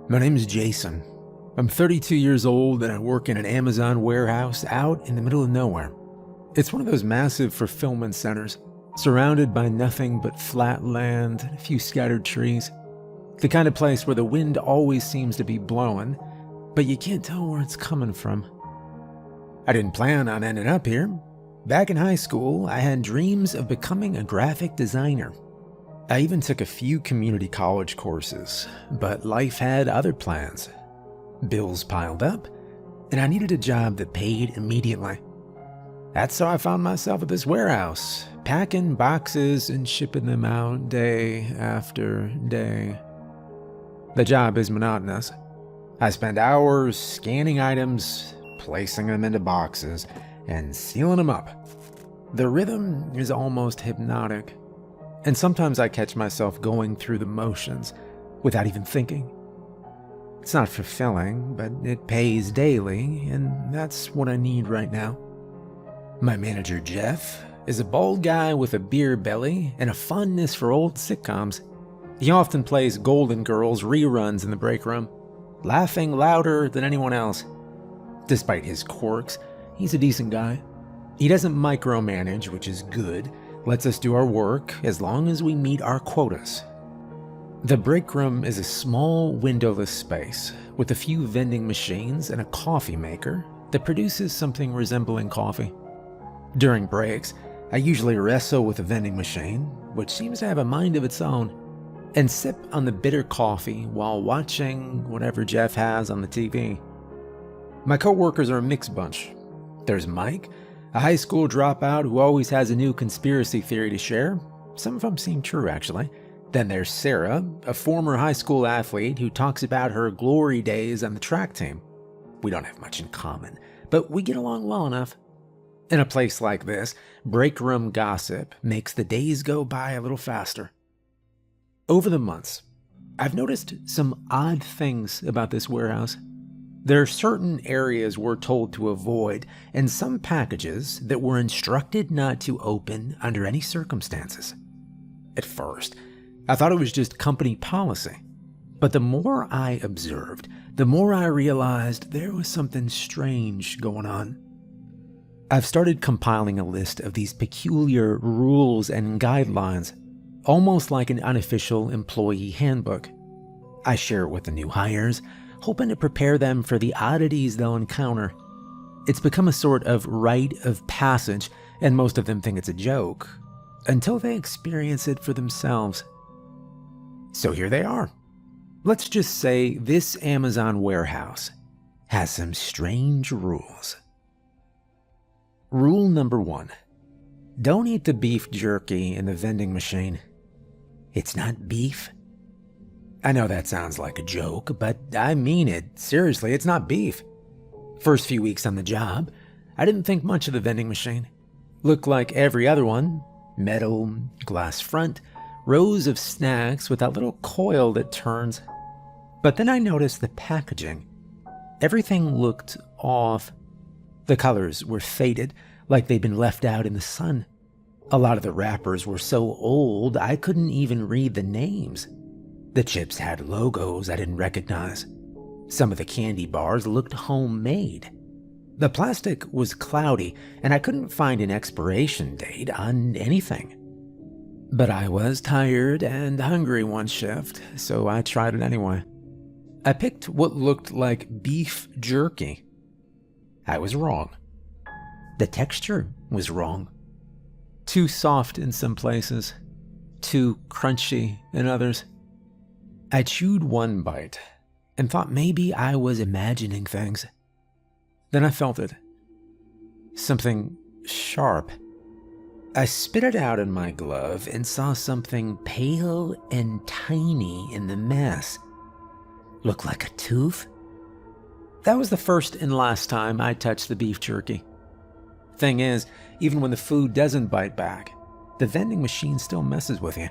My name is Jason. I'm 32 years old and I work in an Amazon warehouse out in the middle of nowhere. It's one of those massive fulfillment centers, surrounded by nothing but flat land and a few scattered trees. The kind of place where the wind always seems to be blowing, but you can't tell where it's coming from. I didn't plan on ending up here. Back in high school, I had dreams of becoming a graphic designer. I even took a few community college courses, but life had other plans. Bills piled up, and I needed a job that paid immediately. That's how I found myself at this warehouse, packing boxes and shipping them out day after day. The job is monotonous. I spend hours scanning items, placing them into boxes, and sealing them up. The rhythm is almost hypnotic. And sometimes I catch myself going through the motions without even thinking. It's not fulfilling, but it pays daily, and that's what I need right now. My manager, Jeff, is a bald guy with a beer belly and a fondness for old sitcoms. He often plays Golden Girls reruns in the break room, laughing louder than anyone else. Despite his quirks, he's a decent guy. He doesn't micromanage, which is good. Lets us do our work as long as we meet our quotas. The break room is a small windowless space with a few vending machines and a coffee maker that produces something resembling coffee. During breaks, I usually wrestle with a vending machine, which seems to have a mind of its own, and sip on the bitter coffee while watching whatever Jeff has on the TV. My coworkers are a mixed bunch. There's Mike, a high school dropout who always has a new conspiracy theory to share. Some of them seem true, actually. Then there's Sarah, a former high school athlete who talks about her glory days on the track team. We don't have much in common, but we get along well enough. In a place like this, break room gossip makes the days go by a little faster. Over the months, I've noticed some odd things about this warehouse. There are certain areas we're told to avoid, and some packages that we're instructed not to open under any circumstances. At first, I thought it was just company policy, but the more I observed, the more I realized there was something strange going on. I've started compiling a list of these peculiar rules and guidelines, almost like an unofficial employee handbook. I share it with the new hires, hoping to prepare them for the oddities they'll encounter. It's become a sort of rite of passage, and most of them think it's a joke, until they experience it for themselves. So here they are. Let's just say this Amazon warehouse has some strange rules. Rule number 1. Don't eat the beef jerky in the vending machine. It's not beef. I know that sounds like a joke, but I mean it. Seriously, it's not beef. First few weeks on the job, I didn't think much of the vending machine. Looked like every other one. Metal, glass front, rows of snacks with that little coil that turns. But then I noticed the packaging. Everything looked off. The colors were faded, like they'd been left out in the sun. A lot of the wrappers were so old I couldn't even read the names. The chips had logos I didn't recognize. Some of the candy bars looked homemade. The plastic was cloudy, and I couldn't find an expiration date on anything. But I was tired and hungry one shift, so I tried it anyway. I picked what looked like beef jerky. I was wrong. The texture was wrong. Too soft in some places, too crunchy in others. I chewed one bite and thought maybe I was imagining things. Then I felt it. Something sharp. I spit it out in my glove and saw something pale and tiny in the mess. Looked like a tooth. That was the first and last time I touched the beef jerky. Thing is, even when the food doesn't bite back, the vending machine still messes with you.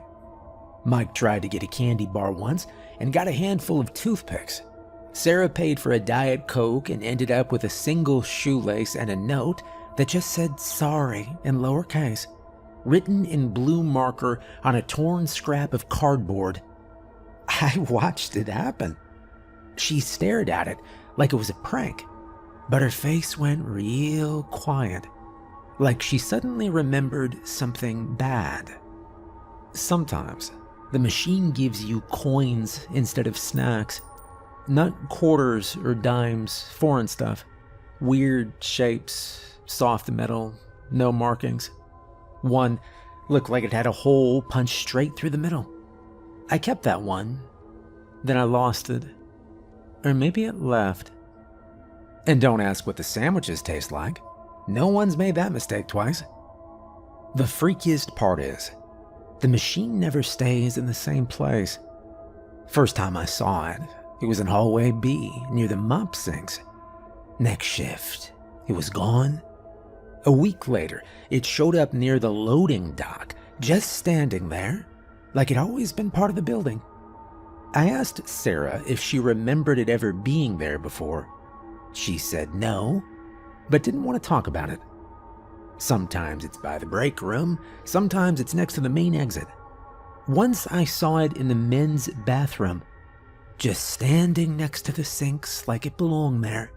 Mike tried to get a candy bar once and got a handful of toothpicks. Sarah paid for a Diet Coke and ended up with a single shoelace and a note that just said sorry in lowercase, written in blue marker on a torn scrap of cardboard. I watched it happen. She stared at it like it was a prank, but her face went real quiet, like she suddenly remembered something bad. Sometimes the machine gives you coins instead of snacks. Not quarters or dimes, foreign stuff. Weird shapes, soft metal, no markings. One looked like it had a hole punched straight through the middle. I kept that one, then I lost it. Or maybe it left. And don't ask what the sandwiches taste like. No one's made that mistake twice. The freakiest part is, the machine never stays in the same place. First time I saw it, it was in hallway B, near the mop sinks. Next shift, it was gone. A week later, it showed up near the loading dock, just standing there, like it'd always been part of the building. I asked Sarah if she remembered it ever being there before. She said no, but didn't want to talk about it. Sometimes it's by the break room, sometimes it's next to the main exit. Once I saw it in the men's bathroom, just standing next to the sinks like it belonged there.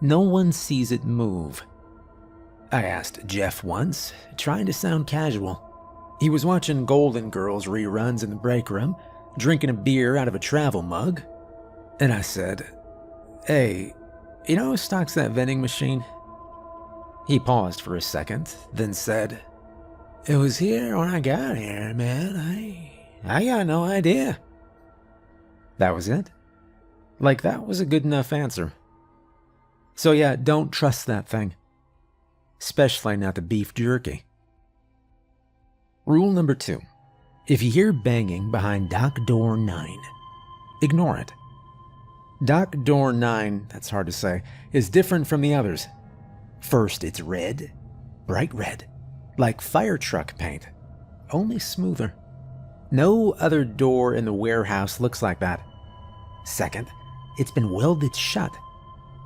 No one sees it move. I asked Jeff once, trying to sound casual. He was watching Golden Girls reruns in the break room, drinking a beer out of a travel mug. And I said, "Hey, you know who stocks that vending machine?" He paused for a second, then said, "It was here when I got here, man. I got no idea." That was it. Like, that was a good enough answer. So yeah, don't trust that thing. Especially not the beef jerky. Rule number 2. If you hear banging behind dock door 9, ignore it. Dock door 9, that's hard to say, is different from the others. First, it's red, bright red, like fire truck paint, only smoother. No other door in the warehouse looks like that. Second, it's been welded shut.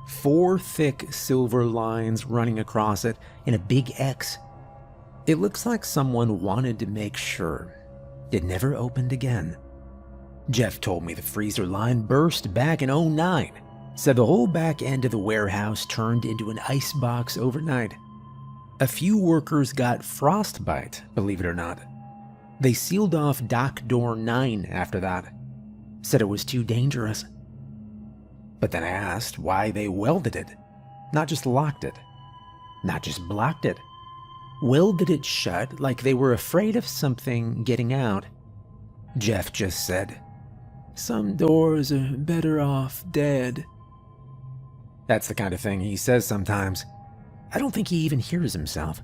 4 thick silver lines running across it in a big X. It looks like someone wanted to make sure it never opened again. Jeff told me the freezer line burst back in '09, said the whole back end of the warehouse turned into an icebox overnight. A few workers got frostbite, believe it or not. They sealed off dock door 9 after that, said it was too dangerous. But then I asked why they welded it, not just locked it, not just blocked it. Welded it shut like they were afraid of something getting out. Jeff just said, "Some doors are better off dead." That's the kind of thing he says sometimes. I don't think he even hears himself.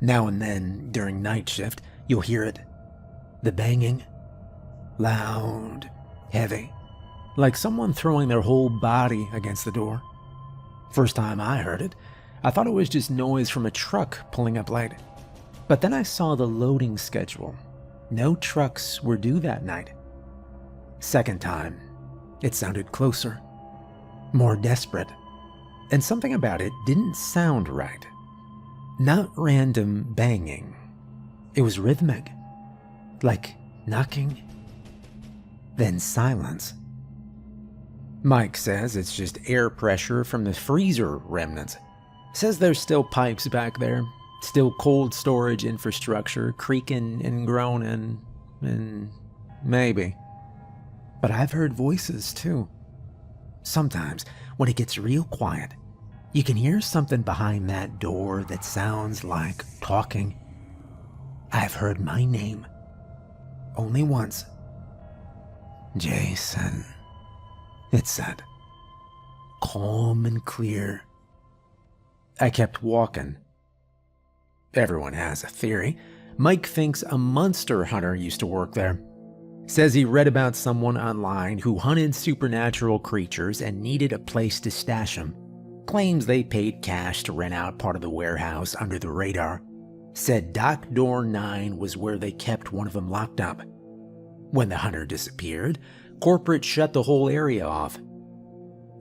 Now and then, during night shift, you'll hear it. The banging. Loud, heavy, like someone throwing their whole body against the door. First time I heard it, I thought it was just noise from a truck pulling up late. But then I saw the loading schedule. No trucks were due that night. Second time, it sounded closer, more desperate, and something about it didn't sound right. Not random banging. It was rhythmic, like knocking, then silence. Mike says it's just air pressure from the freezer remnants. Says there's still pipes back there, still cold storage infrastructure creaking and groaning, and maybe. But I've heard voices too. Sometimes, when it gets real quiet, you can hear something behind that door that sounds like talking. I've heard my name. Only once. "Jason," it said. Calm and clear. I kept walking. Everyone has a theory. Mike thinks a monster hunter used to work there. Says he read about someone online who hunted supernatural creatures and needed a place to stash them. Claims they paid cash to rent out part of the warehouse under the radar. Said dock door 9 was where they kept one of them locked up. When the hunter disappeared, corporate shut the whole area off.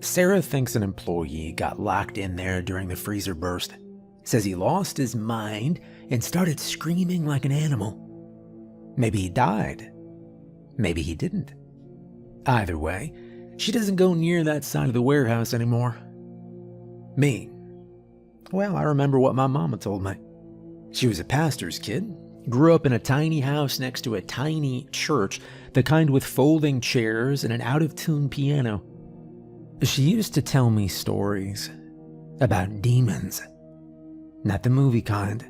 Sarah thinks an employee got locked in there during the freezer burst. Says he lost his mind and started screaming like an animal. Maybe he died. Maybe he didn't. Either way, She doesn't go near that side of the warehouse anymore. Me. Well, I remember what my mama told me. She was a pastor's kid, grew up in a tiny house next to a tiny church, the kind with folding chairs and an out-of-tune piano. She used to tell me stories about demons. Not the movie kind.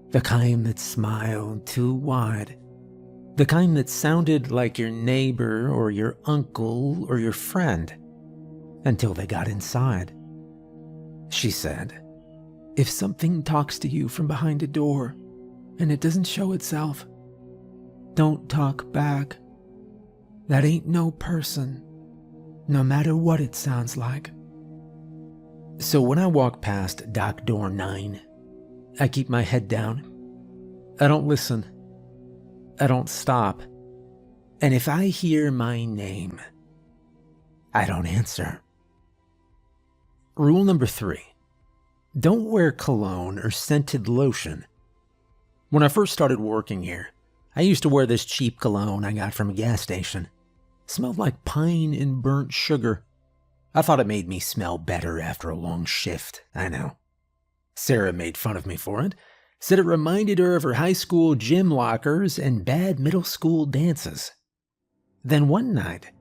The kind that smiled too wide. The kind that sounded like your neighbor or your uncle or your friend until they got inside. She said, if something talks to you from behind a door and it doesn't show itself, don't talk back. That ain't no person, no matter what it sounds like. So when I walk past dock door 9, I keep my head down. I don't listen. I don't stop. And if I hear my name, I don't answer. Rule number 3. Don't wear cologne or scented lotion. When I first started working here, I used to wear this cheap cologne I got from a gas station. It smelled like pine and burnt sugar. I thought it made me smell better after a long shift, I know. Sarah made fun of me for it, said it reminded her of her high school gym lockers and bad middle school dances. Then one night,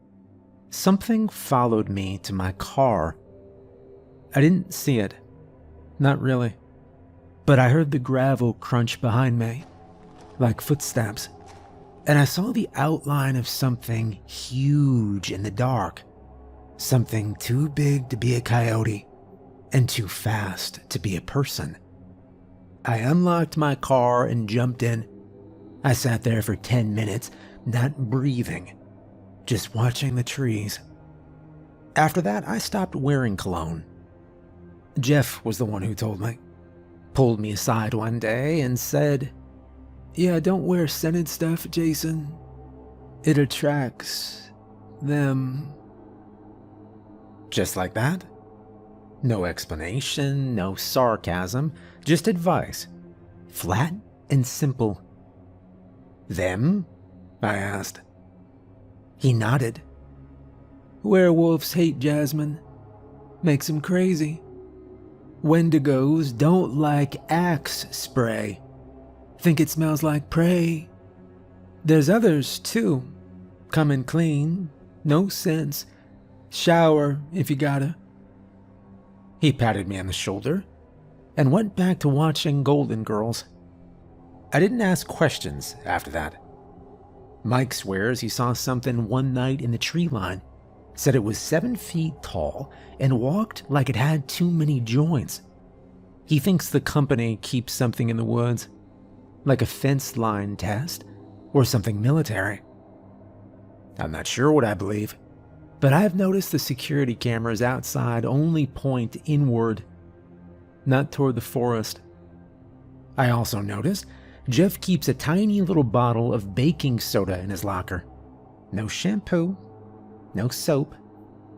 something followed me to my car. I didn't see it. Not really. But I heard the gravel crunch behind me, like footsteps. And I saw the outline of something huge in the dark. Something too big to be a coyote and too fast to be a person. I unlocked my car and jumped in. I sat there for 10 minutes, not breathing, just watching the trees. After that, I stopped wearing cologne. Jeff was the one who told me. Pulled me aside one day and said, yeah, don't wear scented stuff, Jason. It attracts them. Just like that. No explanation, no sarcasm, just advice. Flat and simple. Them? I asked. He nodded. Werewolves hate jasmine. Makes them crazy. Wendigos don't like Axe spray. Think it smells like prey. There's others, too. Coming clean. No sense. Shower if you gotta. He patted me on the shoulder and went back to watching Golden Girls. I didn't ask questions after that. Mike swears he saw something one night in the tree line. Said it was 7 feet tall and walked like it had too many joints. He thinks the company keeps something in the woods, like a fence line test or something military. I'm not sure what I believe, but I've noticed the security cameras outside only point inward, not toward the forest. I also noticed Jeff keeps a tiny little bottle of baking soda in his locker. No shampoo. No soap,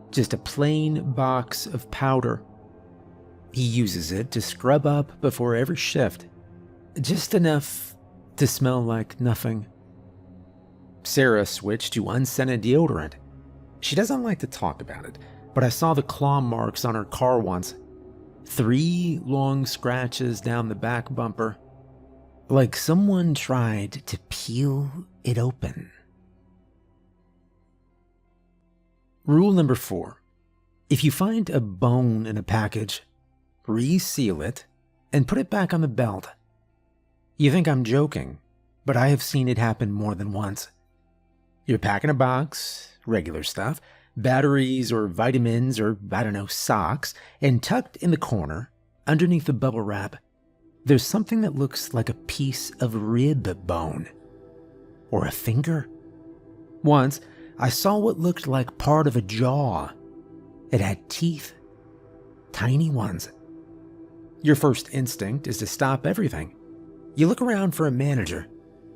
just a plain box of powder. He uses it to scrub up before every shift, just enough to smell like nothing. Sarah switched to unscented deodorant. She doesn't like to talk about it, but I saw the claw marks on her car once. 3 long scratches down the back bumper, like someone tried to peel it open. Rule number 4. If you find a bone in a package, reseal it and put it back on the belt. You think I'm joking, but I have seen it happen more than once. You're packing a box, regular stuff, batteries or vitamins or, I don't know, socks, and tucked in the corner, underneath the bubble wrap, there's something that looks like a piece of rib bone. Or a finger. Once, I saw what looked like part of a jaw. It had teeth. Tiny ones. Your first instinct is to stop everything. You look around for a manager.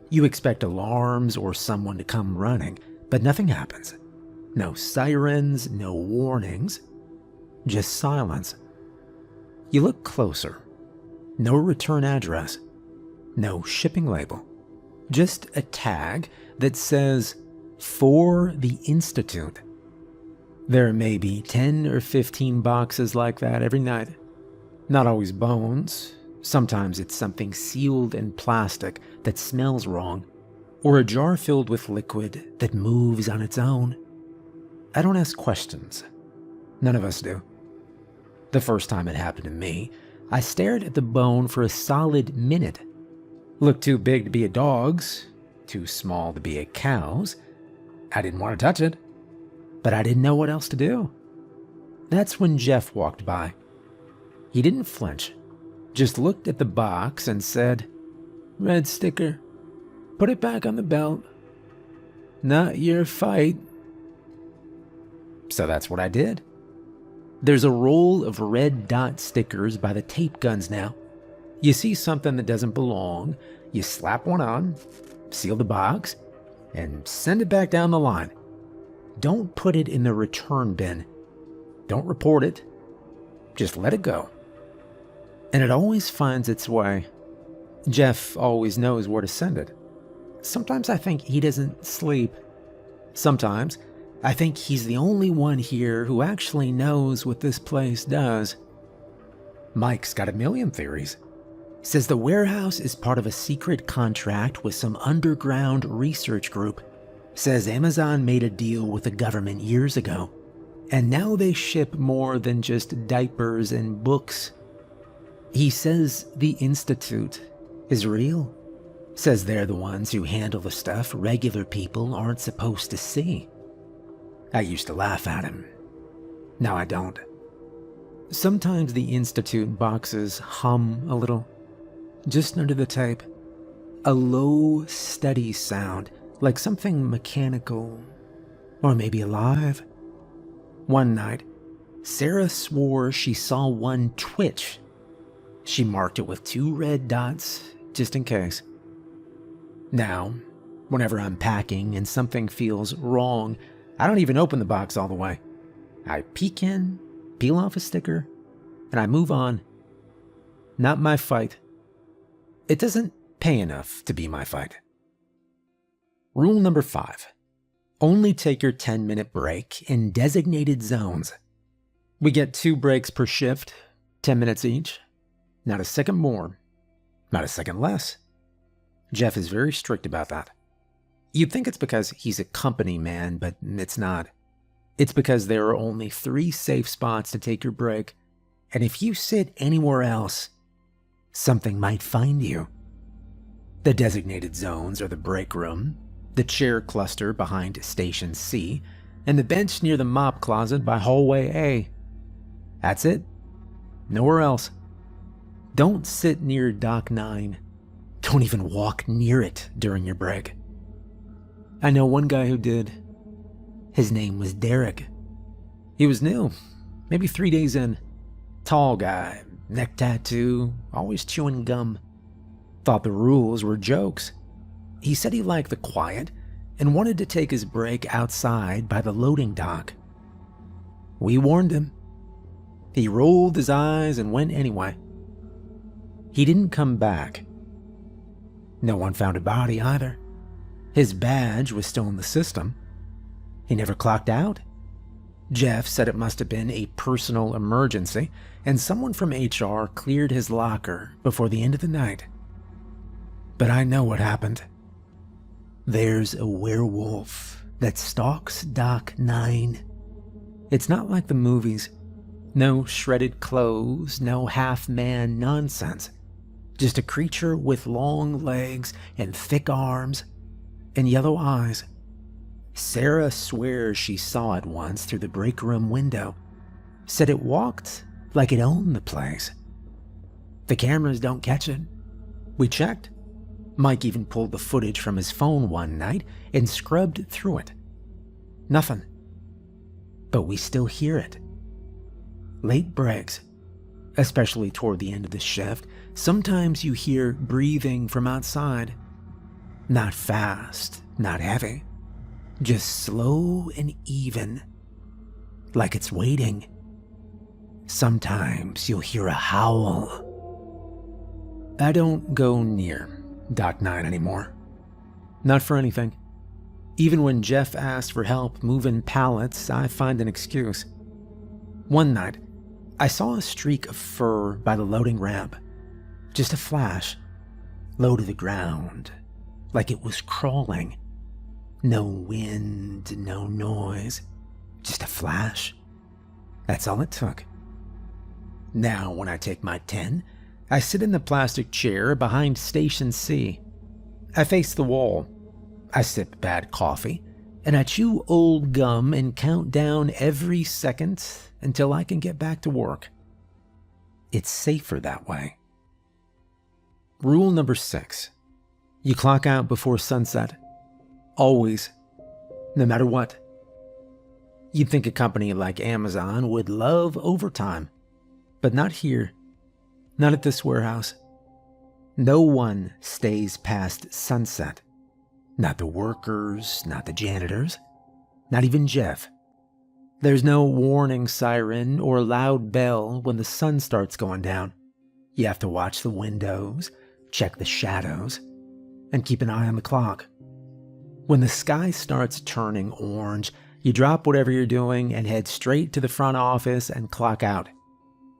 You expect alarms or someone to come running, but nothing happens. No sirens, no warnings. Just silence. You look closer. No return address. No shipping label. Just a tag that says, "For the Institute." There may be 10 or 15 boxes like that every night. Not always bones. Sometimes it's something sealed in plastic that smells wrong, or a jar filled with liquid that moves on its own. I don't ask questions. None of us do. The first time it happened to me, I stared at the bone for a solid minute. Looked too big to be a dog's, too small to be a cow's. I didn't want to touch it, but I didn't know what else to do. That's when Jeff walked by. He didn't flinch, just looked at the box and said, "Red sticker. Put it back on the belt. Not your fight." So that's what I did. There's a roll of red dot stickers by the tape guns now. You see something that doesn't belong, you slap one on, seal the box, and send it back down the line. Don't put it in the return bin. Don't report it. Just let it go. And it always finds its way. Jeff always knows where to send it. Sometimes I think he doesn't sleep. Sometimes I think he's the only one here who actually knows what this place does. Mike's got a million theories. Says the warehouse is part of a secret contract with some underground research group. Says Amazon made a deal with the government years ago, and now they ship more than just diapers and books. He says the Institute is real. Says they're the ones who handle the stuff regular people aren't supposed to see. I used to laugh at him. Now I don't. Sometimes the Institute boxes hum a little, just under the tape. A low, steady sound, like something mechanical, or maybe alive. One night, Sarah swore she saw one twitch. She marked it with 2 red dots, just in case. Now, whenever I'm packing and something feels wrong, I don't even open the box all the way. I peek in, peel off a sticker, and I move on. Not my fight. It doesn't pay enough to be my fight. Rule number 5. Only take your 10-minute break in designated zones. We get 2 breaks per shift, 10 minutes each. Not a second more, not a second less. Jeff is very strict about that. You'd think it's because he's a company man, but it's not. It's because there are only 3 safe spots to take your break, and if you sit anywhere else, something might find you. The designated zones are the break room, the chair cluster behind Station C, and the bench near the mop closet by hallway A. That's it. Nowhere else. Don't sit near Dock 9. Don't even walk near it during your break. I know one guy who did. His name was Derek. He was new, maybe 3 days in. Tall guy, neck tattoo, always chewing gum. Thought the rules were jokes. He said he liked the quiet and wanted to take his break outside by the loading dock. We warned him. He rolled his eyes and went anyway. He didn't come back. No one found a body either. His badge was still in the system. He never clocked out. Jeff said it must have been a personal emergency, and someone from HR cleared his locker before the end of the night. But I know what happened. There's a werewolf that stalks Dock 9. It's not like the movies. No shredded clothes, no half-man nonsense. Just a creature with long legs and thick arms and yellow eyes. Sarah swears she saw it once through the break room window. Said it walked like it owned the place. The cameras don't catch it. We checked. Mike even pulled the footage from his phone one night and scrubbed through it. Nothing. But we still hear it. Late breaks, especially toward the end of the shift, sometimes you hear breathing from outside. Not fast, not heavy, just slow and even, like it's waiting. Sometimes you'll hear a howl. I don't go near Dock 9 anymore. Not for anything. Even when Jeff asked for help moving pallets, I find an excuse. One night, I saw a streak of fur by the loading ramp. Just a flash, low to the ground, like it was crawling. No wind, no noise, just a flash. That's all it took. Now, when I take my 10, I sit in the plastic chair behind Station C. I face the wall. I sip bad coffee, and I chew old gum and count down every second until I can get back to work. It's safer that way. Rule number 6. You clock out before sunset. Always. No matter what. You'd think a company like Amazon would love overtime, but not here. Not at this warehouse. No one stays past sunset. Not the workers, not the janitors, not even Jeff. There's no warning siren or loud bell when the sun starts going down. You have to watch the windows, check the shadows, and keep an eye on the clock. When the sky starts turning orange, you drop whatever you're doing and head straight to the front office and clock out.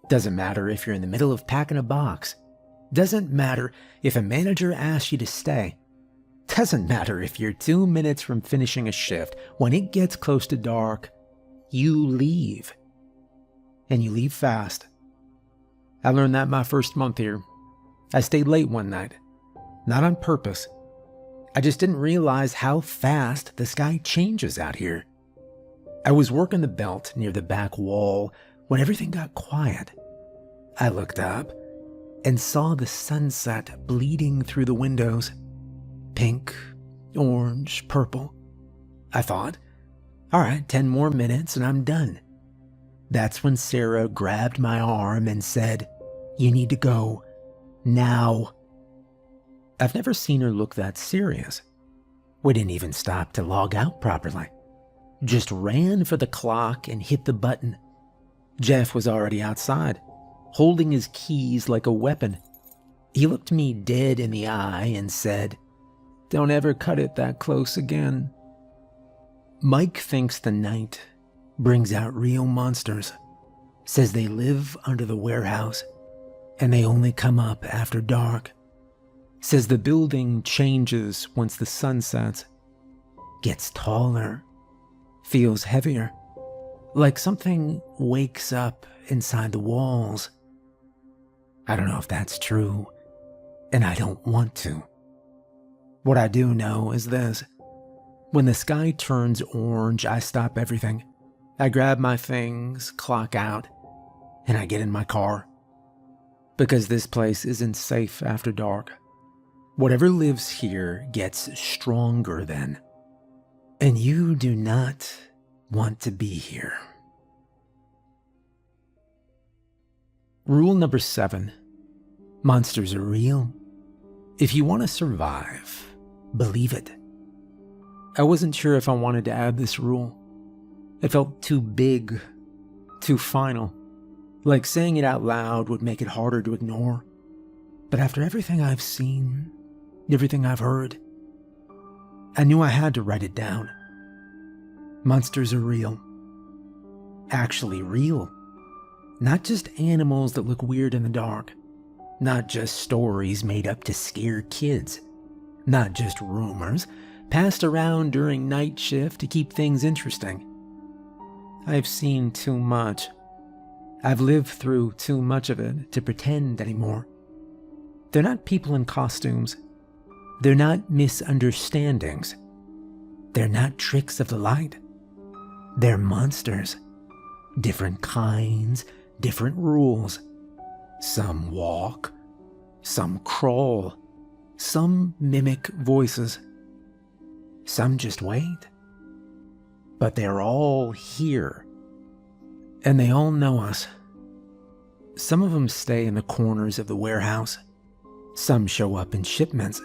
Doesn't matter if you're in the middle of packing a box. Doesn't matter if a manager asks you to stay. Doesn't matter if you're 2 minutes from finishing a shift. When it gets close to dark, you leave. And you leave fast. I learned that my first month here. I stayed late one night. Not on purpose. I just didn't realize how fast the sky changes out here. I was working the belt near the back wall when everything got quiet. I looked up and saw the sunset bleeding through the windows. Pink, orange, purple. I thought, all right, 10 more minutes and I'm done. That's when Sarah grabbed my arm and said, "You need to go. Now." I've never seen her look that serious. We didn't even stop to log out properly. Just ran for the clock and hit the button. Jeff was already outside, holding his keys like a weapon. He looked me dead in the eye and said, "Don't ever cut it that close again." Mike thinks the night brings out real monsters. Says they live under the warehouse and they only come up after dark. Says the building changes once the sun sets. Gets taller. Feels heavier. Like something wakes up inside the walls. I don't know if that's true, and I don't want to. What I do know is this. When the sky turns orange, I stop everything. I grab my things, clock out, and I get in my car. Because this place isn't safe after dark. Whatever lives here gets stronger then. And you do not want to be here. Rule number 7. Monsters are real. If you want to survive, believe it. I wasn't sure if I wanted to add this rule. It felt too big, too final. Like saying it out loud would make it harder to ignore. But after everything I've seen, everything I've heard, I knew I had to write it down. Monsters are real. Actually real. Not just animals that look weird in the dark. Not just stories made up to scare kids. Not just rumors passed around during night shift to keep things interesting. I've seen too much. I've lived through too much of it to pretend anymore. They're not people in costumes. They're not misunderstandings. They're not tricks of the light. They're monsters. Different kinds, different rules. Some walk, some crawl, some mimic voices. Some just wait. But they're all here. And they all know us. Some of them stay in the corners of the warehouse. Some show up in shipments.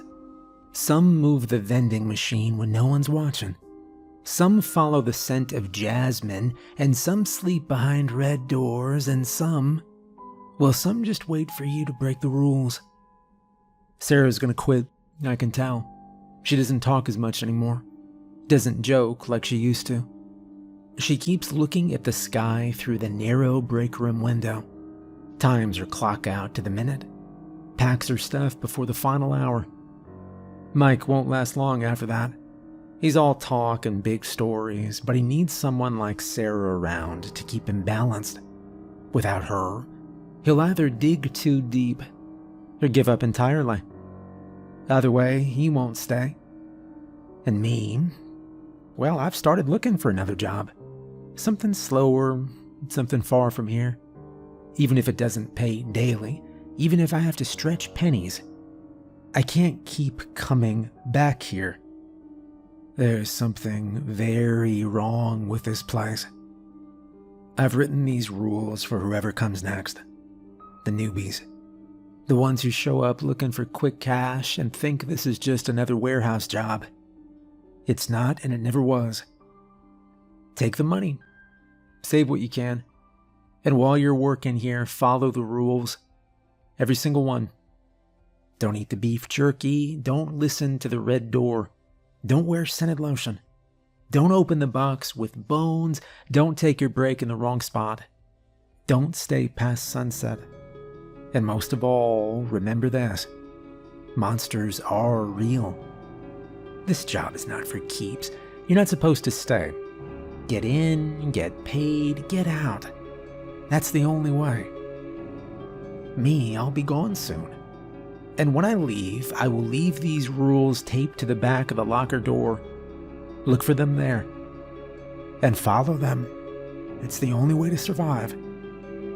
Some move the vending machine when no one's watching. Some follow the scent of jasmine, and some sleep behind red doors, and some just wait for you to break the rules. Sarah's gonna quit, I can tell. She doesn't talk as much anymore. Doesn't joke like she used to. She keeps looking at the sky through the narrow break room window. Times her clock out to the minute. Packs her stuff before the final hour. Mike won't last long after that. He's all talk and big stories, but he needs someone like Sarah around to keep him balanced. Without her, he'll either dig too deep or give up entirely. Either way, he won't stay. And me, well, I've started looking for another job. Something slower, something far from here. Even if it doesn't pay daily, even if I have to stretch pennies, I can't keep coming back here. There's something very wrong with this place. I've written these rules for whoever comes next. The newbies. The ones who show up looking for quick cash and think this is just another warehouse job. It's not, and it never was. Take the money. Save what you can. And while you're working here, follow the rules. Every single one. Don't eat the beef jerky. Don't listen to the red door. Don't wear scented lotion. Don't open the box with bones. Don't take your break in the wrong spot. Don't stay past sunset. And most of all, remember this. Monsters are real. This job is not for keeps. You're not supposed to stay. Get in, get paid, get out. That's the only way. Me, I'll be gone soon. And when I leave, I will leave these rules taped to the back of the locker door. Look for them there. And follow them. It's the only way to survive.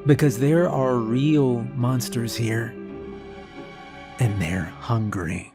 Because there are real monsters here. And they're hungry.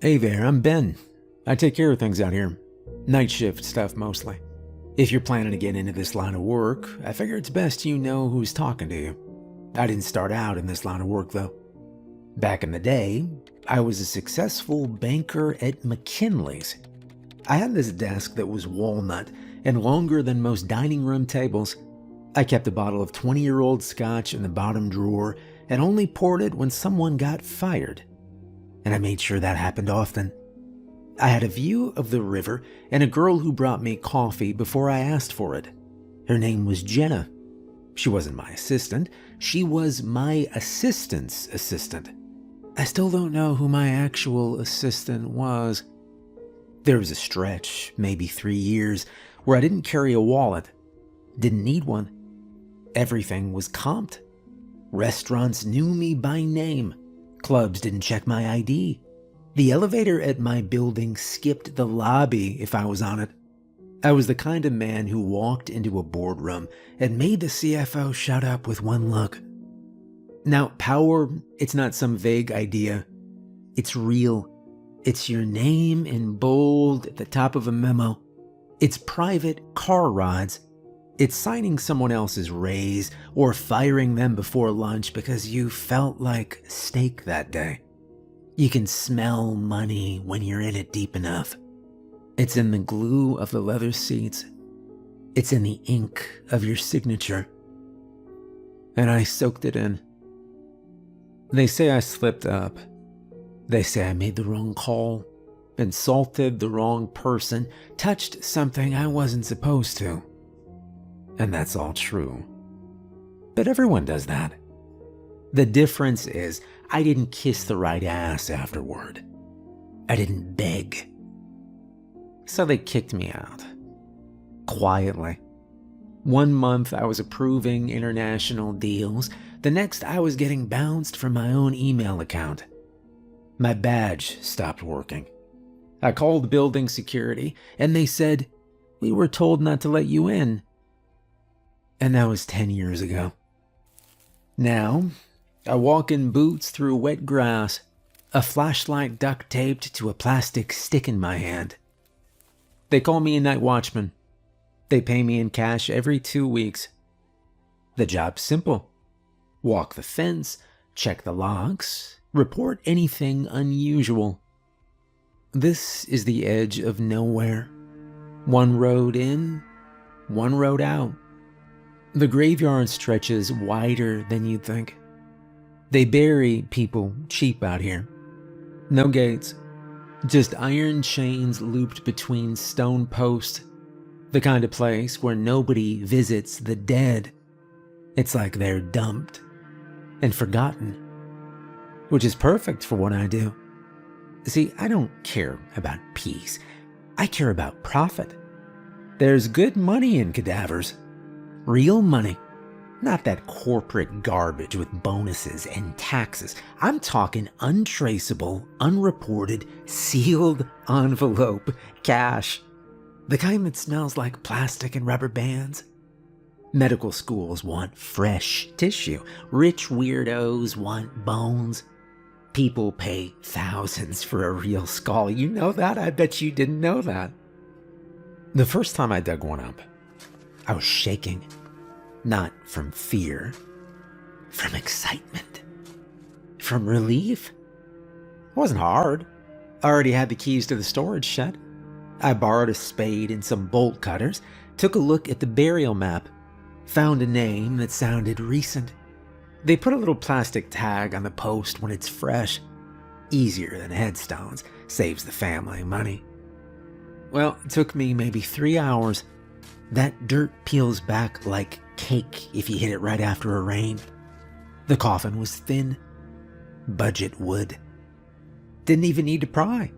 Hey there, I'm Ben. I take care of things out here. Night shift stuff mostly. If you're planning to get into this line of work, I figure it's best you know who's talking to you. I didn't start out in this line of work though. Back in the day, I was a successful banker at McKinley's. I had this desk that was walnut and longer than most dining room tables. I kept a bottle of 20-year-old scotch in the bottom drawer and only poured it when someone got fired. And I made sure that happened often. I had a view of the river and a girl who brought me coffee before I asked for it. Her name was Jenna. She wasn't my assistant. She was my assistant's assistant. I still don't know who my actual assistant was. There was a stretch, maybe 3 years, where I didn't carry a wallet. Didn't need one. Everything was comped. Restaurants knew me by name. Clubs didn't check my ID. The elevator at my building skipped the lobby if I was on it. I was the kind of man who walked into a boardroom and made the CFO shut up with one look. Now, power, it's not some vague idea. It's real. It's your name in bold at the top of a memo. It's private car rides. It's signing someone else's raise or firing them before lunch because you felt like steak that day. You can smell money when you're in it deep enough. It's in the glue of the leather seats. It's in the ink of your signature. And I soaked it in. They say I slipped up. They say I made the wrong call, insulted the wrong person, touched something I wasn't supposed to. And that's all true. But everyone does that. The difference is I didn't kiss the right ass afterward. I didn't beg. So they kicked me out. Quietly. 1 month I was approving international deals. The next I was getting bounced from my own email account. My badge stopped working. I called building security and they said, "We were told not to let you in." And that was 10 years ago. Now, I walk in boots through wet grass, a flashlight duct taped to a plastic stick in my hand. They call me a night watchman. They pay me in cash every 2 weeks. The job's simple. Walk the fence, check the logs, report anything unusual. This is the edge of nowhere. One road in, one road out. The graveyard stretches wider than you'd think. They bury people cheap out here. No gates, just iron chains looped between stone posts. The kind of place where nobody visits the dead. It's like they're dumped and forgotten, which is perfect for what I do. See, I don't care about peace. I care about profit. There's good money in cadavers. Real money. Not that corporate garbage with bonuses and taxes. I'm talking untraceable, unreported, sealed envelope cash. The kind that smells like plastic and rubber bands. Medical schools want fresh tissue. Rich weirdos want bones. People pay thousands for a real skull. You know that? I bet you didn't know that. The first time I dug one up, I was shaking. Not from fear, from excitement, from relief. It wasn't hard. I already had the keys to the storage shed. I borrowed a spade and some bolt cutters, took a look at the burial map, found a name that sounded recent. They put a little plastic tag on the post when it's fresh. Easier than headstones, saves the family money. Well, it took me maybe 3 hours. That dirt peels back like cake if you hit it right after a rain. The coffin was thin, budget wood. Didn't even need to pry.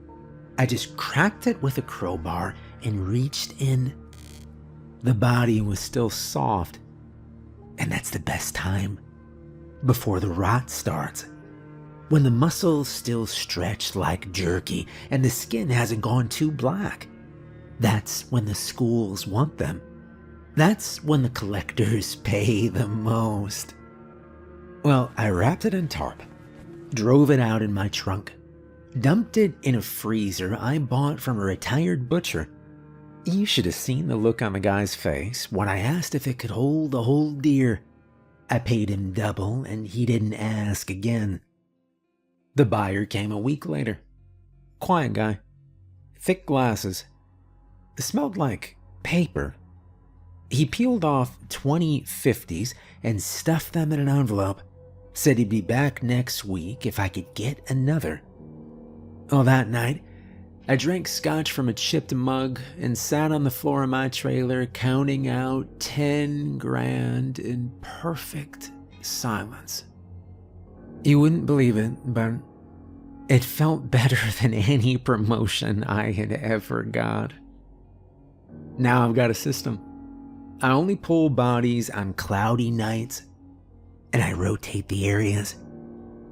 I just cracked it with a crowbar and reached in. The body was still soft, and that's the best time. Before the rot starts. When the muscles still stretch like jerky and the skin hasn't gone too black. That's when the schools want them. That's when the collectors pay the most. Well, I wrapped it in tarp, drove it out in my trunk, dumped it in a freezer I bought from a retired butcher. You should have seen the look on the guy's face when I asked if it could hold the whole deer. I paid him double and he didn't ask again. The buyer came a week later. Quiet guy. Thick glasses. It smelled like paper. He peeled off 20 50s and stuffed them in an envelope. Said he'd be back next week if I could get another. Oh, that night, I drank scotch from a chipped mug and sat on the floor of my trailer counting out 10 grand in perfect silence. You wouldn't believe it, but it felt better than any promotion I had ever got. Now I've got a system. I only pull bodies on cloudy nights, and I rotate the areas.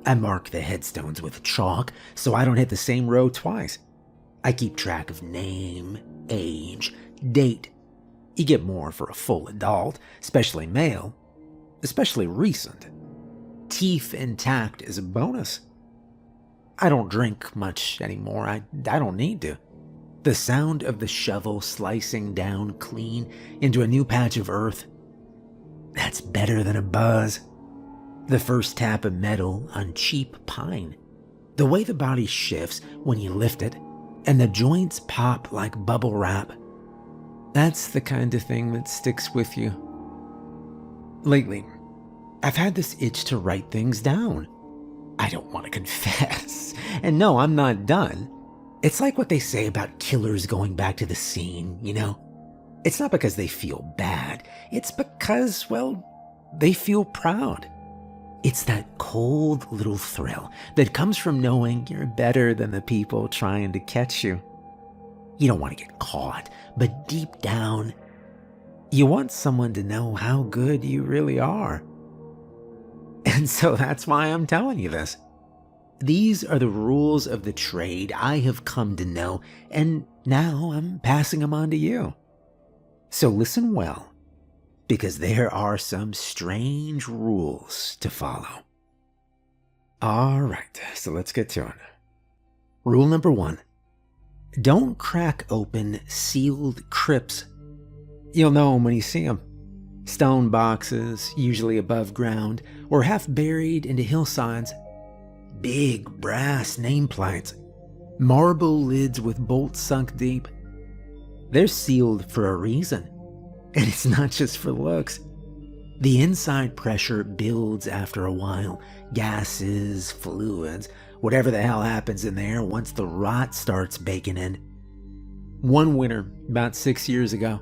I mark the headstones with chalk so I don't hit the same row twice. I keep track of name, age, date. You get more for a full adult, especially male, especially recent. Teeth intact is a bonus. I don't drink much anymore. I don't need to. The sound of the shovel slicing down clean into a new patch of earth, that's better than a buzz. The first tap of metal on cheap pine. The way the body shifts when you lift it, and the joints pop like bubble wrap. That's the kind of thing that sticks with you. Lately, I've had this itch to write things down. I don't want to confess. And no, I'm not done. It's like what they say about killers going back to the scene, you know? It's not because they feel bad. It's because, well, they feel proud. It's that cold little thrill that comes from knowing you're better than the people trying to catch you. You don't want to get caught, but deep down, you want someone to know how good you really are. And so that's why I'm telling you this. These are the rules of the trade I have come to know, and now I'm passing them on to you. So listen well, because there are some strange rules to follow. All right, so let's get to it. Rule number 1. Don't crack open sealed crypts. You'll know them when you see them. Stone boxes, usually above ground, or half buried into hillsides. Big brass nameplates. Marble lids with bolts sunk deep. They're sealed for a reason. And it's not just for looks. The inside pressure builds after a while. Gases, fluids, whatever the hell happens in there once the rot starts baking in. One winter, about 6 years ago,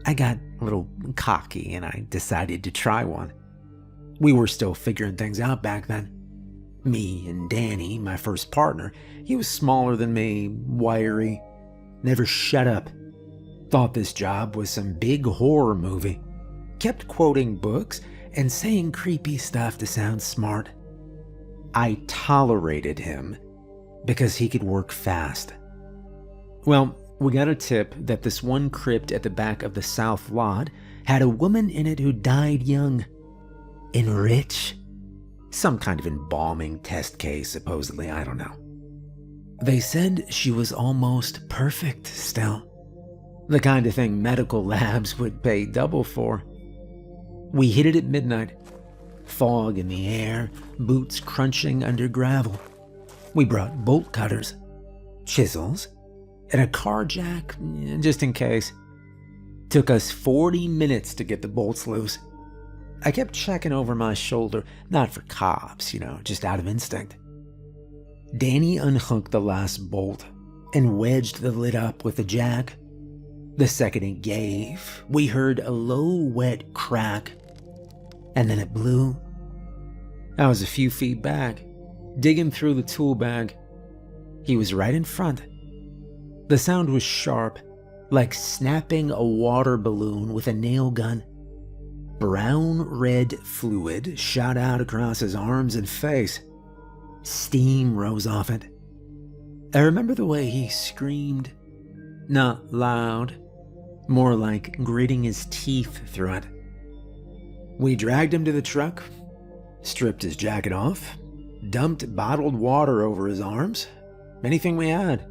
I got a little cocky and I decided to try one. We were still figuring things out back then. Me and Danny, my first partner, he was smaller than me, wiry, never shut up. Thought this job was some big horror movie. Kept quoting books and saying creepy stuff to sound smart. I tolerated him because he could work fast. Well, we got a tip that this one crypt at the back of the south lot had a woman in it who died young and rich. Some kind of embalming test case, supposedly, I don't know. They said she was almost perfect still. The kind of thing medical labs would pay double for. We hit it at midnight. Fog in the air, boots crunching under gravel. We brought bolt cutters, chisels, and a car jack, just in case. Took us 40 minutes to get the bolts loose. I kept checking over my shoulder, not for cops, just out of instinct. Danny unhooked the last bolt and wedged the lid up with the jack. The second it gave, we heard a low, wet crack, and then it blew. I was a few feet back, digging through the tool bag. He was right in front. The sound was sharp, like snapping a water balloon with a nail gun. Brown-red fluid shot out across his arms and face. Steam rose off it. I remember the way he screamed. Not loud, more like gritting his teeth through it. We dragged him to the truck, stripped his jacket off, dumped bottled water over his arms, anything we had.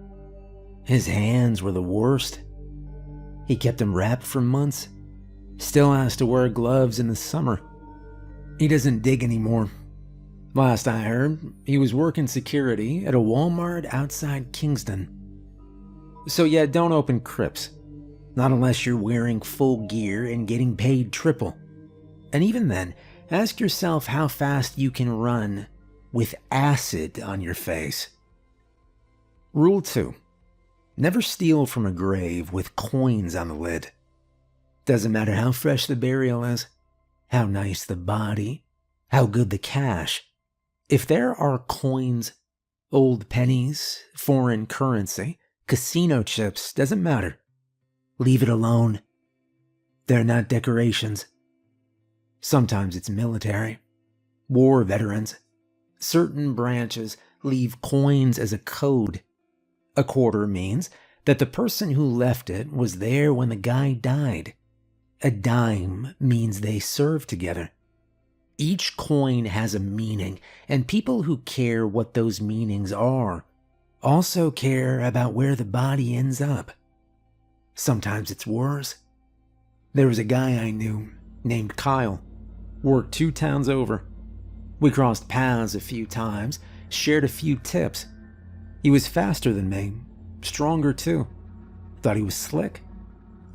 His hands were the worst. He kept them wrapped for months, still has to wear gloves in the summer. He doesn't dig anymore. Last I heard, he was working security at a Walmart outside Kingston. So yeah, don't open crypts. Not unless you're wearing full gear and getting paid triple. And even then, ask yourself how fast you can run with acid on your face. Rule 2. Never steal from a grave with coins on the lid. Doesn't matter how fresh the burial is, how nice the body, how good the cash. If there are coins, old pennies, foreign currency, casino chips, doesn't matter. Leave it alone. They're not decorations. Sometimes it's military, war veterans. Certain branches leave coins as a code. A quarter means that the person who left it was there when the guy died. A dime means they served together. Each coin has a meaning, and people who care what those meanings are also care about where the body ends up. Sometimes it's worse. There was a guy I knew named Kyle, worked 2 towns over. We crossed paths a few times, shared a few tips. He was faster than me, stronger too. Thought he was slick.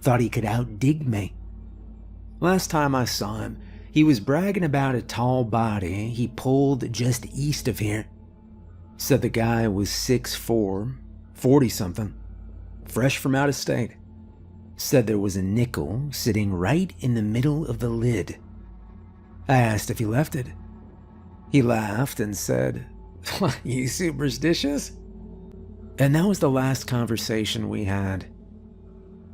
Thought he could outdig me. Last time I saw him, he was bragging about a tall body he pulled just east of here. Said the guy was 6'4", 40-something, fresh from out of state. Said there was a nickel sitting right in the middle of the lid. I asked if he left it. He laughed and said, "What, you superstitious?" And that was the last conversation we had.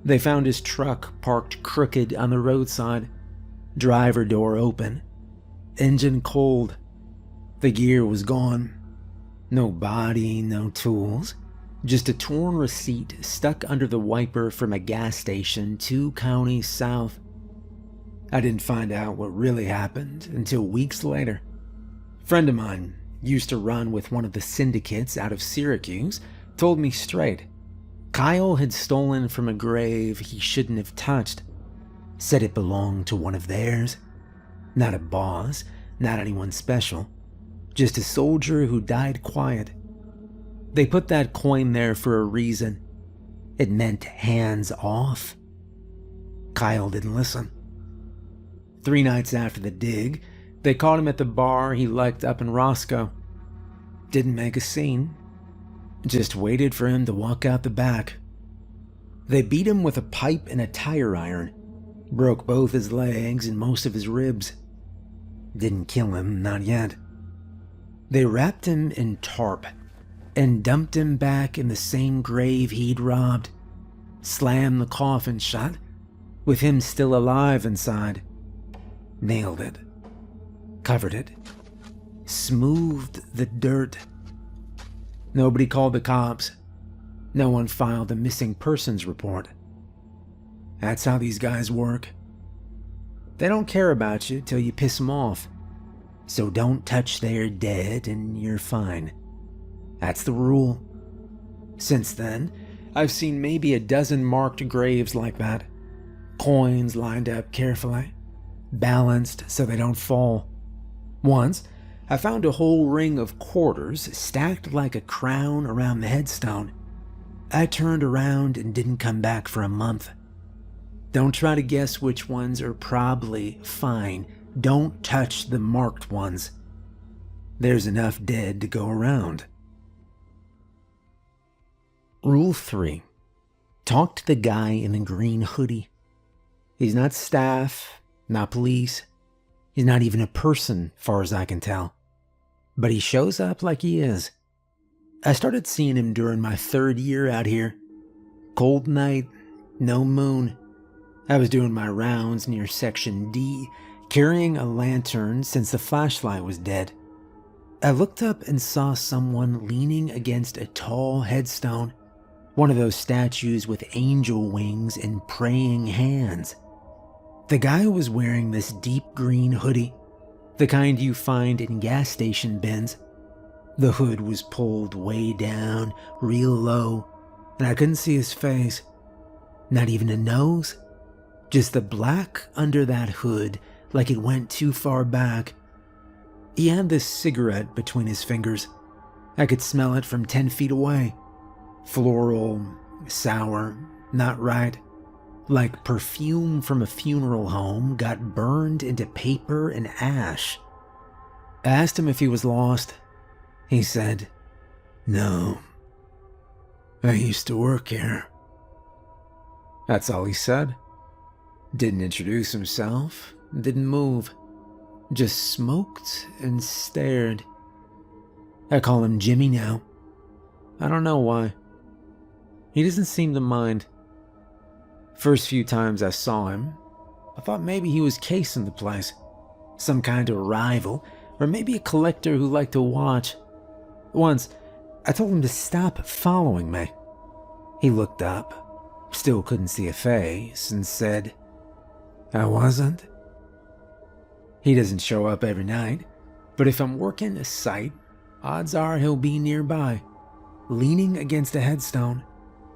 They found his truck parked crooked on the roadside, driver door open, engine cold. The gear was gone. No body, no tools, just a torn receipt stuck under the wiper from a gas station 2 counties south. I didn't find out what really happened until weeks later. Friend of mine, used to run with one of the syndicates out of Syracuse, told me straight. Kyle had stolen from a grave he shouldn't have touched. Said it belonged to one of theirs. Not a boss, not anyone special. Just a soldier who died quiet. They put that coin there for a reason. It meant hands off. Kyle didn't listen. 3 nights after the dig, they caught him at the bar he liked up in Roscoe. Didn't make a scene. Just waited for him to walk out the back. They beat him with a pipe and a tire iron. Broke both his legs and most of his ribs. Didn't kill him, not yet. They wrapped him in tarp and dumped him back in the same grave he'd robbed. Slammed the coffin shut, with him still alive inside. Nailed it. Covered it. Smoothed the dirt. Nobody called the cops. No one filed a missing persons report. That's how these guys work. They don't care about you till you piss them off. So don't touch their dead and you're fine. That's the rule. Since then, I've seen maybe a dozen marked graves like that. Coins lined up carefully, balanced so they don't fall. Once, I found a whole ring of quarters stacked like a crown around the headstone. I turned around and didn't come back for a month. Don't try to guess which ones are probably fine. Don't touch the marked ones. There's enough dead to go around. Rule 3. Talk to the guy in the green hoodie. He's not staff, not police. He's not even a person, far as I can tell. But he shows up like he is. I started seeing him during my 3rd year out here. Cold night, no moon. I was doing my rounds near Section D, carrying a lantern since the flashlight was dead. I looked up and saw someone leaning against a tall headstone, one of those statues with angel wings and praying hands. The guy was wearing this deep green hoodie, the kind you find in gas station bins. The hood was pulled way down, real low, and I couldn't see his face. Not even a nose. Just the black under that hood, like it went too far back. He had this cigarette between his fingers. I could smell it from 10 feet away. Floral, sour, not right. Like perfume from a funeral home got burned into paper and ash. I asked him if he was lost. He said, "No. I used to work here." That's all he said. Didn't introduce himself, didn't move. Just smoked and stared. I call him Jimmy now. I don't know why. He doesn't seem to mind. First few times I saw him, I thought maybe he was casing the place. Some kind of rival, or maybe a collector who liked to watch. Once, I told him to stop following me. He looked up, still couldn't see a face, and said, "I wasn't." He doesn't show up every night, but if I'm working a site, odds are he'll be nearby, leaning against a headstone,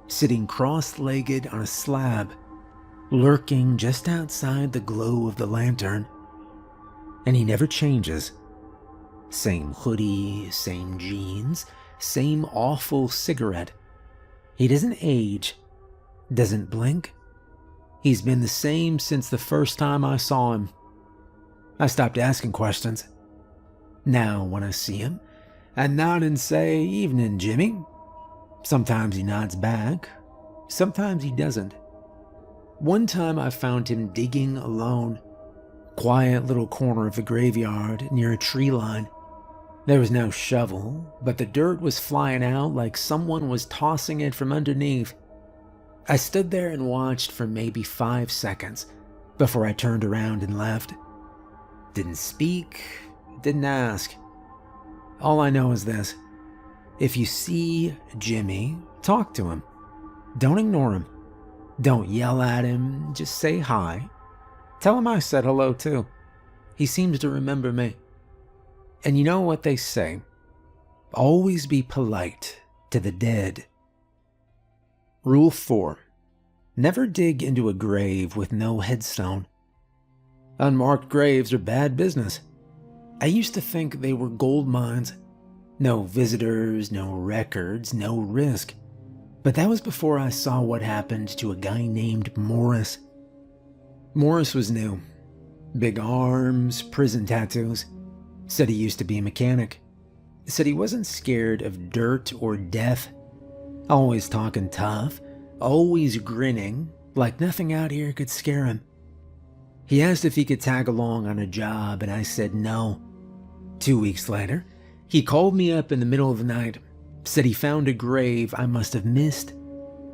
sitting cross-legged on a slab, lurking just outside the glow of the lantern. And he never changes. Same hoodie, same jeans, same awful cigarette. He doesn't age, doesn't blink. He's been the same since the first time I saw him. I stopped asking questions. Now, when I see him, I nod and say, "Evening, Jimmy." Sometimes he nods back, sometimes he doesn't. One time I found him digging alone, quiet little corner of the graveyard near a tree line. There was no shovel, but the dirt was flying out like someone was tossing it from underneath. I stood there and watched for maybe 5 seconds before I turned around and left. Didn't speak, didn't ask. All I know is this. If you see Jimmy, talk to him. Don't ignore him. Don't yell at him, just say hi. Tell him I said hello too. He seems to remember me. And you know what they say, Always be polite to the dead. Rule 4. Never dig into a grave with no headstone. Unmarked graves are bad business. I used to think they were gold mines. No visitors, no records, no risk. But that was before I saw what happened to a guy named Morris. Morris was new. Big arms, prison tattoos. Said he used to be a mechanic. Said he wasn't scared of dirt or death. Always talking tough, always grinning, like nothing out here could scare him. He asked if he could tag along on a job, and I said no. 2 weeks later, he called me up in the middle of the night, said he found a grave I must have missed,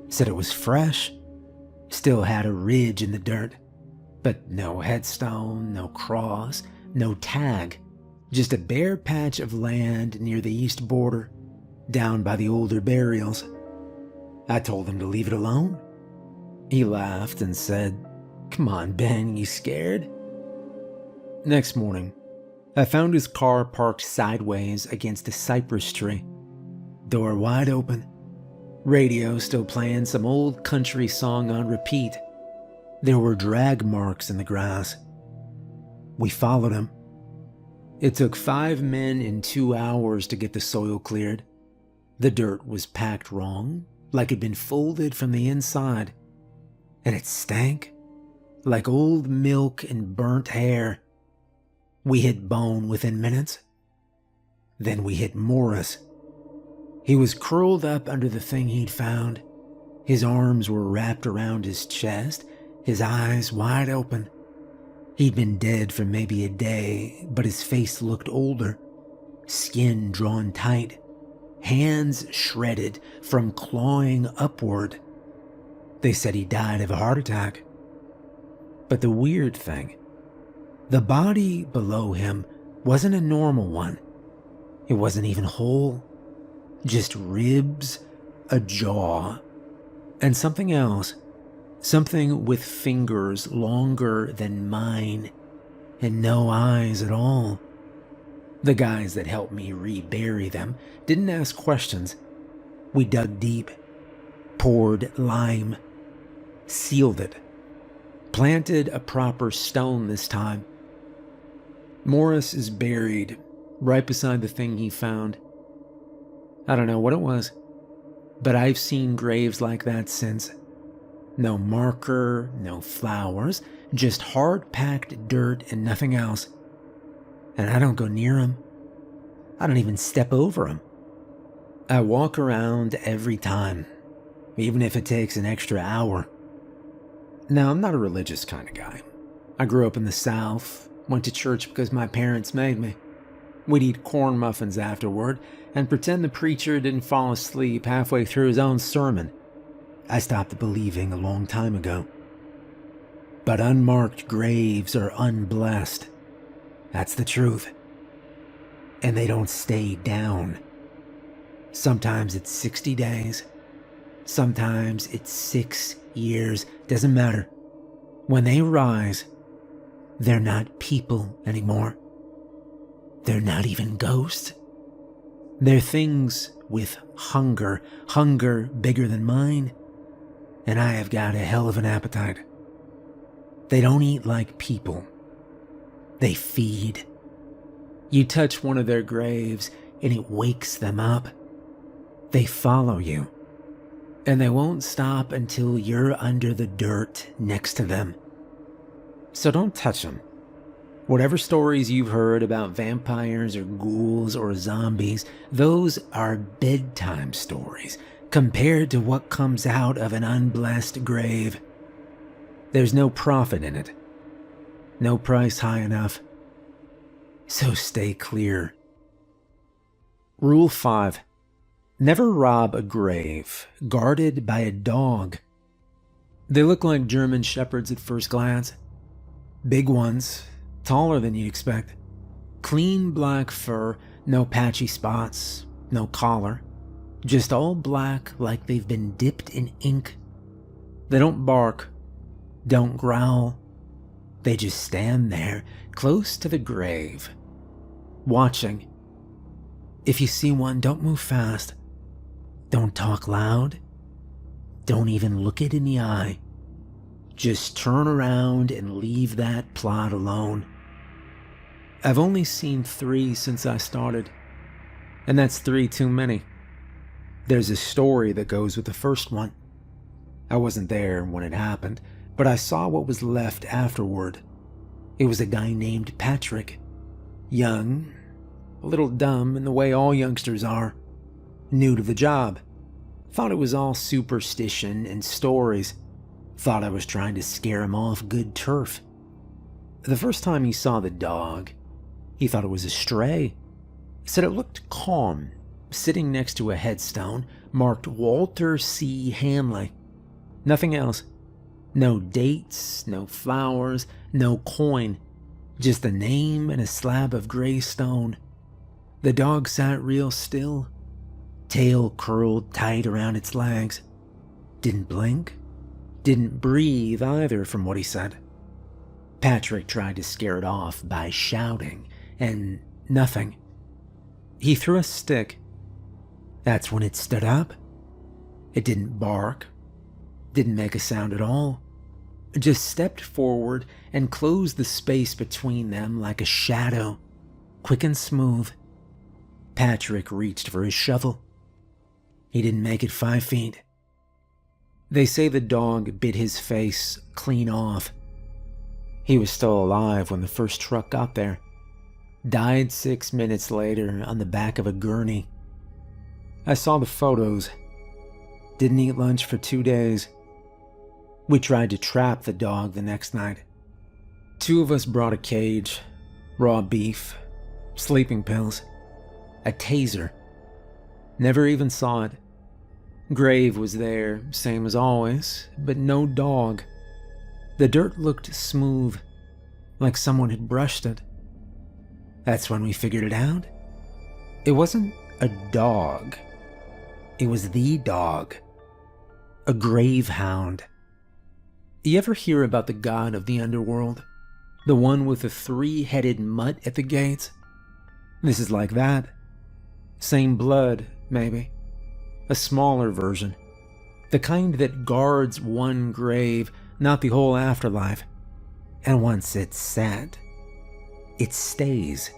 said it was fresh, still had a ridge in the dirt, but no headstone, no cross, no tag, just a bare patch of land near the east border, down by the older burials. I told him to leave it alone. He laughed and said, "Come on, Ben, you scared?" Next morning, I found his car parked sideways against a cypress tree. Door wide open. Radio still playing some old country song on repeat. There were drag marks in the grass. We followed him. It took 5 men and 2 hours to get the soil cleared. The dirt was packed wrong, like it'd been folded from the inside. And it stank like old milk and burnt hair. We hit Bone within minutes. Then we hit Morris. He was curled up under the thing he'd found. His arms were wrapped around his chest, his eyes wide open. He'd been dead for maybe a day, but his face looked older. Skin drawn tight, hands shredded from clawing upward. They said he died of a heart attack. But the weird thing, the body below him wasn't a normal one. It wasn't even whole. Just ribs, a jaw, and something else. Something with fingers longer than mine and no eyes at all. The guys that helped me rebury them didn't ask questions. We dug deep, poured lime, sealed it, planted a proper stone this time. Morris is buried right beside the thing he found. I don't know what it was, but I've seen graves like that since. No marker, no flowers, just hard-packed dirt and nothing else. And I don't go near them. I don't even step over them. I walk around every time, even if it takes an extra hour. Now, I'm not a religious kind of guy. I grew up in the South, went to church because my parents made me. We'd eat corn muffins afterward and pretend the preacher didn't fall asleep halfway through his own sermon. I stopped believing a long time ago. But unmarked graves are unblessed. That's the truth. And they don't stay down. Sometimes it's 60 days. Sometimes it's 6 years. Doesn't matter. When they rise, they're not people anymore. They're not even ghosts. They're things with hunger bigger than mine. And I have got a hell of an appetite. They don't eat like people. They feed. You touch one of their graves and it wakes them up. They follow you. And they won't stop until you're under the dirt next to them. So don't touch them. Whatever stories you've heard about vampires or ghouls or zombies, those are bedtime stories compared to what comes out of an unblessed grave. There's no profit in it. No price high enough. So stay clear. Rule 5. Never rob a grave guarded by a dog. They look like German shepherds at first glance. Big ones, taller than you'd expect. Clean black fur, no patchy spots, no collar. Just all black like they've been dipped in ink. They don't bark, don't growl. They just stand there, close to the grave, watching. If you see one, don't move fast. Don't talk loud. Don't even look it in the eye. Just turn around and leave that plot alone. I've only seen 3 since I started, and that's 3 too many. There's a story that goes with the first one. I wasn't there when it happened, but I saw what was left afterward. It was a guy named Patrick. Young, a little dumb in the way all youngsters are. New to the job. Thought it was all superstition and stories. Thought I was trying to scare him off good turf. The first time he saw the dog, he thought it was a stray. Said it looked calm, sitting next to a headstone marked Walter C. Hanley. Nothing else. No dates, no flowers, no coin. Just a name and a slab of gray stone. The dog sat real still, tail curled tight around its legs. Didn't blink. Didn't breathe either, from what he said. Patrick tried to scare it off by shouting, and nothing. He threw a stick. That's when it stood up. It didn't bark. Didn't make a sound at all. Just stepped forward and closed the space between them like a shadow, quick and smooth. Patrick reached for his shovel. He didn't make it 5 feet. They say the dog bit his face clean off. He was still alive when the first truck got there. Died 6 minutes later on the back of a gurney. I saw the photos. Didn't eat lunch for 2 days. We tried to trap the dog the next night. 2 of us brought a cage, raw beef, sleeping pills, a taser. Never even saw it. Grave was there, same as always, but no dog. The dirt looked smooth, like someone had brushed it. That's when we figured it out. It wasn't a dog. It was the dog. A grave hound. You ever hear about the god of the underworld? The one with the 3-headed mutt at the gates? This is like that. Same blood, maybe. A smaller version. The kind that guards one grave, not the whole afterlife. And once it's set, it stays.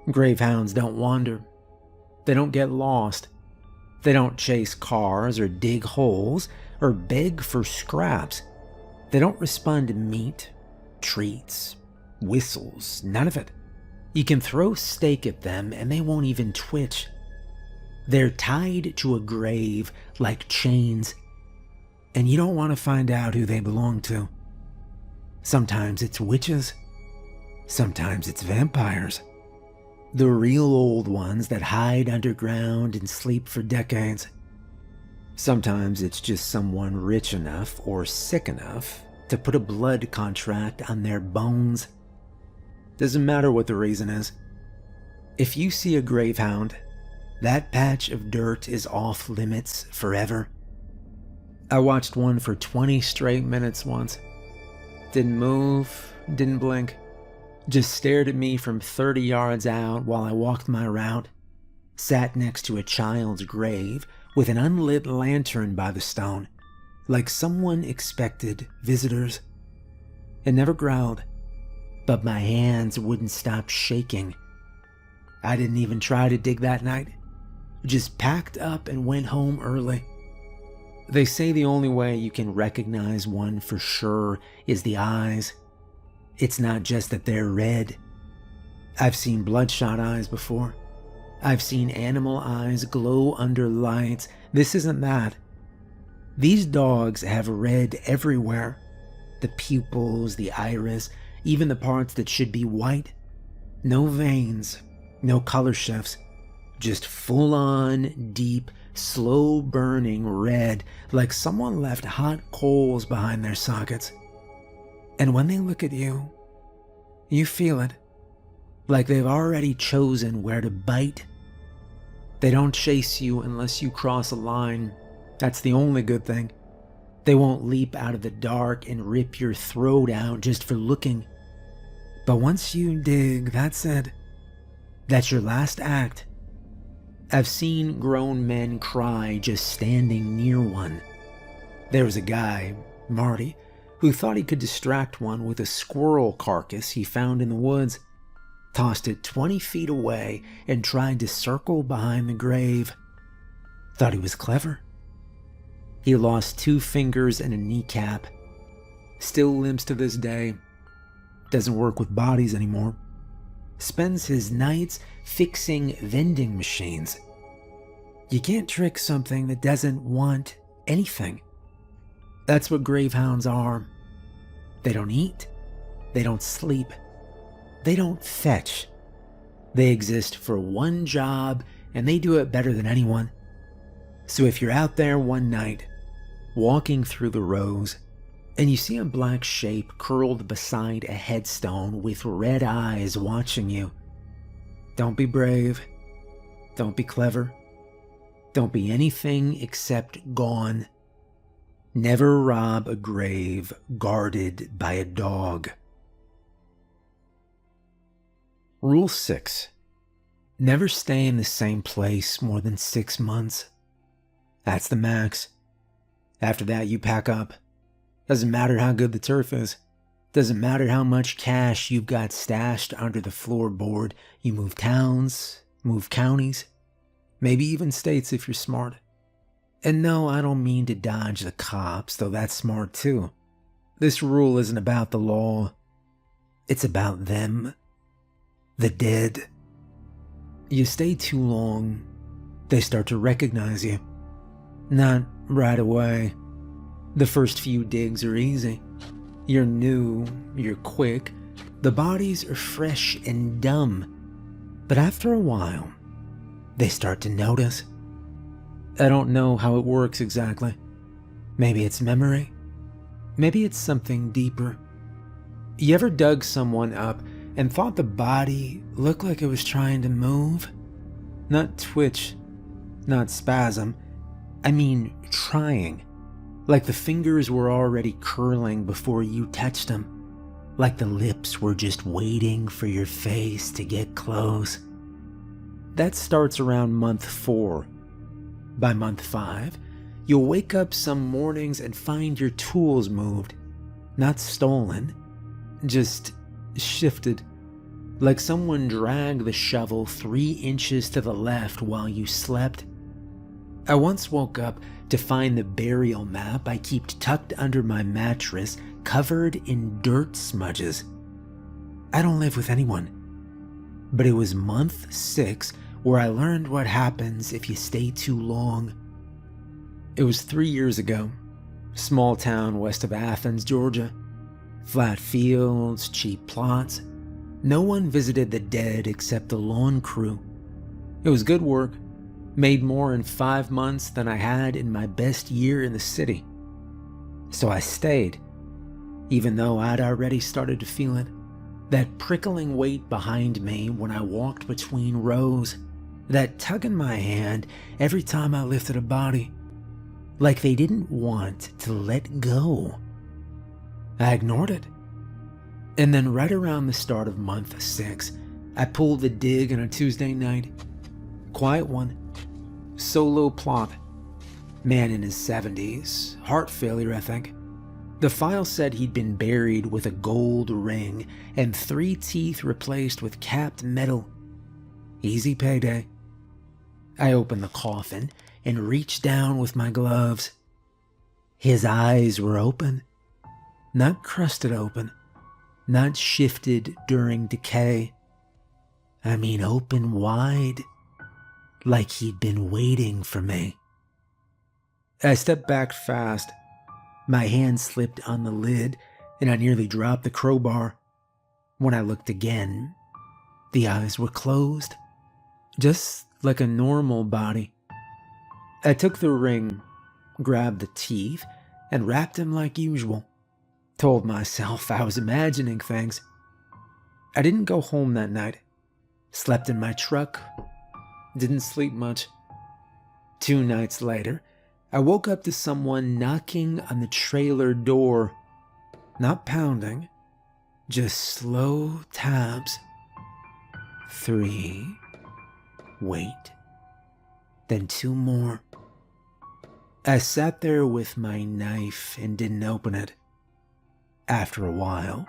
Gravehounds don't wander. They don't get lost. They don't chase cars or dig holes or beg for scraps. They don't respond to meat, treats, whistles, none of it. You can throw steak at them and they won't even twitch. They're tied to a grave like chains, and you don't want to find out who they belong to. Sometimes it's witches. Sometimes it's vampires. The real old ones that hide underground and sleep for decades. Sometimes it's just someone rich enough or sick enough to put a blood contract on their bones. Doesn't matter what the reason is. If you see a gravehound, that patch of dirt is off limits forever. I watched one for 20 straight minutes once. Didn't move, didn't blink. Just stared at me from 30 yards out while I walked my route. Sat next to a child's grave with an unlit lantern by the stone, like someone expected visitors. It never growled, but my hands wouldn't stop shaking. I didn't even try to dig that night. Just packed up and went home early. They say the only way you can recognize one for sure is the eyes. It's not just that they're red. I've seen bloodshot eyes before. I've seen animal eyes glow under lights. This isn't that. These dogs have red everywhere. The pupils, the iris, even the parts that should be white. No veins, no color shifts. Just full-on, deep, slow-burning red, like someone left hot coals behind their sockets. And when they look at you, you feel it, like they've already chosen where to bite. They don't chase you unless you cross a line. That's the only good thing. They won't leap out of the dark and rip your throat out just for looking. But once you dig, that's it. That's your last act. I've seen grown men cry just standing near one. There was a guy, Marty, who thought he could distract one with a squirrel carcass he found in the woods, tossed it 20 feet away, and tried to circle behind the grave. Thought he was clever. He lost 2 fingers and a kneecap. Still limps to this day. Doesn't work with bodies anymore. Spends his nights fixing vending machines. You can't trick something that doesn't want anything. That's what gravehounds are. They don't eat. They don't sleep. They don't fetch. They exist for one job, and they do it better than anyone. So if you're out there one night, walking through the rows, and you see a black shape curled beside a headstone with red eyes watching you, don't be brave. Don't be clever. Don't be anything except gone. Never rob a grave guarded by a dog. Rule 6. Never stay in the same place more than 6 months. That's the max. After that, you pack up. Doesn't matter how good the turf is. Doesn't matter how much cash you've got stashed under the floorboard. You move towns, move counties, maybe even states if you're smart. And no, I don't mean to dodge the cops, though that's smart too. This rule isn't about the law. It's about them. The dead. You stay too long, they start to recognize you. Not right away. The first few digs are easy. You're new, you're quick, the bodies are fresh and dumb. But after a while, they start to notice. I don't know how it works exactly. Maybe it's memory. Maybe it's something deeper. You ever dug someone up and thought the body looked like it was trying to move? Not twitch, not spasm. I mean trying. Like the fingers were already curling before you touched them. Like the lips were just waiting for your face to get close. That starts around month 4. By month 5, you'll wake up some mornings and find your tools moved. Not stolen, just shifted. Like someone dragged the shovel 3 inches to the left while you slept. I once woke up to find the burial map I keep tucked under my mattress covered in dirt smudges. I don't live with anyone. But it was month 6 where I learned what happens if you stay too long. It was 3 years ago. Small town west of Athens, Georgia. Flat fields, cheap plots. No one visited the dead except the lawn crew. It was good work. Made more in 5 months than I had in my best year in the city. So I stayed, even though I'd already started to feel it. That prickling weight behind me when I walked between rows. That tug in my hand every time I lifted a body. Like they didn't want to let go. I ignored it. And then right around the start of month 6, I pulled the dig on a Tuesday night. Quiet one. Solo plot. Man in his 70s. Heart failure, I think. The file said he'd been buried with a gold ring and 3 teeth replaced with capped metal. Easy payday. I opened the coffin and reached down with my gloves. His eyes were open. Not crusted open. Not shifted during decay. I mean open wide. Like he'd been waiting for me. I stepped back fast. My hand slipped on the lid, and I nearly dropped the crowbar. When I looked again, the eyes were closed, just like a normal body. I took the ring, grabbed the teeth, and wrapped him like usual. Told myself I was imagining things. I didn't go home that night. Slept in my truck. Didn't sleep much. 2 nights later, I woke up to someone knocking on the trailer door. Not pounding, just slow taps. 3. Wait. then 2 more. I sat there with my knife and didn't open it. After a while,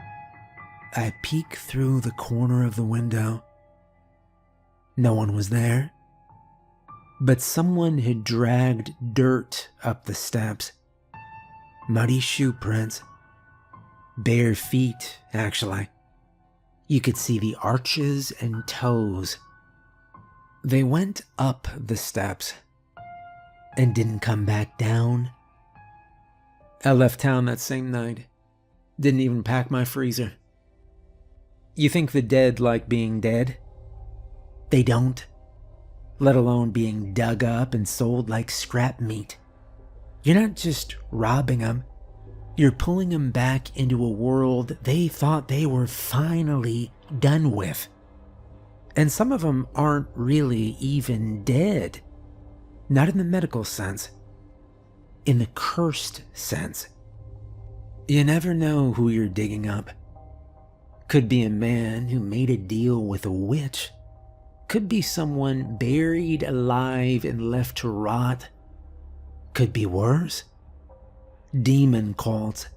I peeked through the corner of the window. No one was there, but someone had dragged dirt up the steps. Muddy shoe prints. Bare feet, actually. You could see the arches and toes. They went up the steps and didn't come back down. I left town that same night. Didn't even pack my freezer. You think the dead like being dead? They don't. Let alone being dug up and sold like scrap meat. You're not just robbing them. You're pulling them back into a world they thought they were finally done with. And some of them aren't really even dead. Not in the medical sense. In the cursed sense. You never know who you're digging up. Could be a man who made a deal with a witch. Could be someone buried alive and left to rot. Could be worse. Demon cults.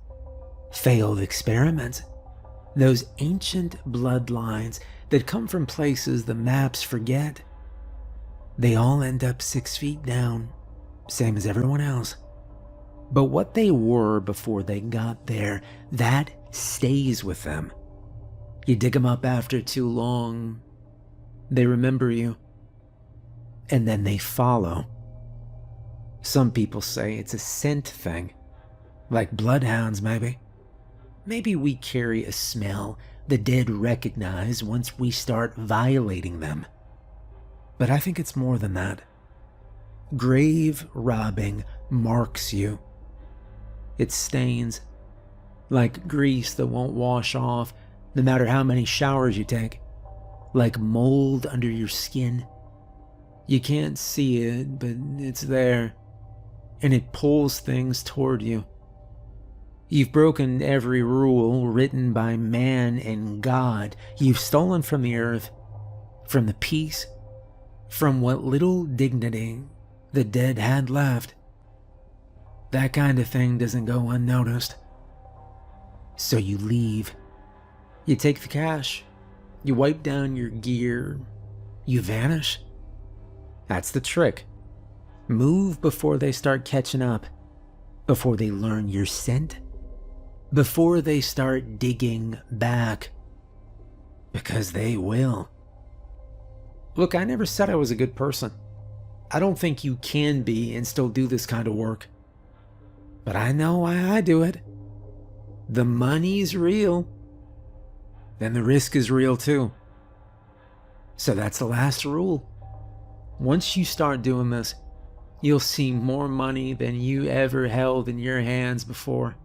Failed experiments. Those ancient bloodlines that come from places the maps forget. They all end up 6 feet down, same as everyone else. But what they were before they got there, that stays with them. You dig them up after too long, they remember you, and then they follow. Some people say it's a scent thing, like bloodhounds maybe. Maybe we carry a smell the dead recognize once we start violating them. But I think it's more than that. Grave robbing marks you. It stains, like grease that won't wash off no matter how many showers you take, like mold under your skin. You can't see it, but it's there, and it pulls things toward you. You've broken every rule written by man and God. You've stolen from the earth, from the peace, from what little dignity the dead had left. That kind of thing doesn't go unnoticed. So you leave. You take the cash. You wipe down your gear. You vanish. That's the trick. Move before they start catching up. Before they learn your scent. Before they start digging back. Because they will. Look, I never said I was a good person. I don't think you can be and still do this kind of work. But I know why I do it. The money's real. Then the risk is real too. So that's the last rule. Once you start doing this, you'll see more money than you ever held in your hands before.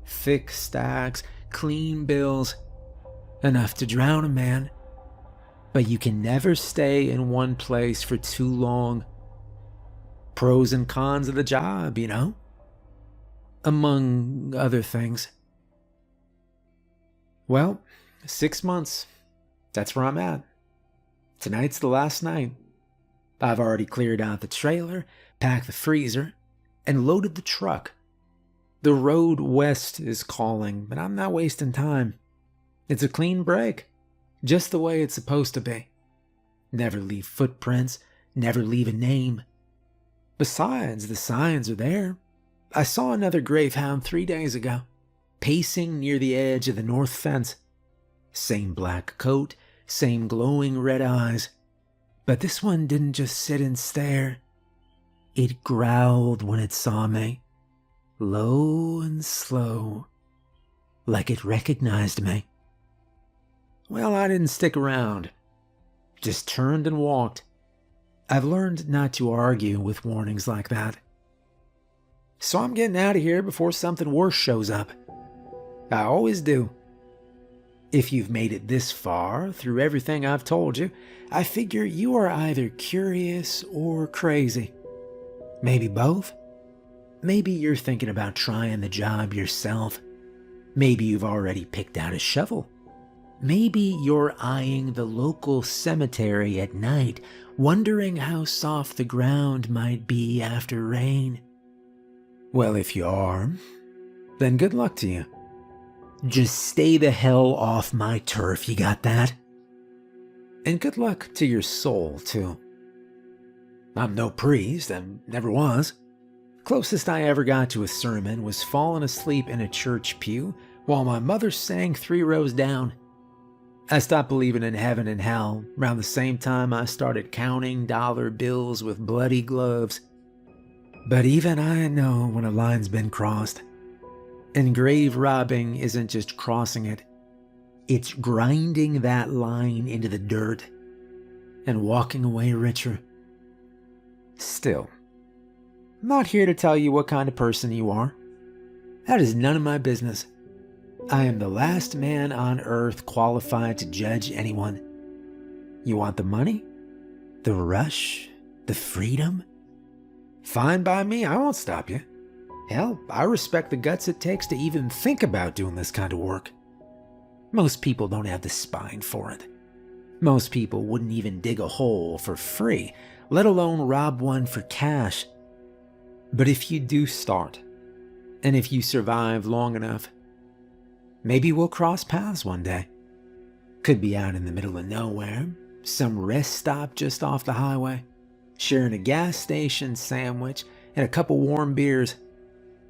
Thick stacks, clean bills, enough to drown a man. But you can never stay in one place for too long. Pros and cons of the job, you know? Among other things. Well, 6 months. That's where I'm at. Tonight's the last night. I've already cleared out the trailer, packed the freezer, and loaded the truck. The road west is calling, but I'm not wasting time. It's a clean break, just the way it's supposed to be. Never leave footprints, never leave a name. Besides, the signs are there. I saw another gravehound 3 days ago, pacing near the edge of the north fence. Same black coat, same glowing red eyes. But this one didn't just sit and stare. It growled when it saw me. Low and slow, like it recognized me. Well, I didn't stick around, just turned and walked. I've learned not to argue with warnings like that. So I'm getting out of here before something worse shows up. I always do. If you've made it this far through everything I've told you, I figure you are either curious or crazy. Maybe both. Maybe you're thinking about trying the job yourself. Maybe you've already picked out a shovel. Maybe you're eyeing the local cemetery at night, wondering how soft the ground might be after rain. Well, if you are, then good luck to you. Just stay the hell off my turf, you got that? And good luck to your soul, too. I'm no priest, and never was. Closest I ever got to a sermon was falling asleep in a church pew while my mother sang 3 rows down. I stopped believing in heaven and hell around the same time I started counting dollar bills with bloody gloves. But even I know when a line's been crossed. And grave robbing isn't just crossing it. It's grinding that line into the dirt and walking away richer. Still, I'm not here to tell you what kind of person you are. That is none of my business. I am the last man on earth qualified to judge anyone. You want the money? The rush? The freedom? Fine by me, I won't stop you. Hell, I respect the guts it takes to even think about doing this kind of work. Most people don't have the spine for it. Most people wouldn't even dig a hole for free, let alone rob one for cash. But if you do start, and if you survive long enough, maybe we'll cross paths one day. Could be out in the middle of nowhere, some rest stop just off the highway, sharing a gas station sandwich and a couple warm beers.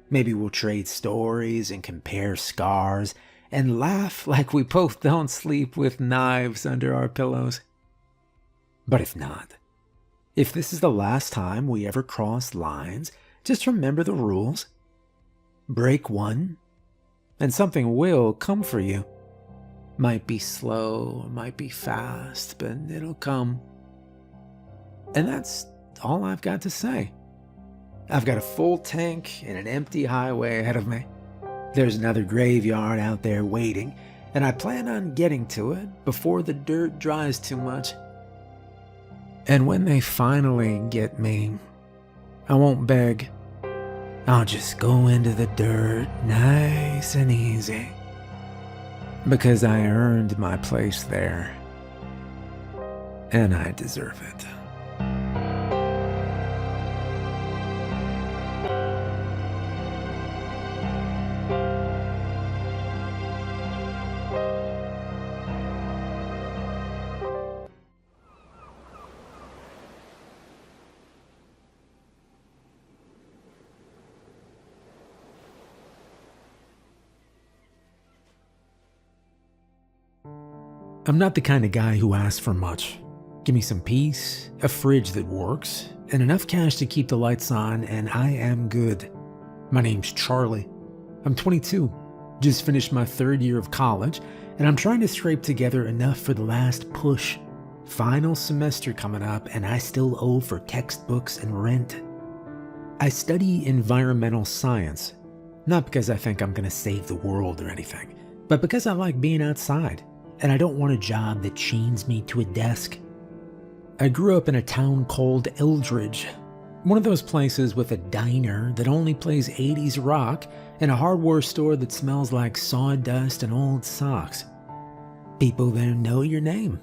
Maybe we'll trade stories and compare scars and laugh like we both don't sleep with knives under our pillows. But if not, if this is the last time we ever cross lines, just remember the rules. Break one, and something will come for you. Might be slow, might be fast, but it'll come. And that's all I've got to say. I've got a full tank and an empty highway ahead of me. There's another graveyard out there waiting, and I plan on getting to it before the dirt dries too much. And when they finally get me, I won't beg. I'll just go into the dirt nice and easy. Because I earned my place there. And I deserve it. I'm not the kind of guy who asks for much. Give me some peace, a fridge that works, and enough cash to keep the lights on, and I am good. My name's Charlie. I'm 22, just finished my 3rd year of college, and I'm trying to scrape together enough for the last push. Final semester coming up, and I still owe for textbooks and rent. I study environmental science, not because I think I'm going to save the world or anything, but because I like being outside. And I don't want a job that chains me to a desk. I grew up in a town called Eldridge, one of those places with a diner that only plays 80s rock and a hardware store that smells like sawdust and old socks. People there know your name,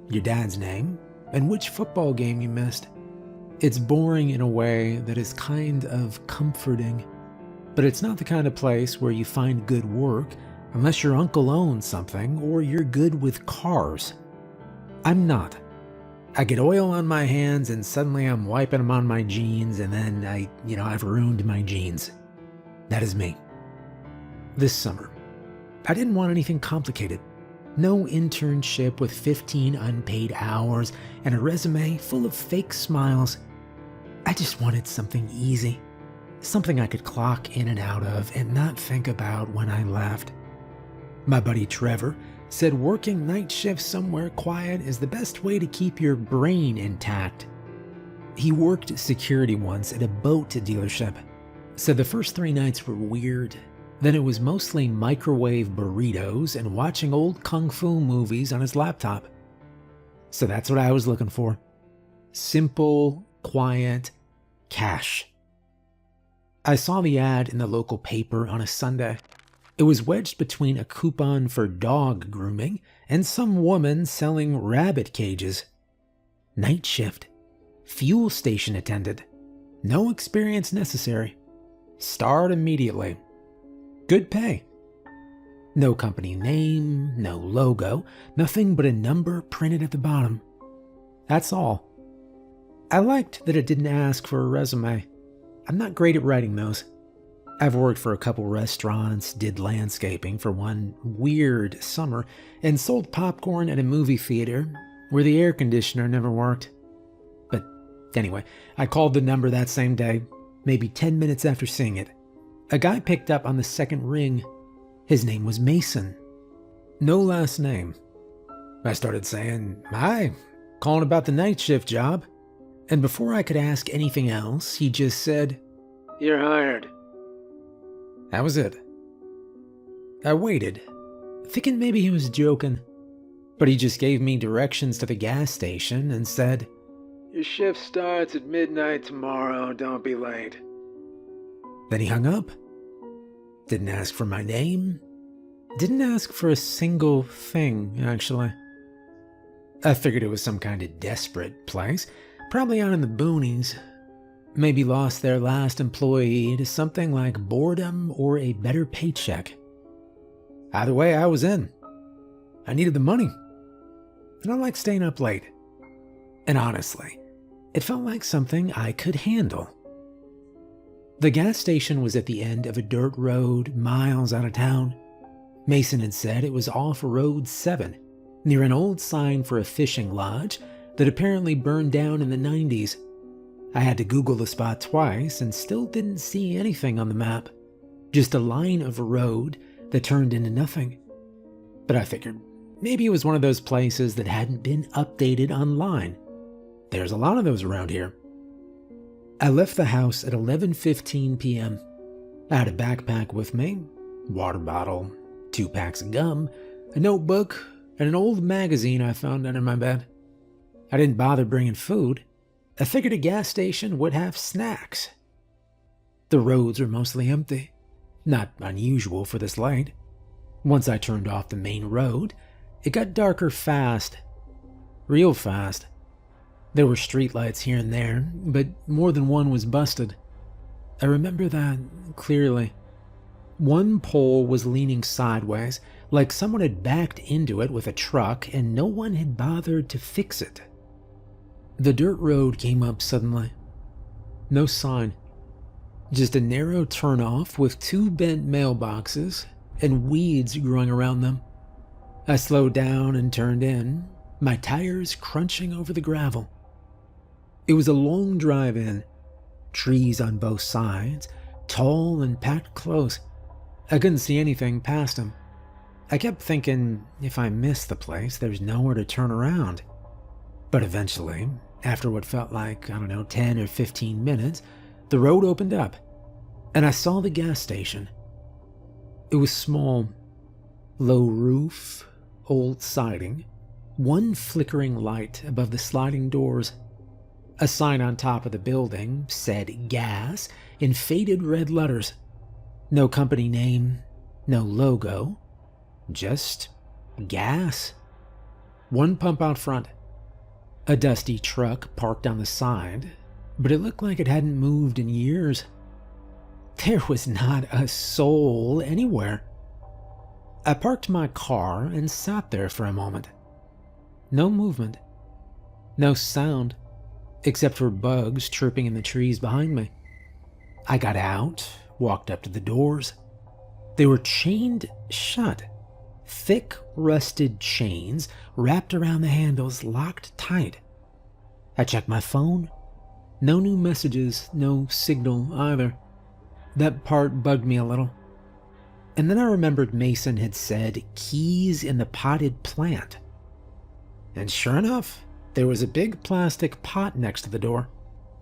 your dad's name, and which football game you missed. It's boring in a way that is kind of comforting, but it's not the kind of place where you find good work unless your uncle owns something or you're good with cars. I'm not. I get oil on my hands and suddenly I'm wiping them on my jeans and then I've ruined my jeans. That is me. This summer, I didn't want anything complicated. No internship with 15 unpaid hours and a resume full of fake smiles. I just wanted something easy. Something I could clock in and out of and not think about when I left. My buddy Trevor said working night shifts somewhere quiet is the best way to keep your brain intact. He worked security once at a boat dealership. Said the first 3 nights were weird. Then it was mostly microwave burritos and watching old kung fu movies on his laptop. So that's what I was looking for. Simple, quiet, cash. I saw the ad in the local paper on a Sunday. It was wedged between a coupon for dog grooming and some woman selling rabbit cages. Night shift. Fuel station attendant. No experience necessary. Start immediately. Good pay. No company name, no logo, nothing but a number printed at the bottom. That's all. I liked that it didn't ask for a resume. I'm not great at writing those. I've worked for a couple restaurants, did landscaping for one weird summer, and sold popcorn at a movie theater where the air conditioner never worked. But anyway, I called the number that same day, maybe 10 minutes after seeing it. A guy picked up on the second ring. His name was Mason. No last name. I started saying, "Hi, calling about the night shift job." And before I could ask anything else, he just said, "You're hired." That was it. I waited, thinking maybe he was joking, but he just gave me directions to the gas station and said, "Your shift starts at midnight tomorrow, don't be late." Then he hung up. Didn't ask for my name. Didn't ask for a single thing, actually. I figured it was some kind of desperate place, probably out in the boonies. Maybe lost their last employee to something like boredom or a better paycheck. Either way, I was in. I needed the money. And I like staying up late. And honestly, it felt like something I could handle. The gas station was at the end of a dirt road miles out of town. Mason had said it was off Road 7, near an old sign for a fishing lodge that apparently burned down in the 90s. I had to Google the spot twice and still didn't see anything on the map. Just a line of road that turned into nothing. But I figured maybe it was one of those places that hadn't been updated online. There's a lot of those around here. I left the house at 11:15 p.m. I had a backpack with me, water bottle, 2 packs of gum, a notebook, and an old magazine I found under my bed. I didn't bother bringing food. I figured a gas station would have snacks. The roads were mostly empty, not unusual for this late. Once I turned off the main road, it got darker fast. Real fast. There were streetlights here and there, but more than one was busted. I remember that clearly. One pole was leaning sideways, like someone had backed into it with a truck and no one had bothered to fix it. The dirt road came up suddenly. No sign. Just a narrow turnoff with 2 bent mailboxes and weeds growing around them. I slowed down and turned in, my tires crunching over the gravel. It was a long drive in, trees on both sides, tall and packed close. I couldn't see anything past them. I kept thinking, if I miss the place, there's nowhere to turn around. But eventually, after what felt like, 10 or 15 minutes, the road opened up, and I saw the gas station. It was small, low roof, old siding, one flickering light above the sliding doors. A sign on top of the building said gas in faded red letters. No company name, no logo, just gas. One pump out front. A dusty truck parked on the side, but it looked like it hadn't moved in years. There was not a soul anywhere. I parked my car and sat there for a moment. No movement. No sound, except for bugs chirping in the trees behind me. I got out, walked up to the doors. They were chained shut. Thick, rusted chains wrapped around the handles, locked tight. I checked my phone. No new messages, no signal either. That part bugged me a little. And then I remembered Mason had said keys in the potted plant. And sure enough, there was a big plastic pot next to the door.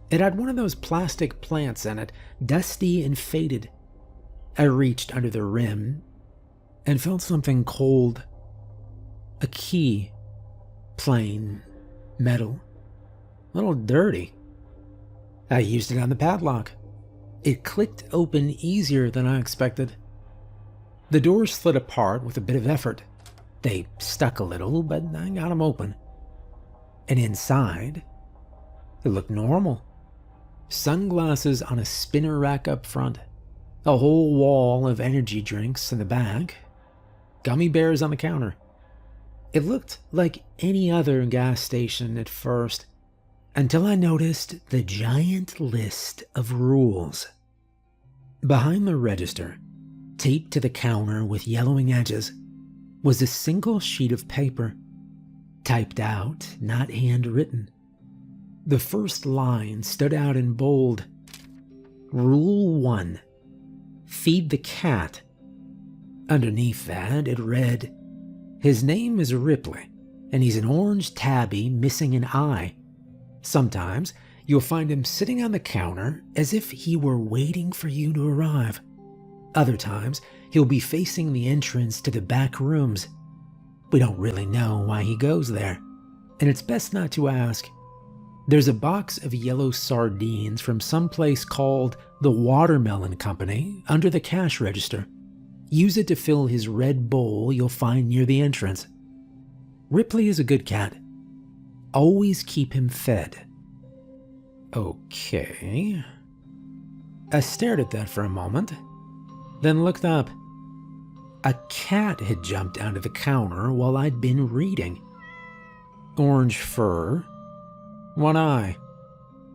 It had one of those plastic plants in it, dusty and faded. I reached under the rim and felt something cold. A key. Plain. Metal. A little dirty. I used it on the padlock. It clicked open easier than I expected. The doors slid apart with a bit of effort. They stuck a little, but I got them open. And inside, it looked normal. Sunglasses on a spinner rack up front, a whole wall of energy drinks in the back, gummy bears on the counter. It looked like any other gas station at first, until I noticed the giant list of rules. Behind the register, taped to the counter with yellowing edges, was a single sheet of paper, typed out, not handwritten. The first line stood out in bold. Rule 1. Feed the cat. Underneath that, it read, his name is Ripley, and he's an orange tabby missing an eye. Sometimes you'll find him sitting on the counter as if he were waiting for you to arrive. Other times, he'll be facing the entrance to the back rooms. We don't really know why he goes there, and it's best not to ask. There's a box of yellow sardines from some place called the Watermelon Company under the cash register. Use it to fill his red bowl you'll find near the entrance. Ripley is a good cat. Always keep him fed. Okay. I stared at that for a moment, then looked up. A cat had jumped onto the counter while I'd been reading. Orange fur, one eye.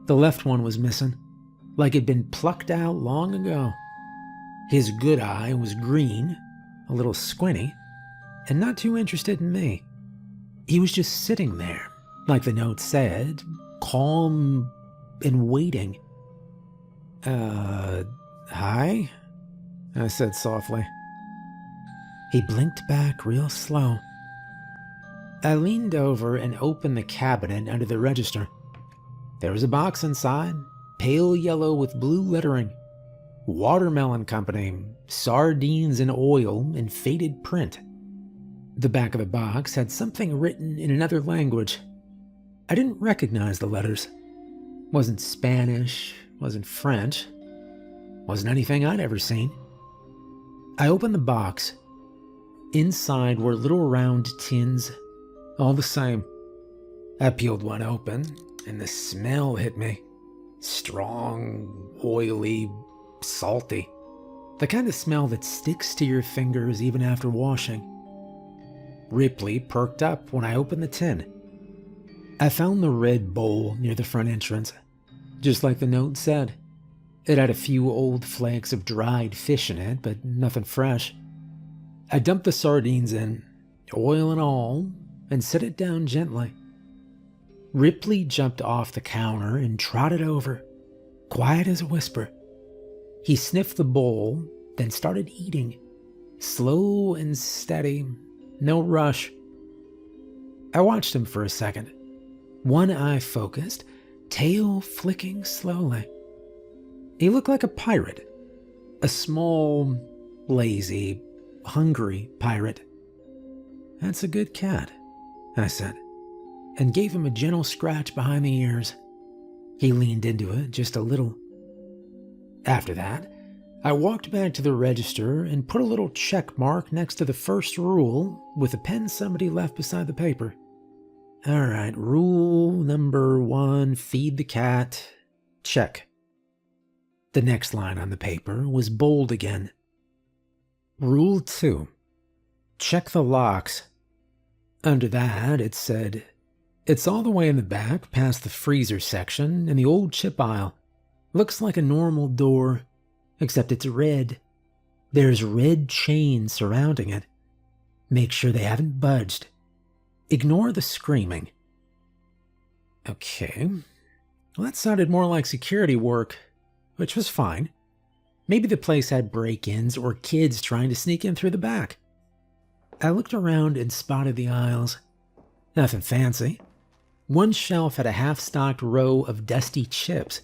The left one was missing, like it'd been plucked out long ago. His good eye was green, a little squinty, and not too interested in me. He was just sitting there, like the note said, calm and waiting. Hi? I said softly. He blinked back real slow. I leaned over and opened the cabinet under the register. There was a box inside, pale yellow with blue lettering. Watermelon Company, sardines in oil in faded print. The back of the box had something written in another language. I didn't recognize the letters. Wasn't Spanish, wasn't French, wasn't anything I'd ever seen. I opened the box. Inside were little round tins, all the same. I peeled one open, and the smell hit me. Strong, oily, salty. The kind of smell that sticks to your fingers even after washing. Ripley perked up when I opened the tin. I found the red bowl near the front entrance, just like the note said. It had a few old flakes of dried fish in it, but nothing fresh. I dumped the sardines in, oil and all, and set it down gently. Ripley jumped off the counter and trotted over, quiet as a whisper. He sniffed the bowl, then started eating, slow and steady, no rush. I watched him for a second, one eye focused, tail flicking slowly. He looked like a pirate, a small, lazy, hungry pirate. That's a good cat, I said, and gave him a gentle scratch behind the ears. He leaned into it just a little. After that, I walked back to the register and put a little check mark next to the first rule with a pen somebody left beside the paper. All right, rule number 1, feed the cat. Check. The next line on the paper was bold again. Rule 2, check the locks. Under that, it said, it's all the way in the back past the freezer section in the old chip aisle. Looks like a normal door, except it's red. There's red chain surrounding it. Make sure they haven't budged. Ignore the screaming. Okay, well, that sounded more like security work, which was fine. Maybe the place had break-ins or kids trying to sneak in through the back. I looked around and spotted the aisles. Nothing fancy. One shelf had a half-stocked row of dusty chips.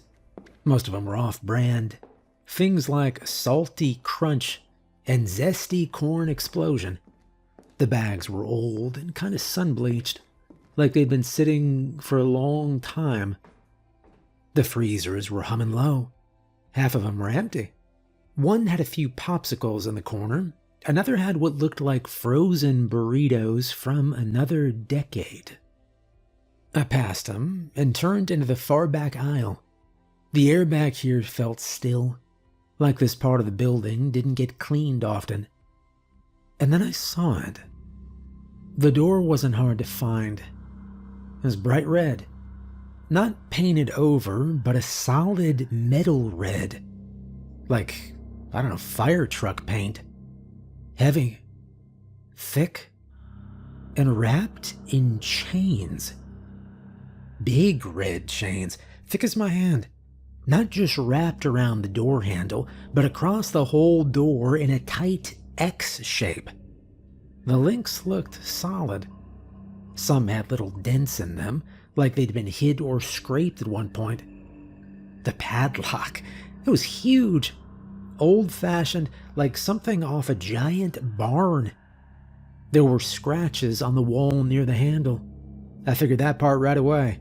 Most of them were off-brand. Things like Salty Crunch and Zesty Corn Explosion. The bags were old and kind of sun-bleached, like they'd been sitting for a long time. The freezers were humming low. Half of them were empty. One had a few popsicles in the corner, Another had what looked like frozen burritos from another decade. I passed them and turned into the far back aisle. The air back here felt still, like this part of the building didn't get cleaned often. And then I saw it. The door wasn't hard to find. It was bright red. Not painted over, but a solid metal red. Like, I don't know, fire truck paint. Heavy, thick, and wrapped in chains. Big red chains, thick as my hand. Not just wrapped around the door handle, but across the whole door in a tight X shape. The links looked solid. Some had little dents in them, like they'd been hit or scraped at one point. The padlock, it was huge. Old-fashioned, like something off a giant barn. There were scratches on the wall near the handle. I figured that part right away.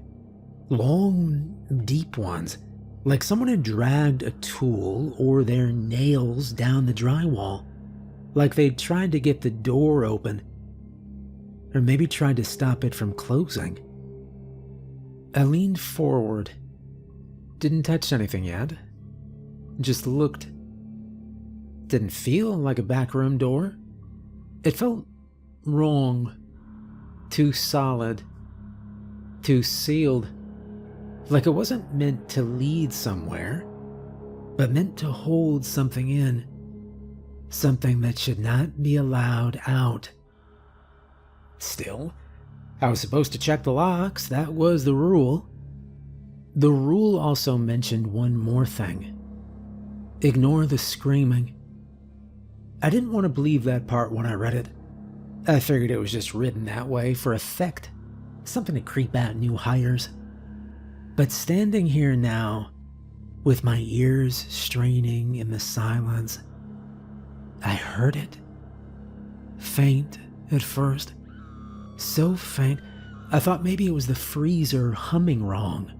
Long, deep ones, like someone had dragged a tool or their nails down the drywall, like they'd tried to get the door open, or maybe tried to stop it from closing. I leaned forward, didn't touch anything yet, just looked. Didn't feel like a backroom door. It felt wrong, too solid, too sealed, like it wasn't meant to lead somewhere, but meant to hold something in, something that should not be allowed out. Still, I was supposed to check the locks, that was the rule. The rule also mentioned one more thing. Ignore the screaming. I didn't want to believe that part when I read it. I figured it was just written that way for effect, something to creep out new hires. But standing here now, with my ears straining in the silence, I heard it. Faint at first. So faint, I thought maybe it was the freezer humming wrong.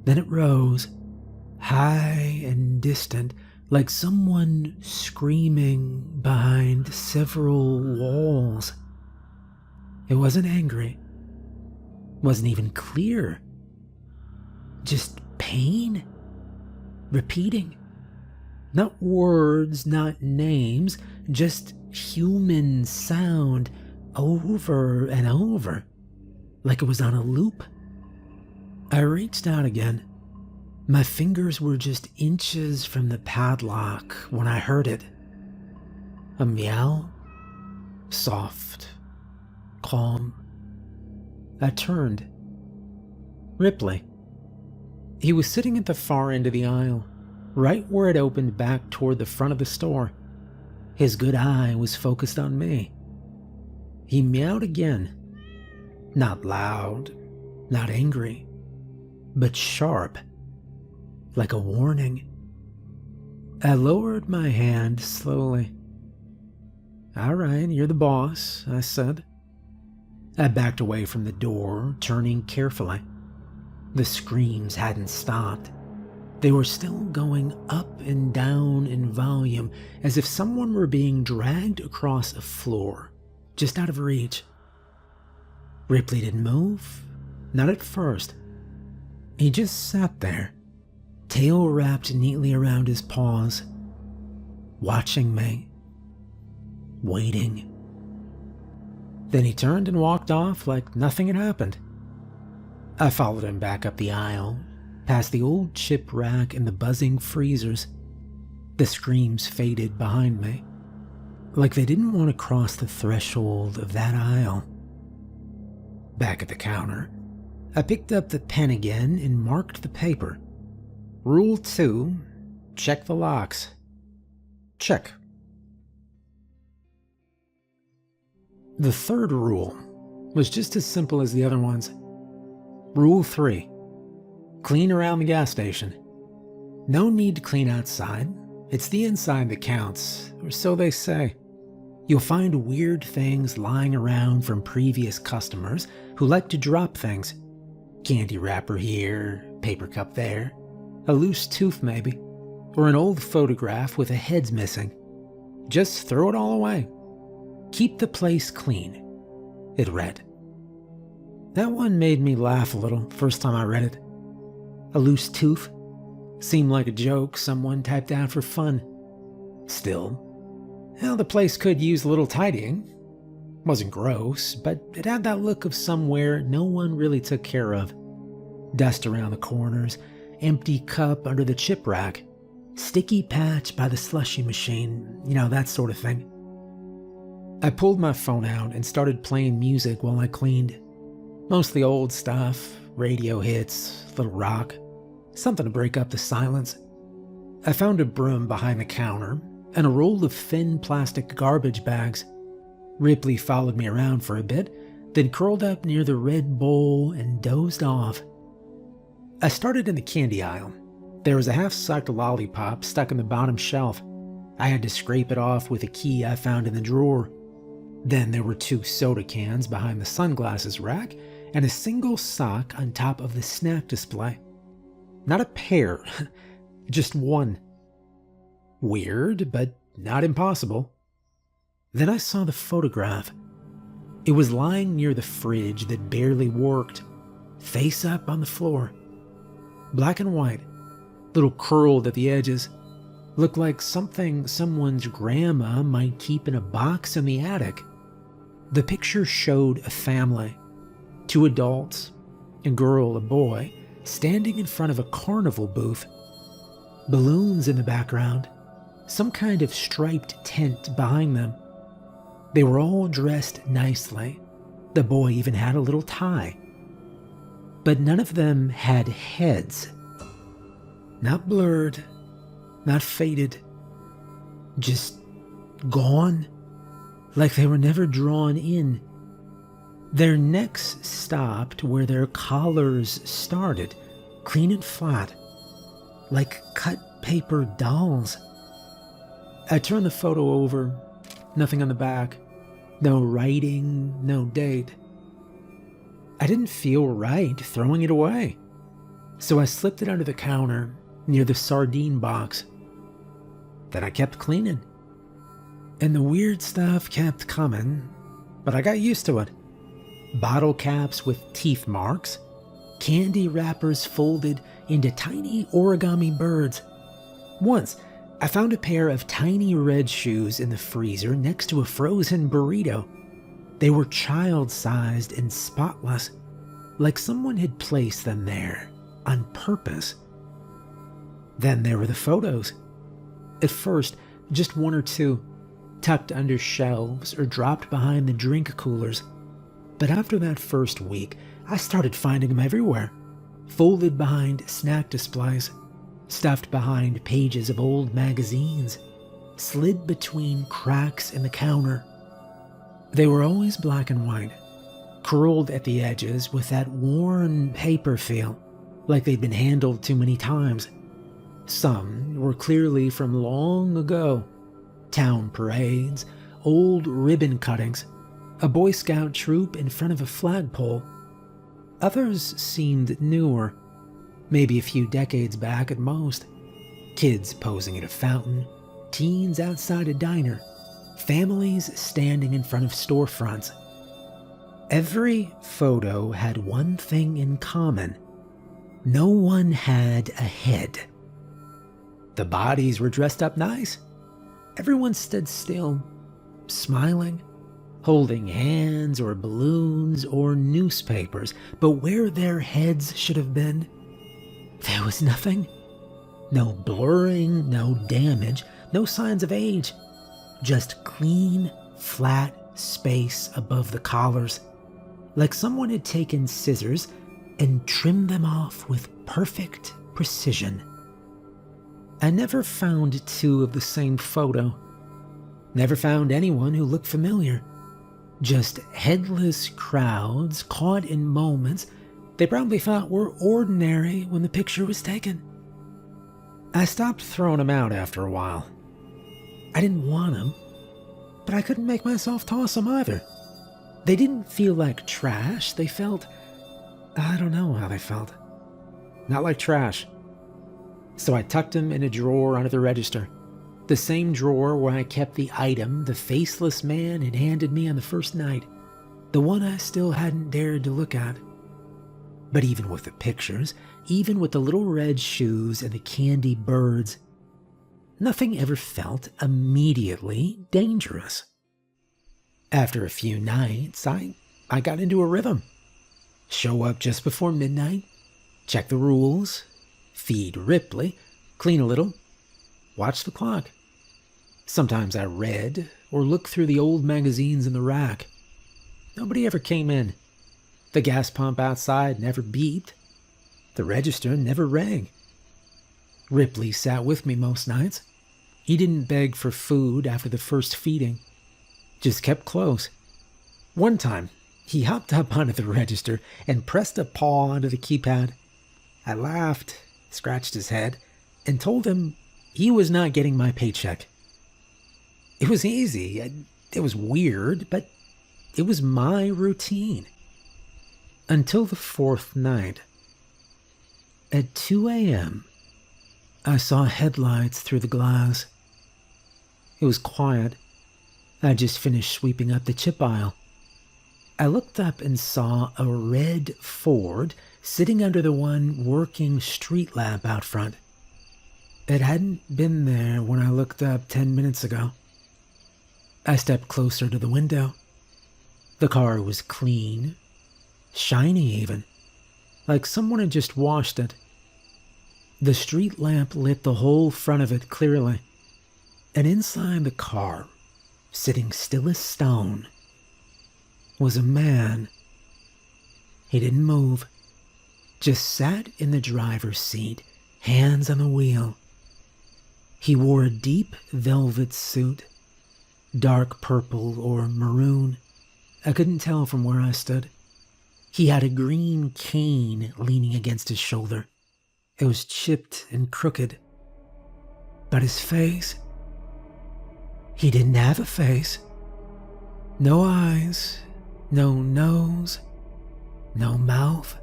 Then it rose, high and distant, like someone screaming behind several walls. It wasn't angry. Wasn't even clear. Just pain. Repeating. Not words, not names, just human sound over and over, like it was on a loop. I reached out again. My fingers were just inches from the padlock when I heard it. A meow. Soft. Calm. I turned. Ripley. He was sitting at the far end of the aisle, right where it opened back toward the front of the store. His good eye was focused on me. He meowed again. Not loud, not angry, but sharp. Like a warning. I lowered my hand slowly. "All right, you're the boss," I said. I backed away from the door, turning carefully. The screams hadn't stopped. They were still going up and down in volume, as if someone were being dragged across a floor, just out of reach. Ripley didn't move, not at first. He just sat there, tail wrapped neatly around his paws, watching me, waiting. Then he turned and walked off like nothing had happened. I followed him back up the aisle, past the old chip rack and the buzzing freezers. The screams faded behind me, like they didn't want to cross the threshold of that aisle. Back at the counter, I picked up the pen again and marked the paper. Rule 2, check the locks. Check. The third rule was just as simple as the other ones. Rule 3, clean around the gas station. No need to clean outside. It's the inside that counts, or so they say. You'll find weird things lying around from previous customers who like to drop things. Candy wrapper here, paper cup there, a loose tooth maybe, or an old photograph with a head's missing. Just throw it all away. Keep the place clean, it read. That one made me laugh a little first time I read it. A loose tooth seemed like a joke someone typed out for fun. Still, well, the place could use a little tidying. Wasn't gross, but it had that look of somewhere no one really took care of. Dust around the corners, empty cup under the chip rack, sticky patch by the slushy machine, that sort of thing. I pulled my phone out and started playing music while I cleaned. Mostly old stuff, radio hits, little rock, something to break up the silence. I found a broom behind the counter and a roll of thin plastic garbage bags. Ripley followed me around for a bit, then curled up near the red bowl and dozed off. I started in the candy aisle. There was a half-sucked lollipop stuck in the bottom shelf. I had to scrape it off with a key I found in the drawer. Then there were 2 soda cans behind the sunglasses rack and a single sock on top of the snack display. Not a pair, just one. Weird, but not impossible. Then I saw the photograph. It was lying near the fridge that barely worked, face up on the floor. Black and white, little curled at the edges. Looked like something someone's grandma might keep in a box in the attic. The picture showed a family, 2 adults, a girl, a boy, standing in front of a carnival booth. Balloons in the background, some kind of striped tent behind them. They were all dressed nicely. The boy even had a little tie. But none of them had heads. Not blurred, not faded, just gone, like they were never drawn in. Their necks stopped where their collars started, clean and flat, like cut paper dolls. I turned the photo over, nothing on the back, no writing, no date. I didn't feel right throwing it away, so I slipped it under the counter near the sardine box. Then I kept cleaning. And the weird stuff kept coming, but I got used to it. Bottle caps with teeth marks, candy wrappers folded into tiny origami birds. Once, I found a pair of tiny red shoes in the freezer next to a frozen burrito. They were child-sized and spotless, like someone had placed them there on purpose. Then there were the photos. At first, just 1 or 2, tucked under shelves or dropped behind the drink coolers. But after that first week, I started finding them everywhere, folded behind snack displays, stuffed behind pages of old magazines, slid between cracks in the counter. They were always black and white, curled at the edges with that worn paper feel, like they'd been handled too many times. Some were clearly from long ago. Town parades, old ribbon cuttings, a Boy Scout troop in front of a flagpole. Others seemed newer, maybe a few decades back at most. Kids posing at a fountain, teens outside a diner, families standing in front of storefronts. Every photo had one thing in common. No one had a head. The bodies were dressed up nice. Everyone stood still, smiling, holding hands or balloons or newspapers, but where their heads should have been, there was nothing. No blurring, no damage, no signs of age. Just clean, flat space above the collars, like someone had taken scissors and trimmed them off with perfect precision. I never found 2 of the same photo. Never found anyone who looked familiar. Just headless crowds caught in moments they probably thought were ordinary when the picture was taken. I stopped throwing them out after a while. I didn't want them, but I couldn't make myself toss them either. They didn't feel like trash. They felt... I don't know how they felt. Not like trash. So I tucked them in a drawer under the register. The same drawer where I kept the item the faceless man had handed me on the first night. The one I still hadn't dared to look at. But even with the pictures, even with the little red shoes and the candy birds, nothing ever felt immediately dangerous. After a few nights, I got into a rhythm. Show up just before midnight, check the rules, feed Ripley, clean a little, watch the clock. Sometimes I read or looked through the old magazines in the rack. Nobody ever came in. The gas pump outside never beeped. The register never rang. Ripley sat with me most nights. He didn't beg for food after the first feeding. Just kept close. One time, he hopped up onto the register and pressed a paw onto the keypad. I laughed, scratched his head, and told him he was not getting my paycheck. It was easy. It was weird, but it was my routine. Until the fourth night. At 2 a.m., I saw headlights through the glass. It was quiet. I just finished sweeping up the chip aisle. I looked up and saw a red Ford sitting under the one working street lamp out front. It hadn't been there when I looked up 10 minutes ago. I stepped closer to the window. The car was clean, shiny even, like someone had just washed it. The street lamp lit the whole front of it clearly, and inside the car, sitting still as stone, was a man. He didn't move, just sat in the driver's seat, hands on the wheel. He wore a deep velvet suit, dark purple or maroon. I couldn't tell from where I stood. He had a green cane leaning against his shoulder. It was chipped and crooked. But his face... he didn't have a face. No eyes, no nose, no mouth.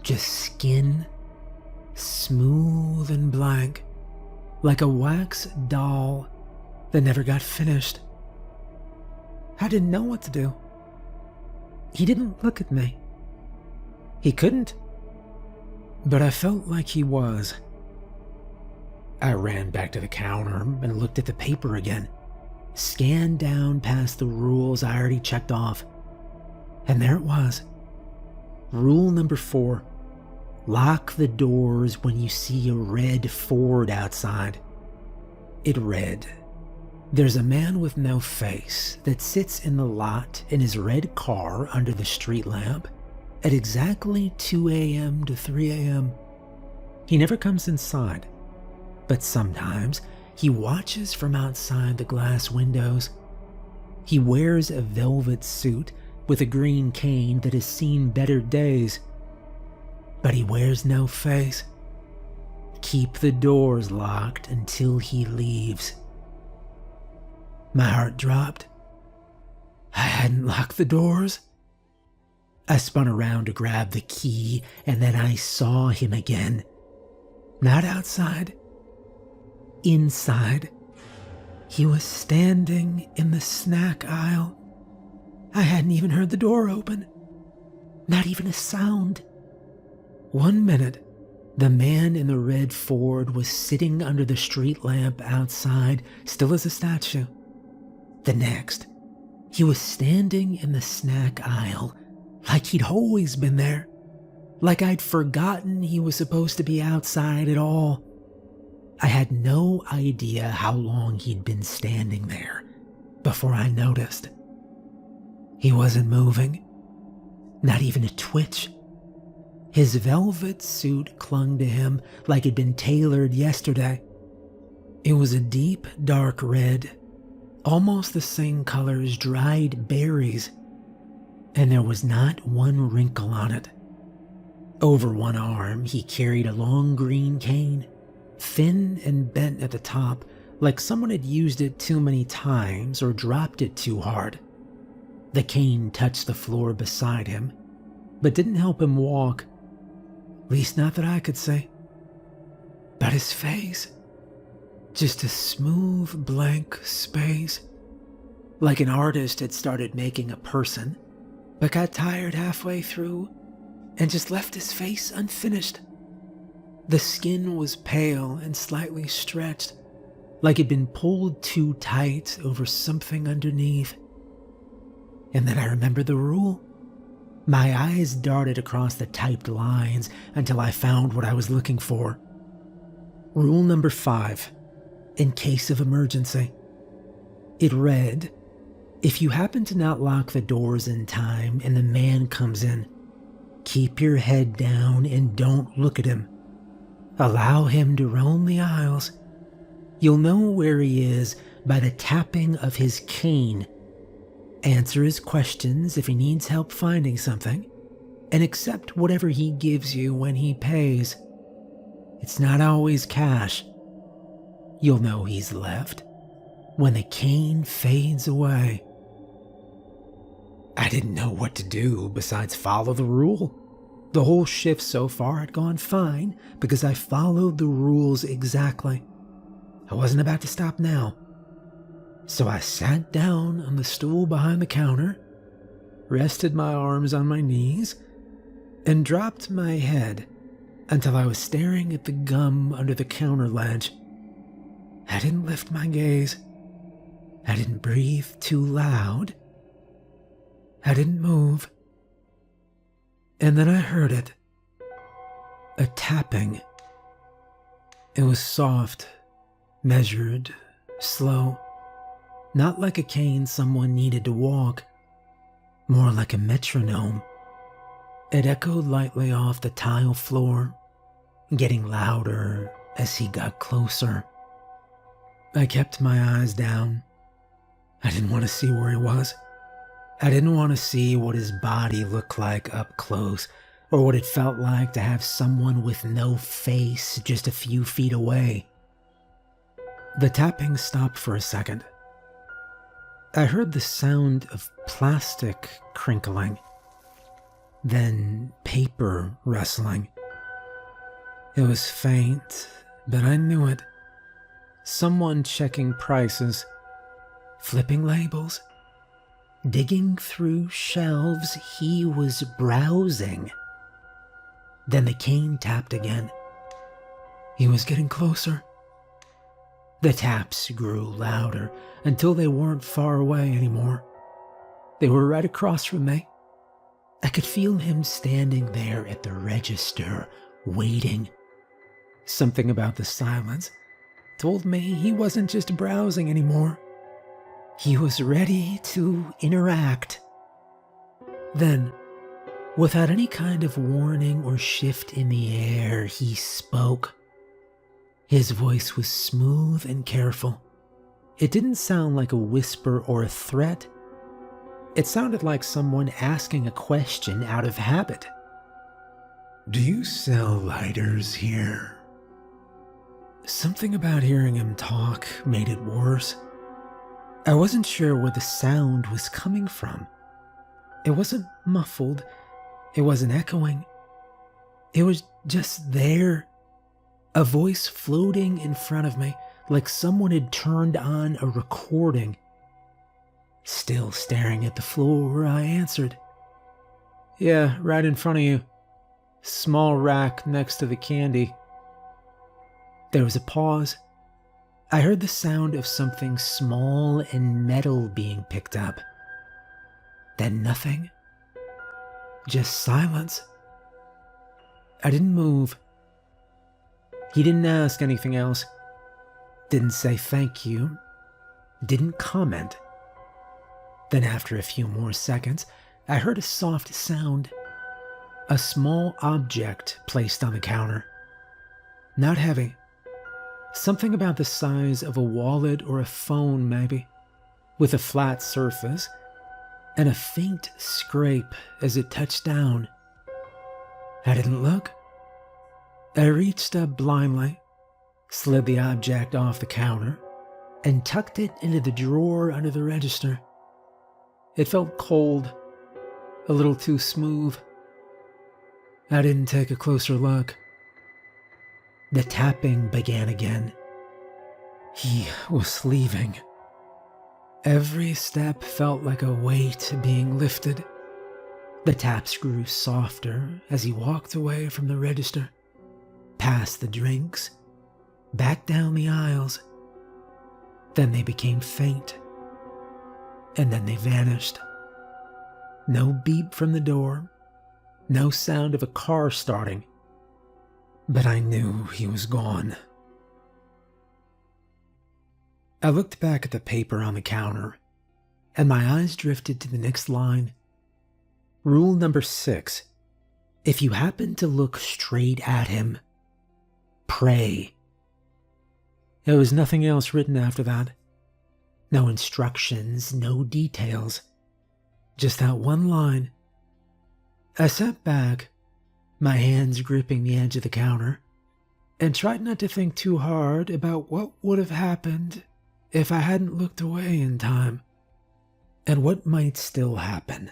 Just skin, smooth and blank, like a wax doll that never got finished. I didn't know what to do. He didn't look at me. He couldn't. But I felt like he was. I ran back to the counter and looked at the paper again, scanned down past the rules I already checked off. And there it was. Rule number 4. Lock the doors when you see a red Ford outside. It read, "There's a man with no face that sits in the lot in his red car under the street lamp at exactly 2 a.m. to 3 a.m. He never comes inside, but sometimes he watches from outside the glass windows. He wears a velvet suit with a green cane that has seen better days, but he wears no face. Keep the doors locked until he leaves." My heart dropped. I hadn't locked the doors. I spun around to grab the key, and then I saw him again. Not outside. Inside. He was standing in the snack aisle. I hadn't even heard the door open. Not even a sound. 1 minute, the man in the red Ford was sitting under the street lamp outside, still as a statue. The next, he was standing in the snack aisle like he'd always been there, like I'd forgotten he was supposed to be outside at all. I had no idea how long he'd been standing there before I noticed. He wasn't moving, not even a twitch. His velvet suit clung to him like it'd been tailored yesterday. It was a deep, dark red, almost the same color as dried berries, and there was not one wrinkle on it. Over one arm, he carried a long green cane, thin and bent at the top, like someone had used it too many times or dropped it too hard. The cane touched the floor beside him, but didn't help him walk, least not that I could see. But his face, Just a smooth blank space, like an artist had started making a person, but got tired halfway through and just left his face unfinished. The skin was pale and slightly stretched, like it'd been pulled too tight over something underneath. And then I remembered the rule. My eyes darted across the typed lines until I found what I was looking for. Rule number 5, in case of emergency. It read, if you happen to not lock the doors in time and the man comes in, keep your head down and don't look at him. Allow him to roam the aisles. You'll know where he is by the tapping of his cane. Answer his questions if he needs help finding something, and accept whatever he gives you when he pays. It's not always cash. You'll know he's left when the cane fades away. I didn't know what to do besides follow the rule. The whole shift so far had gone fine because I followed the rules exactly. I wasn't about to stop now. So I sat down on the stool behind the counter, rested my arms on my knees, and dropped my head until I was staring at the gum under the counter ledge. I didn't lift my gaze. I didn't breathe too loud. I didn't move. And then I heard it. A tapping. It was soft, measured, slow. Not like a cane someone needed to walk. More like a metronome. It echoed lightly off the tile floor, getting louder as he got closer. I kept my eyes down. I didn't want to see where he was. I didn't want to see what his body looked like up close, or what it felt like to have someone with no face just a few feet away. The tapping stopped for a second. I heard the sound of plastic crinkling, then paper rustling. It was faint, but I knew it. Someone checking prices, flipping labels, digging through shelves. He was browsing. Then the cane tapped again. He was getting closer. The taps grew louder until they weren't far away anymore. They were right across from me. I could feel him standing there at the register, waiting. Something about the silence told me he wasn't just browsing anymore. He was ready to interact. Then, without any kind of warning or shift in the air, he spoke. His voice was smooth and careful. It didn't sound like a whisper or a threat. It sounded like someone asking a question out of habit. "Do you sell lighters here?" Something about hearing him talk made it worse. I wasn't sure where the sound was coming from. It wasn't muffled. It wasn't echoing. It was just there. A voice floating in front of me, like someone had turned on a recording. Still staring at the floor, I answered. "Yeah, right in front of you. Small rack next to the candy." There was a pause. I heard the sound of something small and metal being picked up. Then nothing. Just silence. I didn't move. He didn't ask anything else. Didn't say thank you. Didn't comment. Then after a few more seconds, I heard a soft sound. A small object placed on the counter. Not heavy. Something about the size of a wallet or a phone, maybe, with a flat surface and a faint scrape as it touched down. I didn't look. I reached up blindly, slid the object off the counter, and tucked it into the drawer under the register. It felt cold, a little too smooth. I didn't take a closer look. The tapping began again. He was leaving. Every step felt like a weight being lifted. The taps grew softer as he walked away from the register, past the drinks, back down the aisles. Then they became faint, and then they vanished. No beep from the door, no sound of a car starting, but I knew he was gone. I looked back at the paper on the counter, and my eyes drifted to the next line. Rule number 6. If you happen to look straight at him, pray. There was nothing else written after that. No instructions, no details. Just that one line. I sat back, my hands gripping the edge of the counter, and tried not to think too hard about what would have happened if I hadn't looked away in time, and what might still happen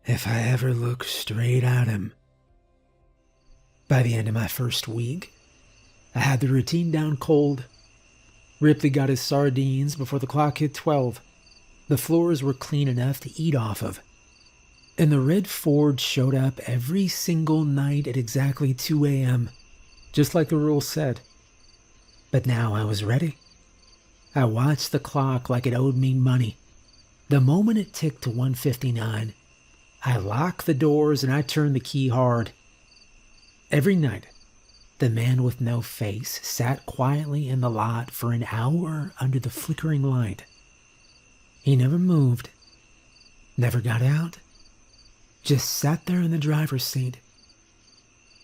if I ever look straight at him. By the end of my first week, I had the routine down cold. Ripley got his sardines before the clock hit 12. The floors were clean enough to eat off of. And the red Ford showed up every single night at exactly 2 a.m., just like the rule said. But now I was ready. I watched the clock like it owed me money. The moment it ticked to 1:59, I locked the doors and I turned the key hard. Every night, the man with no face sat quietly in the lot for an hour under the flickering light. He never moved, never got out, just sat there in the driver's seat.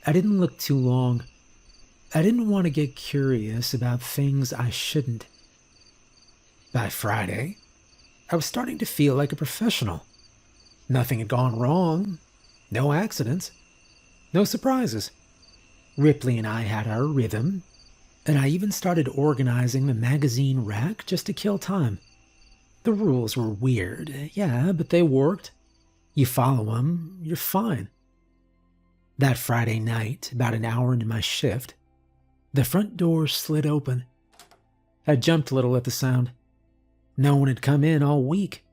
I didn't look too long. I didn't want to get curious about things I shouldn't. By Friday, I was starting to feel like a professional. Nothing had gone wrong, no accidents, no surprises. Ripley and I had our rhythm, and I even started organizing the magazine rack just to kill time. The rules were weird, yeah, but they worked. You follow them, you're fine. That Friday night, about an hour into my shift, the front door slid open. I jumped a little at the sound. No one had come in all week.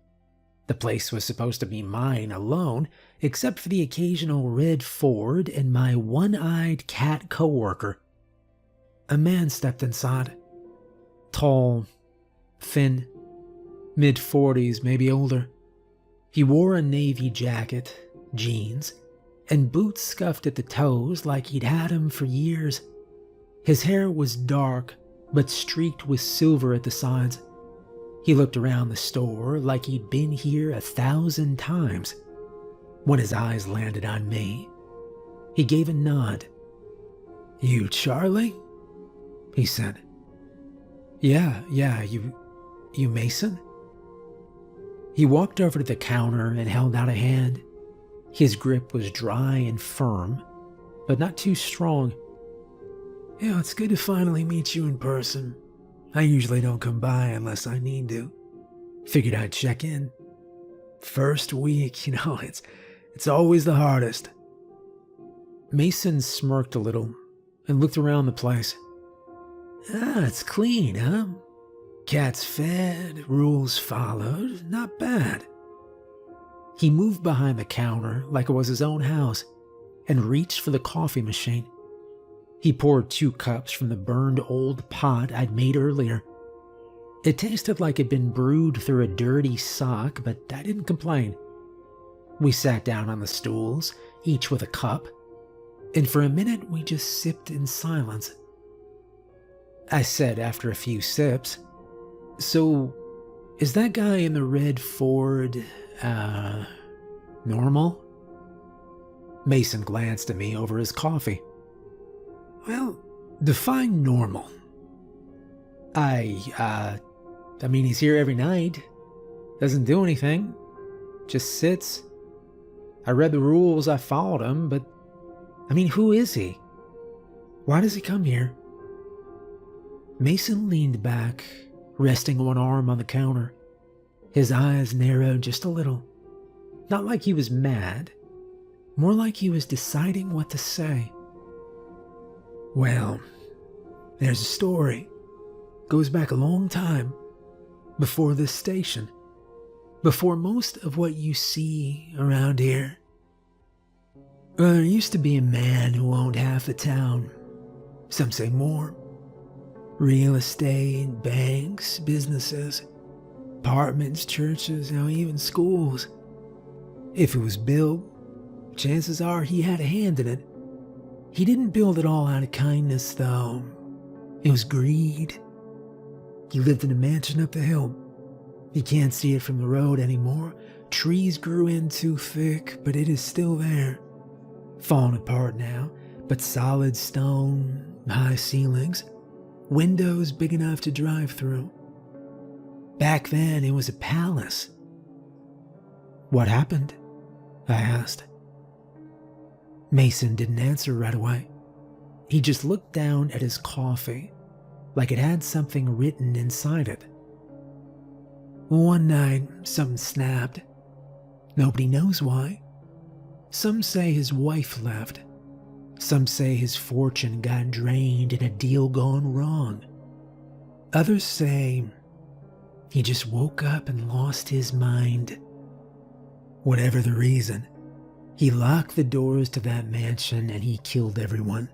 The place was supposed to be mine alone, except for the occasional red Ford and my one-eyed cat coworker. A man stepped inside. Tall, thin, mid-40s, maybe older. He wore a navy jacket, jeans, and boots scuffed at the toes like he'd had them for years. His hair was dark, but streaked with silver at the sides. He looked around the store like he'd been here 1,000 times. When his eyes landed on me, he gave a nod. "You Charlie?" he said. Yeah, you Mason?" He walked over to the counter and held out a hand. His grip was dry and firm, but not too strong. "Yeah, it's good to finally meet you in person. I usually don't come by unless I need to. Figured I'd check in. First week, it's always the hardest." Mason smirked a little and looked around the place. It's clean, huh? Cats fed, rules followed, not bad." He moved behind the counter like it was his own house and reached for the coffee machine. He poured 2 cups from the burned old pot I'd made earlier. It tasted like it'd been brewed through a dirty sock, but I didn't complain. We sat down on the stools, each with a cup, and for a minute we just sipped in silence. I said after a few sips, "So, is that guy in the red Ford, normal?" Mason glanced at me over his coffee. "Well, define normal." I mean, he's here every night. Doesn't do anything. Just sits. I read the rules, I followed them, but, who is he? Why does he come here?" Mason leaned back, resting one arm on the counter. His eyes narrowed just a little. Not like he was mad, more like he was deciding what to say. "Well, there's a story. goes back a long time before this station, before most of what you see around here. Well, there used to be a man who owned half the town. Some say more. Real estate, banks, businesses, apartments, churches, even schools. If it was built, chances are he had a hand in it. He didn't build it all out of kindness, though. It was greed. He lived in a mansion up the hill. You can't see it from the road anymore. Trees grew in too thick, but it is still there. Falling apart now, but solid stone, high ceilings, windows big enough to drive through. Back then, it was a palace. What happened? I asked. Mason didn't answer right away. He just looked down at his coffee, like it had something written inside it. One night, something snapped. Nobody knows why. Some say his wife left. Some say his fortune got drained and a deal gone wrong. Others say he just woke up and lost his mind. Whatever the reason, he locked the doors to that mansion and he killed everyone.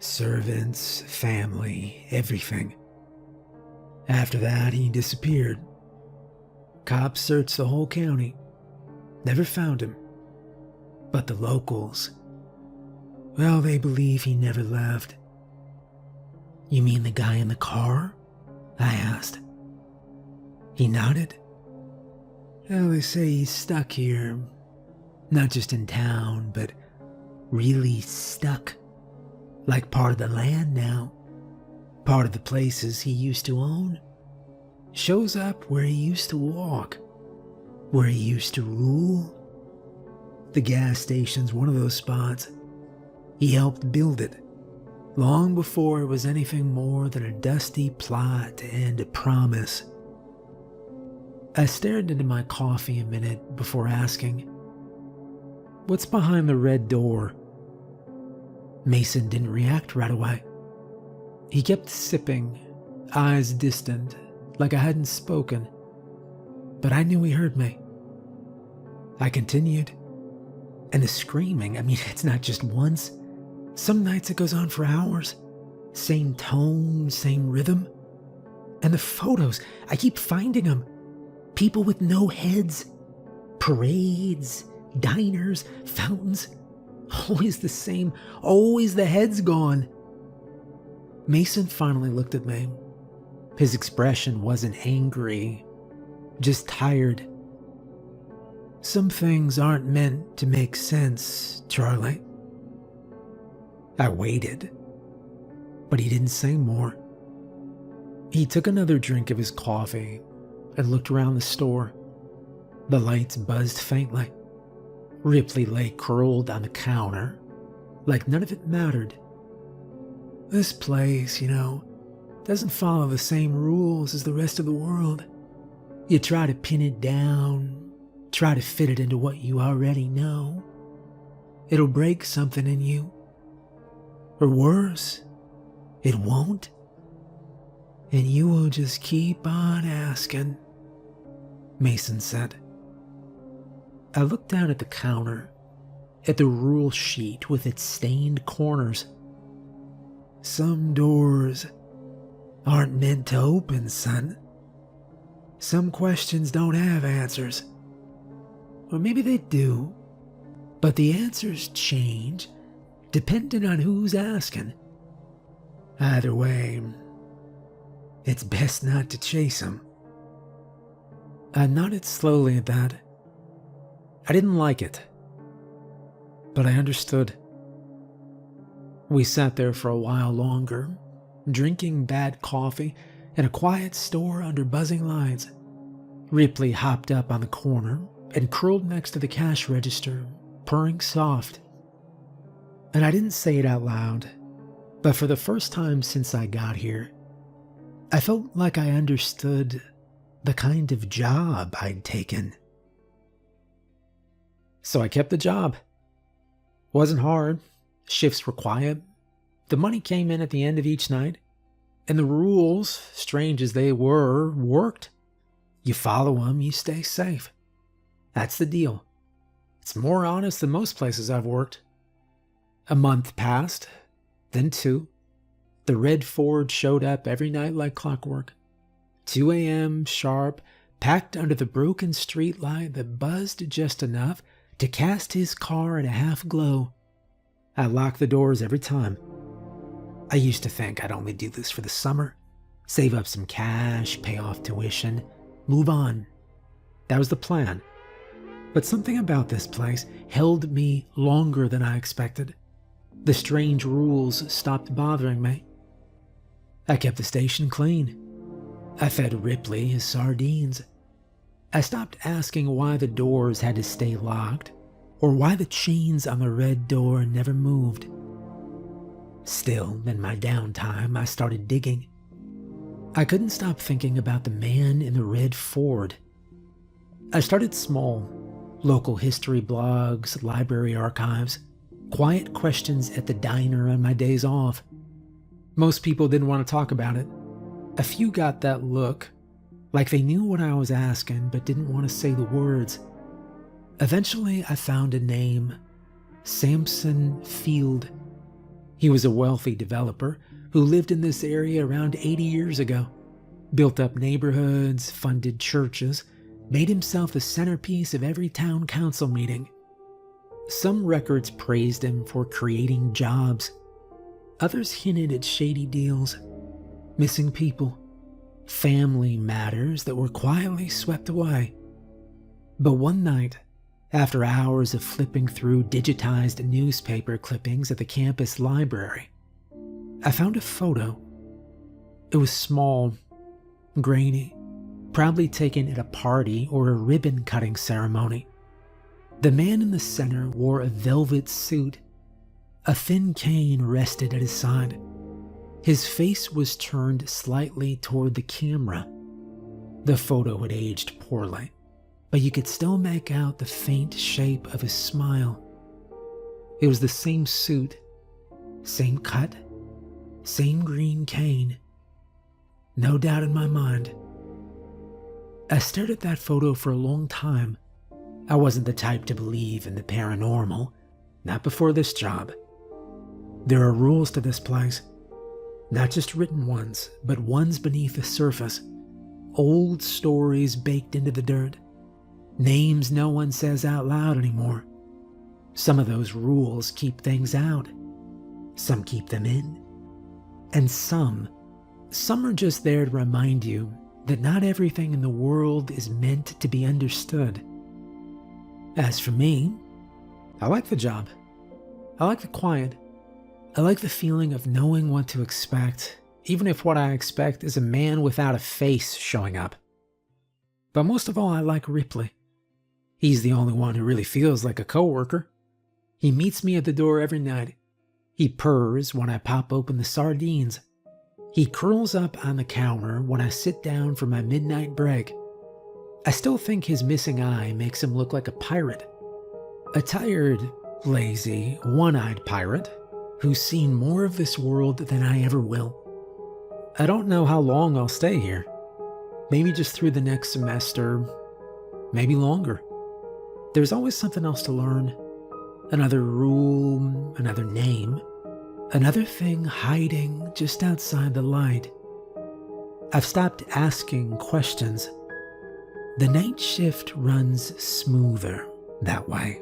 Servants, family, everything. After that, he disappeared. Cops searched the whole county. Never found him. But the locals, well, they believe he never left. You mean the guy in the car? I asked. He nodded. Well, they say he's stuck here. Not just in town, but really stuck. Like part of the land now. Part of the places he used to own. Shows up where he used to walk. Where he used to rule. The gas station's one of those spots. He helped build it, long before it was anything more than a dusty plot and a promise. I stared into my coffee a minute before asking, "What's behind the red door?" Mason didn't react right away. He kept sipping, eyes distant, like I hadn't spoken, but I knew he heard me. I continued. And the screaming, it's not just once. Some nights it goes on for hours. Same tone, same rhythm. And the photos, I keep finding them. People with no heads. Parades, diners, fountains. Always the same, always the heads gone. Mason finally looked at me. His expression wasn't angry, just tired. Some things aren't meant to make sense, Charlie. I waited, but he didn't say more. He took another drink of his coffee and looked around the store. The lights buzzed faintly. Ripley lay curled on the counter, like none of it mattered. This place, doesn't follow the same rules as the rest of the world. You try to pin it down, try to fit it into what you already know. It'll break something in you. Or worse, it won't. And you will just keep on asking, Mason said. I looked down at the counter, at the rule sheet with its stained corners. Some doors aren't meant to open, son. Some questions don't have answers. Or maybe they do, but the answers change depending on who's asking. Either way, it's best not to chase them. I nodded slowly at that. I didn't like it, but I understood. We sat there for a while longer, drinking bad coffee in a quiet store under buzzing lights. Ripley hopped up on the corner and curled next to the cash register, purring soft. And I didn't say it out loud, but for the first time since I got here, I felt like I understood the kind of job I'd taken. So I kept the job. Wasn't hard. Shifts were quiet. The money came in at the end of each night. And the rules, strange as they were, worked. You follow them, you stay safe. That's the deal. It's more honest than most places I've worked. A month passed, then 2. The red Ford showed up every night like clockwork. 2 a.m. sharp, packed under the broken streetlight that buzzed just enough to cast his car in a half glow. I locked the doors every time. I used to think I'd only do this for the summer, save up some cash, pay off tuition, move on. That was the plan. But something about this place held me longer than I expected. The strange rules stopped bothering me. I kept the station clean. I fed Ripley his sardines. I stopped asking why the doors had to stay locked, or why the chains on the red door never moved. Still, in my downtime, I started digging. I couldn't stop thinking about the man in the red Ford. I started small. Local history blogs, library archives, quiet questions at the diner on my days off. Most people didn't want to talk about it. A few got that look, like they knew what I was asking but didn't want to say the words. Eventually, I found a name, Samson Field. He was a wealthy developer who lived in this area around 80 years ago, built up neighborhoods, funded churches, made himself the centerpiece of every town council meeting. Some records praised him for creating jobs. Others hinted at shady deals, missing people, family matters that were quietly swept away. But one night, after hours of flipping through digitized newspaper clippings at the campus library, I found a photo. It was small, grainy, probably taken at a party or a ribbon-cutting ceremony. The man in the center wore a velvet suit. A thin cane rested at his side. His face was turned slightly toward the camera. The photo had aged poorly, but you could still make out the faint shape of his smile. It was the same suit, same cut, same green cane. No doubt in my mind. I stared at that photo for a long time. I wasn't the type to believe in the paranormal, not before this job. There are rules to this place, not just written ones, but ones beneath the surface. Old stories baked into the dirt, names no one says out loud anymore. Some of those rules keep things out, some keep them in, and some are just there to remind you that not everything in the world is meant to be understood. As for me, I like the job. I like the quiet. I like the feeling of knowing what to expect, even if what I expect is a man without a face showing up. But most of all, I like Ripley. He's the only one who really feels like a coworker. He meets me at the door every night. He purrs when I pop open the sardines. He curls up on the counter when I sit down for my midnight break. I still think his missing eye makes him look like a pirate. A tired, lazy, one-eyed pirate who's seen more of this world than I ever will. I don't know how long I'll stay here. Maybe just through the next semester, maybe longer. There's always something else to learn. Another rule, another name, another thing hiding just outside the light. I've stopped asking questions. The night shift runs smoother that way.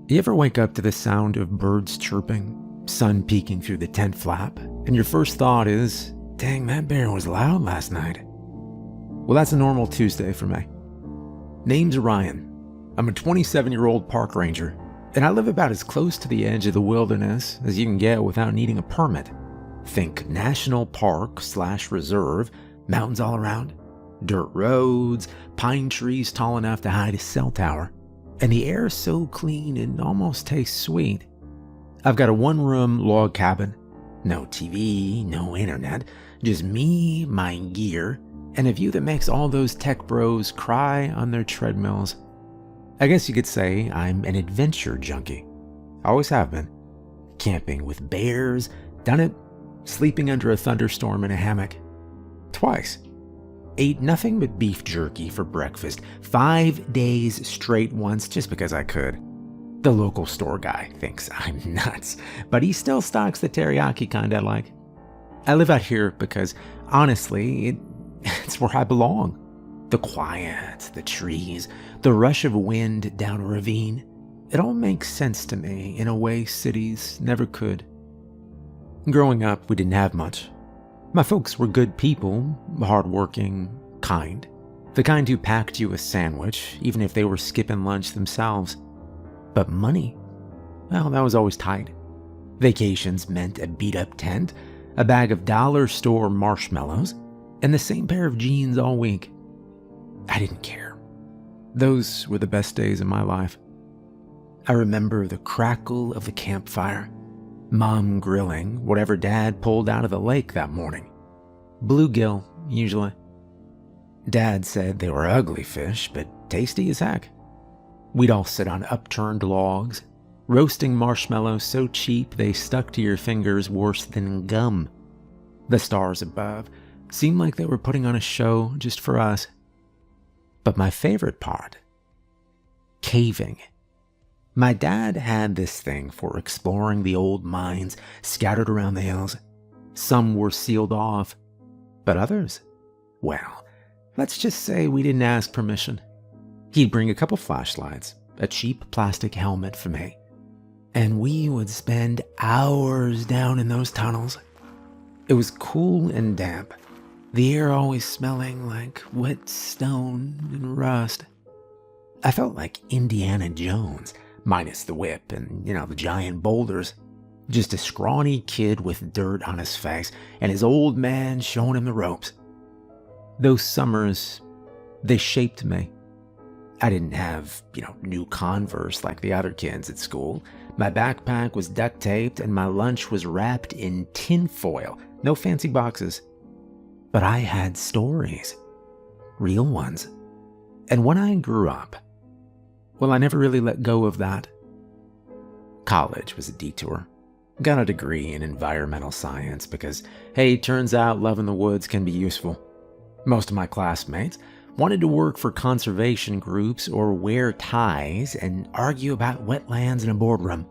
You ever wake up to the sound of birds chirping, sun peeking through the tent flap, and your first thought is, dang, that bear was loud last night? Well, that's a normal Tuesday for me. Name's Ryan. I'm a 27-year-old park ranger, and I live about as close to the edge of the wilderness as you can get without needing a permit. Think national park/reserve, mountains all around, dirt roads, pine trees tall enough to hide a cell tower, and the air so clean it almost tastes sweet. I've got a one-room log cabin, no TV, no internet, just me, my gear, and a view that makes all those tech bros cry on their treadmills. I guess you could say I'm an adventure junkie. Always have been. Camping with bears, done it, sleeping under a thunderstorm in a hammock. Twice. Ate nothing but beef jerky for breakfast, 5 days straight once just because I could. The local store guy thinks I'm nuts, but he still stocks the teriyaki kind I like. I live out here because, honestly, it's where I belong. The quiet, the trees, the rush of wind down a ravine. It all makes sense to me in a way cities never could. Growing up, we didn't have much. My folks were good people, hardworking, kind. The kind who packed you a sandwich, even if they were skipping lunch themselves. But money? Well, that was always tight. Vacations meant a beat-up tent, a bag of dollar store marshmallows, and the same pair of jeans all week. I didn't care. Those were the best days of my life. I remember the crackle of the campfire, Mom grilling whatever Dad pulled out of the lake that morning. Bluegill, usually. Dad said they were ugly fish, but tasty as heck. We'd all sit on upturned logs, roasting marshmallows so cheap they stuck to your fingers worse than gum. The stars above seemed like they were putting on a show just for us. But my favorite part, caving. My dad had this thing for exploring the old mines scattered around the hills. Some were sealed off, but others, well, let's just say we didn't ask permission. He'd bring a couple flashlights, a cheap plastic helmet for me, and we would spend hours down in those tunnels. It was cool and damp, the air always smelling like wet stone and rust. I felt like Indiana Jones, minus the whip and, the giant boulders. Just a scrawny kid with dirt on his face and his old man showing him the ropes. Those summers, they shaped me. I didn't have, new Converse like the other kids at school. My backpack was duct taped and my lunch was wrapped in tin foil. No fancy boxes. But I had stories. Real ones. And when I grew up, well, I never really let go of that. College was a detour. Got a degree in environmental science because, hey, turns out love in the woods can be useful. Most of my classmates wanted to work for conservation groups or wear ties and argue about wetlands in a boardroom.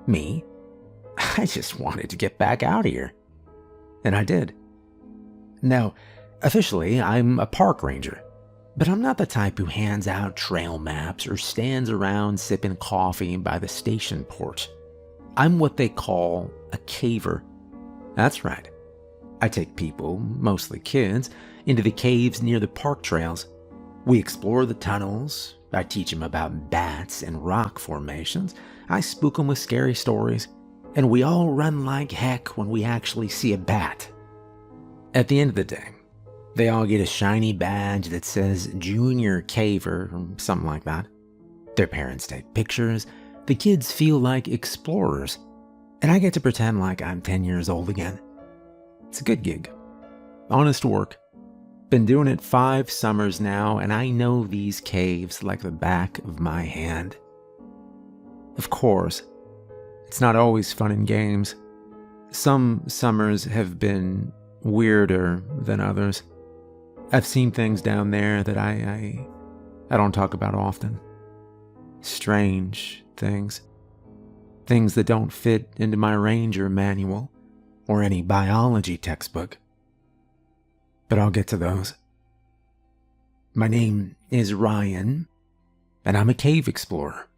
Me? I just wanted to get back out here. And I did. Now, officially, I'm a park ranger. But I'm not the type who hands out trail maps or stands around sipping coffee by the station porch. I'm what they call a caver. That's right. I take people, mostly kids, into the caves near the park trails. We explore the tunnels. I teach them about bats and rock formations. I spook them with scary stories. And we all run like heck when we actually see a bat. At the end of the day, they all get a shiny badge that says Junior Caver or something like that. Their parents take pictures. The kids feel like explorers. And I get to pretend like I'm 10 years old again. It's a good gig. Honest work. Been doing it 5 summers now, and I know these caves like the back of my hand. Of course, it's not always fun and games. Some summers have been weirder than others. I've seen things down there that I don't talk about often. Strange things. Things that don't fit into my ranger manual or any biology textbook. But I'll get to those. My name is Ryan, and I'm a cave explorer.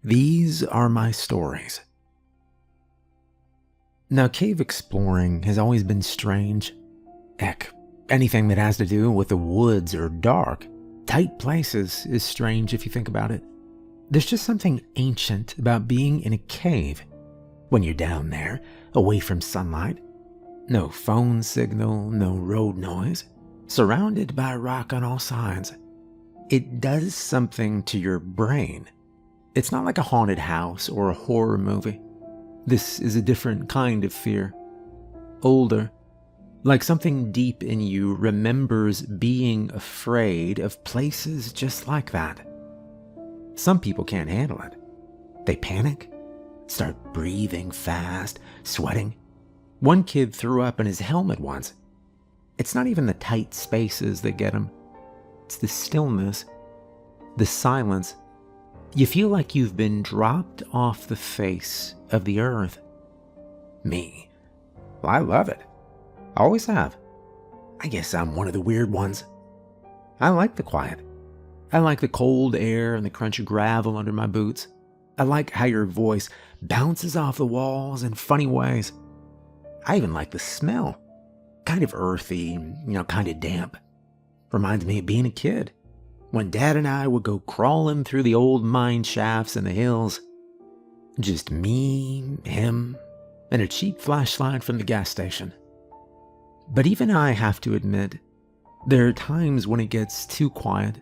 These are my stories. Now, cave exploring has always been strange. Heck, anything that has to do with the woods or dark, tight places is strange if you think about it. There's just something ancient about being in a cave. When you're down there, away from sunlight, No phone signal, no road noise. Surrounded by rock on all sides. It does something to your brain. It's not like a haunted house or a horror movie. This is a different kind of fear. Older. Like something deep in you remembers being afraid of places just like that. Some people can't handle it. They panic, start breathing fast, sweating. One kid threw up in his helmet once. It's not even the tight spaces that get him. It's the stillness, the silence. You feel like you've been dropped off the face of the earth. Me. Well, I love it. I always have. I guess I'm one of the weird ones. I like the quiet. I like the cold air and the crunch of gravel under my boots. I like how your voice bounces off the walls in funny ways. I even like the smell. Kind of earthy, kind of damp. Reminds me of being a kid, when Dad and I would go crawling through the old mine shafts in the hills. Just me, him, and a cheap flashlight from the gas station. But even I have to admit, there are times when it gets too quiet,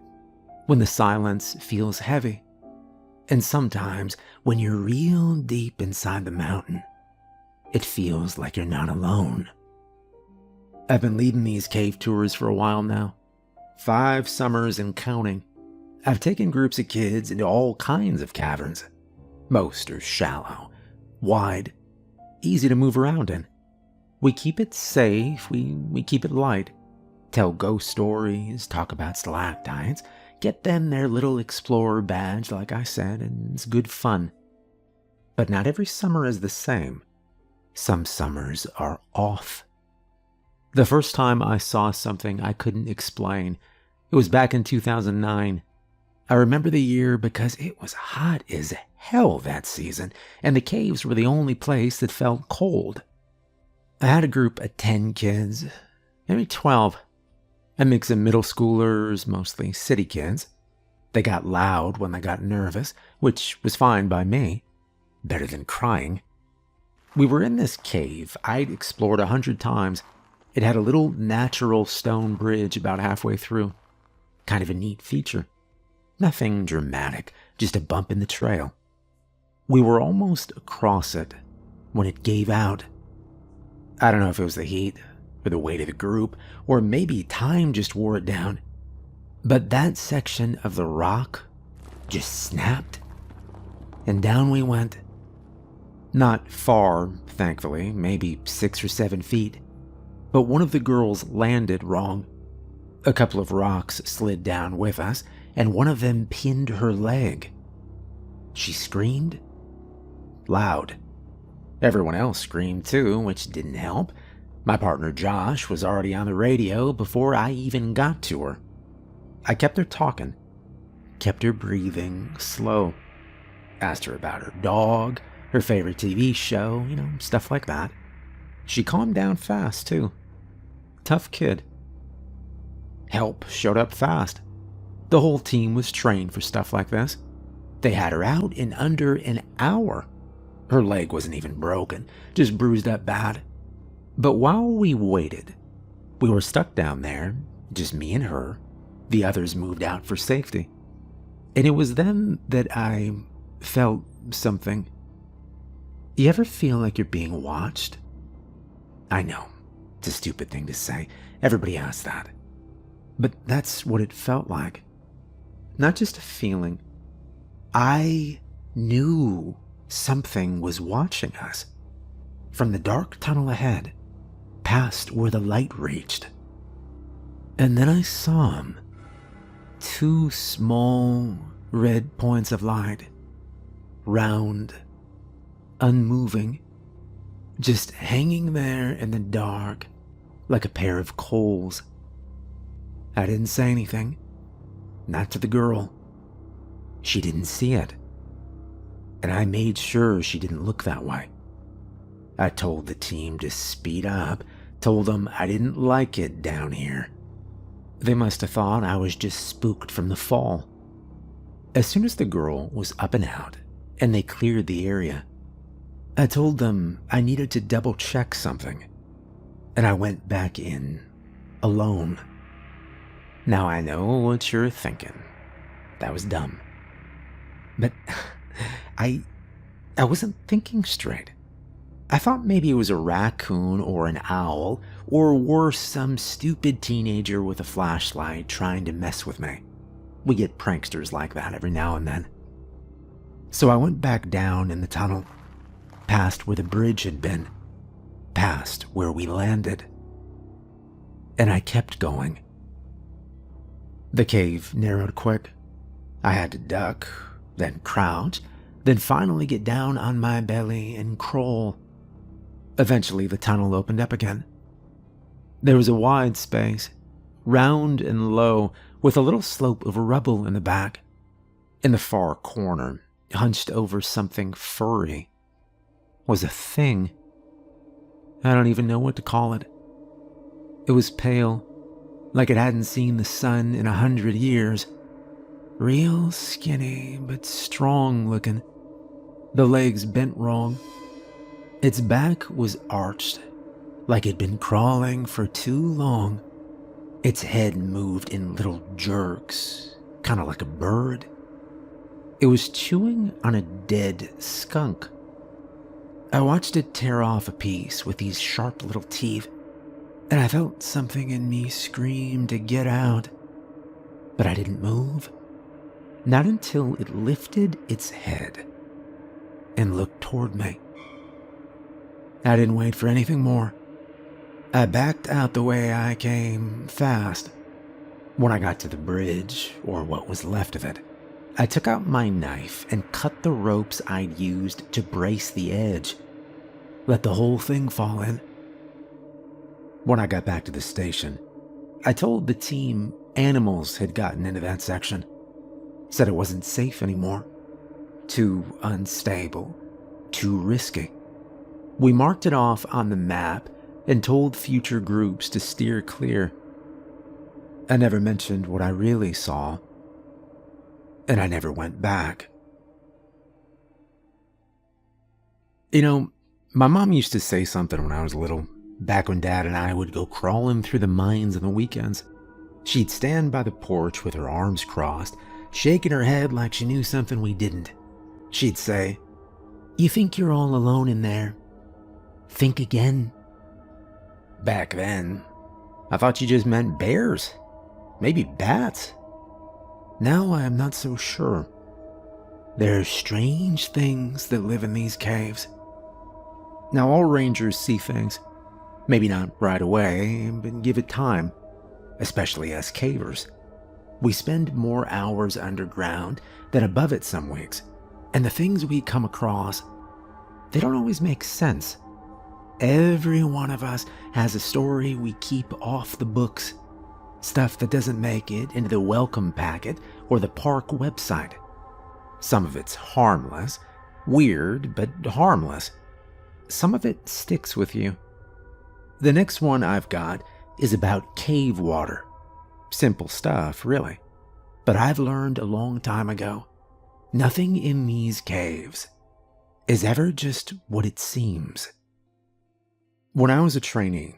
when the silence feels heavy, and sometimes when you're real deep inside the mountain, it feels like you're not alone. I've been leading these cave tours for a while now. 5 summers and counting. I've taken groups of kids into all kinds of caverns. Most are shallow, wide, easy to move around in. We keep it safe, we keep it light. Tell ghost stories, talk about stalactites, get them their little explorer badge like I said, and it's good fun. But not every summer is the same. Some summers are off. The first time I saw something I couldn't explain, it was back in 2009. I remember the year because it was hot as hell that season, and the caves were the only place that felt cold. I had a group of 10 kids, maybe 12. A mix of middle schoolers, mostly city kids. They got loud when they got nervous, which was fine by me. Better than crying. We were in this cave I'd explored 100 times. It had a little natural stone bridge about halfway through. Kind of a neat feature. Nothing dramatic, just a bump in the trail. We were almost across it when it gave out. I don't know if it was the heat, or the weight of the group, or maybe time just wore it down. But that section of the rock just snapped, and down we went. Not far, thankfully, maybe 6 or 7 feet. But one of the girls landed wrong. A couple of rocks slid down with us, and one of them pinned her leg. She screamed. Loud. Everyone else screamed too, which didn't help. My partner Josh was already on the radio before I even got to her. I kept her talking. Kept her breathing slow. Asked her about her dog, her favorite TV show, stuff like that. She calmed down fast too. Tough kid. Help showed up fast. The whole team was trained for stuff like this. They had her out in under an hour. Her leg wasn't even broken, just bruised up bad. But while we waited, we were stuck down there, just me and her. The others moved out for safety. And it was then that I felt something. You ever feel like you're being watched? I know, it's a stupid thing to say. Everybody asks that. But that's what it felt like. Not just a feeling. I knew something was watching us. From the dark tunnel ahead, past where the light reached. And then I saw him. 2 small red points of light. Round, unmoving. Just hanging there in the dark, like a pair of coals. I didn't say anything. Not to the girl. She didn't see it. And I made sure she didn't look that way. I told the team to speed up, told them I didn't like it down here. They must have thought I was just spooked from the fall. As soon as the girl was up and out, and they cleared the area, I told them I needed to double check something. and I went back in alone. Now I know what you're thinking. That was dumb. But I wasn't thinking straight. I thought maybe it was a raccoon or an owl, or worse, some stupid teenager with a flashlight trying to mess with me. We get pranksters like that every now and then. So I went back down in the tunnel, past where the bridge had been, past where we landed. And I kept going. The cave narrowed quick. I had to duck, then crouch, then finally get down on my belly and crawl. Eventually, the tunnel opened up again. There was a wide space, round and low, with a little slope of rubble in the back. In the far corner, hunched over something furry, was a thing. I don't even know what to call it. It was pale, like it hadn't seen the sun in 100 years. Real skinny, but strong looking. The legs bent wrong. Its back was arched, like it'd been crawling for too long. Its head moved in little jerks, kind of like a bird. It was chewing on a dead skunk. I watched it tear off a piece with these sharp little teeth, and I felt something in me scream to get out. But I didn't move. Not until it lifted its head and looked toward me. I didn't wait for anything more. I backed out the way I came, fast. When I got to the bridge, or what was left of it, I took out my knife and cut the ropes I'd used to brace the edge. Let the whole thing fall in. When I got back to the station, I told the team animals had gotten into that section. Said it wasn't safe anymore. Too unstable. Too risky. We marked it off on the map and told future groups to steer clear. I never mentioned what I really saw, and I never went back. You know, my mom used to say something when I was little, back when Dad and I would go crawling through the mines on the weekends. She'd stand by the porch with her arms crossed, shaking her head like she knew something we didn't. She'd say, "You think you're all alone in there? Think again." Back then, I thought you just meant bears. Maybe bats. Now I am not so sure. There are strange things that live in these caves. Now all rangers see things. Maybe not right away, but give it time. Especially us cavers. We spend more hours underground than above it some weeks. And the things we come across, they don't always make sense. Every one of us has a story we keep off the books. Stuff that doesn't make it into the welcome packet or the park website. Some of it's harmless, weird, but harmless. Some of it sticks with you. The next one I've got is about cave water. Simple stuff, really. But I've learned a long time ago, nothing in these caves is ever just what it seems. When I was a trainee,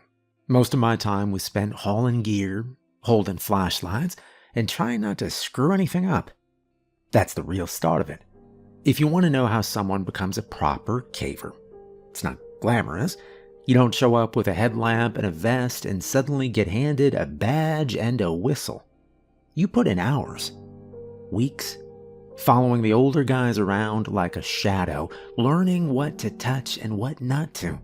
most of my time was spent hauling gear, holding flashlights, and trying not to screw anything up. That's the real start of it. If you want to know how someone becomes a proper caver, it's not glamorous. You don't show up with a headlamp and a vest and suddenly get handed a badge and a whistle. You put in hours, weeks, following the older guys around like a shadow, learning what to touch and what not to.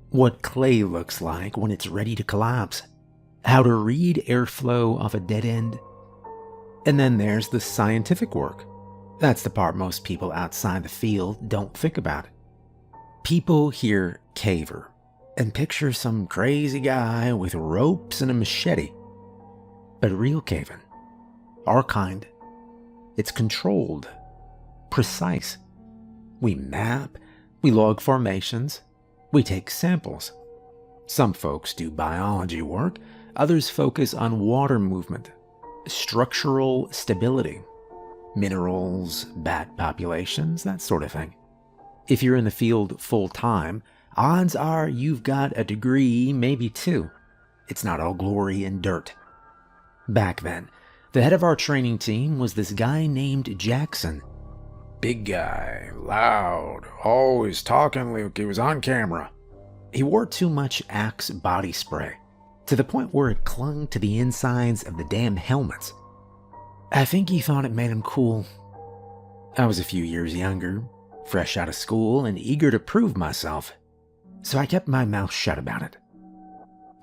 What clay looks like when it's ready to collapse. How to read airflow off a dead end. And then there's the scientific work. That's the part most people outside the field don't think about. People hear caver and picture some crazy guy with ropes and a machete. But real caving, our kind, it's controlled, precise. We map, we log formations, we take samples. Some folks do biology work, others focus on water movement, structural stability, minerals, bat populations, that sort of thing. If you're in the field full time, odds are you've got a degree, maybe two. It's not all glory and dirt. Back then, the head of our training team was this guy named Jackson. Big guy, loud, always talking like he was on camera. He wore too much Axe body spray, to the point where it clung to the insides of the damn helmets. I think he thought it made him cool. I was a few years younger, fresh out of school, and eager to prove myself, so I kept my mouth shut about it.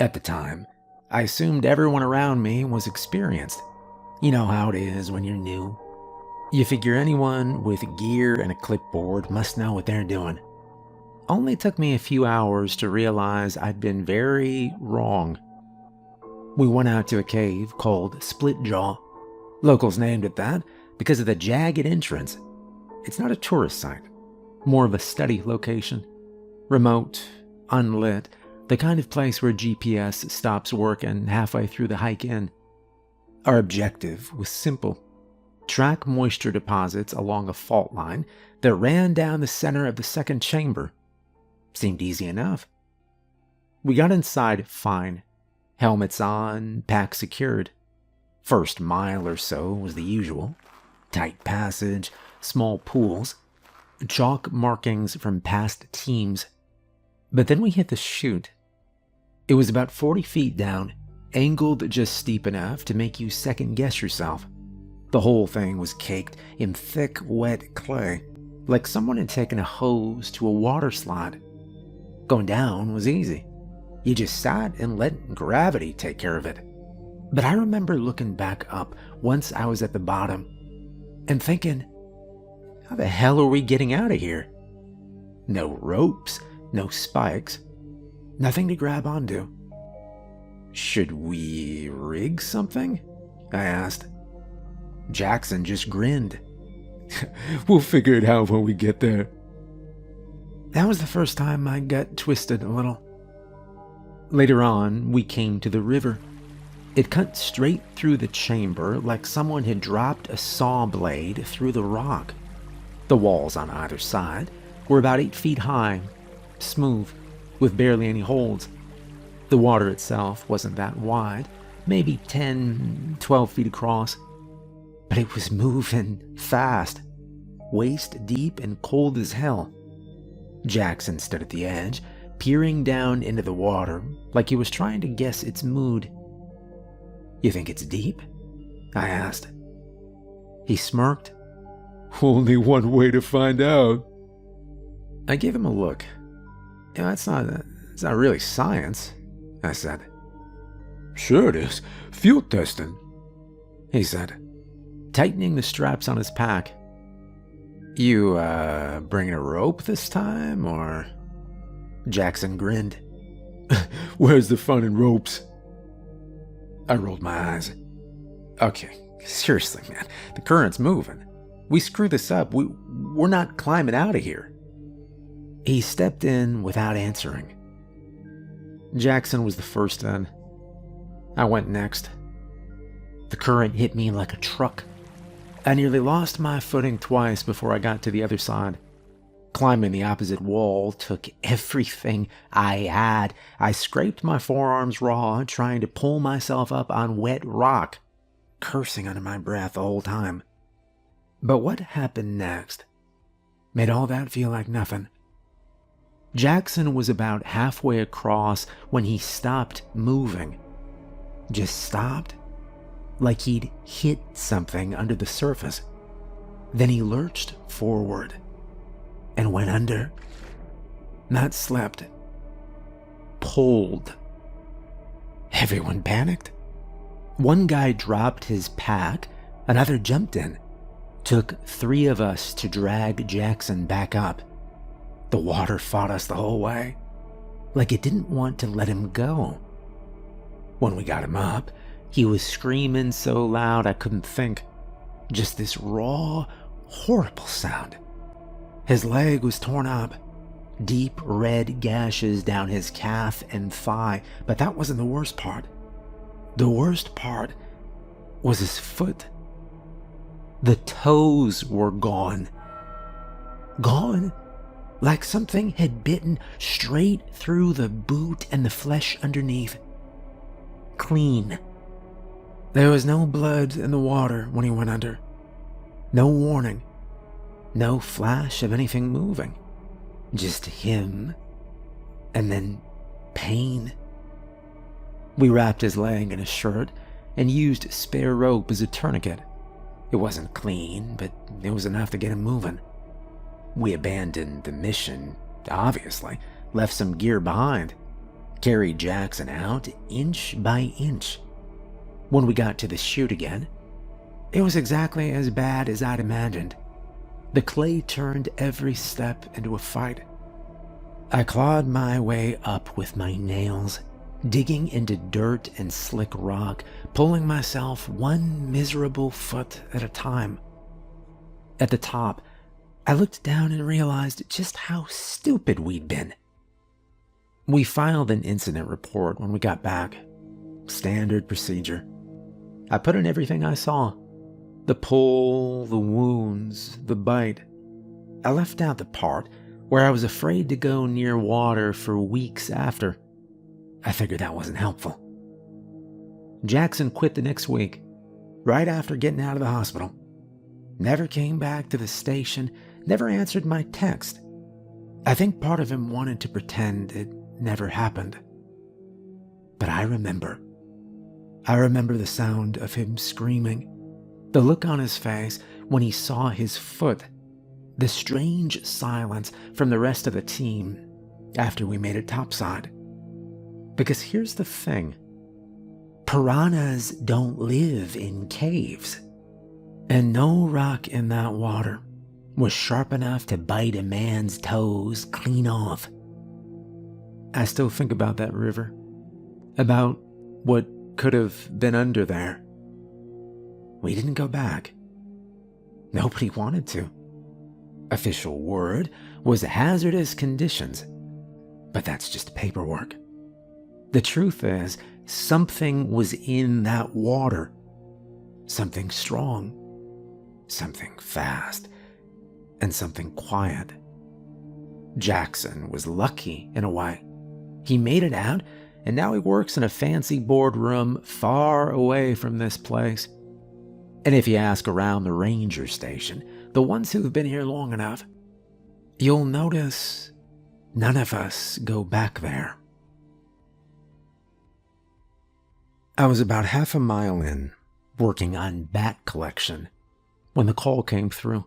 At the time, I assumed everyone around me was experienced. You know how it is when you're new. You figure anyone with gear and a clipboard must know what they're doing. Only took me a few hours to realize I'd been very wrong. We went out to a cave called Split Jaw. Locals named it that because of the jagged entrance. It's not a tourist site, more of a study location. Remote, unlit, the kind of place where GPS stops working halfway through the hike in. Our objective was simple. Track moisture deposits along a fault line that ran down the center of the second chamber. Seemed easy enough. We got inside fine. Helmets on, pack secured. First mile or so was the usual. Tight passage, small pools, chalk markings from past teams. But then we hit the chute. It was about 40 feet down, angled just steep enough to make you second guess yourself. The whole thing was caked in thick, wet clay, like someone had taken a hose to a water slide. Going down was easy. You just sat and let gravity take care of it. But I remember looking back up once I was at the bottom and thinking, how the hell are we getting out of here? No ropes, no spikes, nothing to grab onto. Should we rig something? I asked. Jackson just grinned. We'll figure it out when we get there. That was the first time my gut twisted a little. Later on, we came to the river. It cut straight through the chamber like someone had dropped a saw blade through the rock. The walls on either side were about 8 feet high, smooth, with barely any holes. The water itself wasn't that wide, maybe 10, 12 feet across. But it was moving fast, waist deep and cold as hell. Jackson stood at the edge, peering down into the water like he was trying to guess its mood. You think it's deep? I asked. He smirked. Only one way to find out. I gave him a look. It's not really science, I said. Sure it is. Field testing, he said, tightening the straps on his pack. You, bringing a rope this time, or? Jackson grinned. Where's the fun in ropes? I rolled my eyes. Okay, seriously, man, the current's moving. We screw this up, we're not climbing out of here. He stepped in without answering. Jackson was the first in. I went next. The current hit me like a truck. I nearly lost my footing twice before I got to the other side. Climbing the opposite wall took everything I had. I scraped my forearms raw, trying to pull myself up on wet rock, cursing under my breath the whole time. But what happened next made all that feel like nothing. Jackson was about halfway across when he stopped moving. Just stopped, like he'd hit something under the surface. Then he lurched forward and went under. Not slept. Pulled. Everyone panicked. One guy dropped his pack, another jumped in. Took 3 of us to drag Jackson back up. The water fought us the whole way, like it didn't want to let him go. When we got him up, he was screaming so loud I couldn't think. Just this raw, horrible sound. His leg was torn up, deep red gashes down his calf and thigh, but that wasn't the worst part. The worst part was his foot. The toes were gone. Gone? like something had bitten straight through the boot and the flesh underneath. Clean. There was no blood in the water when he went under. No warning. No flash of anything moving. Just him. And then pain. We wrapped his leg in a shirt and used spare rope as a tourniquet. It wasn't clean, but it was enough to get him moving. We abandoned the mission, obviously, left some gear behind, carried Jackson out inch by inch. When we got to the chute again, it was exactly as bad as I'd imagined. The clay turned every step into a fight. I clawed my way up with my nails, digging into dirt and slick rock, pulling myself one miserable foot at a time. At the top, I looked down and realized just how stupid we'd been. We filed an incident report when we got back. Standard procedure. I put in everything I saw. The pull, the wounds, the bite. I left out the part where I was afraid to go near water for weeks after. I figured that wasn't helpful. Jackson quit the next week, right after getting out of the hospital. Never came back to the station, never answered my text. I think part of him wanted to pretend it never happened. But I remember. I remember the sound of him screaming, the look on his face when he saw his foot, the strange silence from the rest of the team after we made it topside. Because here's the thing. Piranhas don't live in caves. And no rock in that water was sharp enough to bite a man's toes clean off. I still think about that river. About what could have been under there. We didn't go back. Nobody wanted to. Official word was hazardous conditions. But that's just paperwork. The truth is, something was in that water. Something strong. Something fast. And something quiet. Jackson was lucky in a way. He made it out, and now he works in a fancy boardroom far away from this place. And if you ask around the ranger station, the ones who've been here long enough, you'll notice none of us go back there. I was about half a mile in, working on bat collection, when the call came through.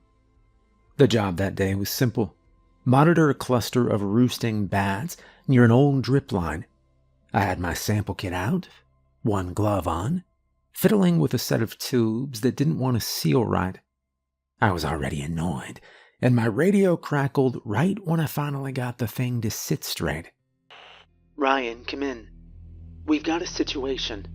The job that day was simple. Monitor a cluster of roosting bats near an old drip line. I had my sample kit out, one glove on, fiddling with a set of tubes that didn't want to seal right. I was already annoyed, and my radio crackled right when I finally got the thing to sit straight. "Ryan, come in. We've got a situation."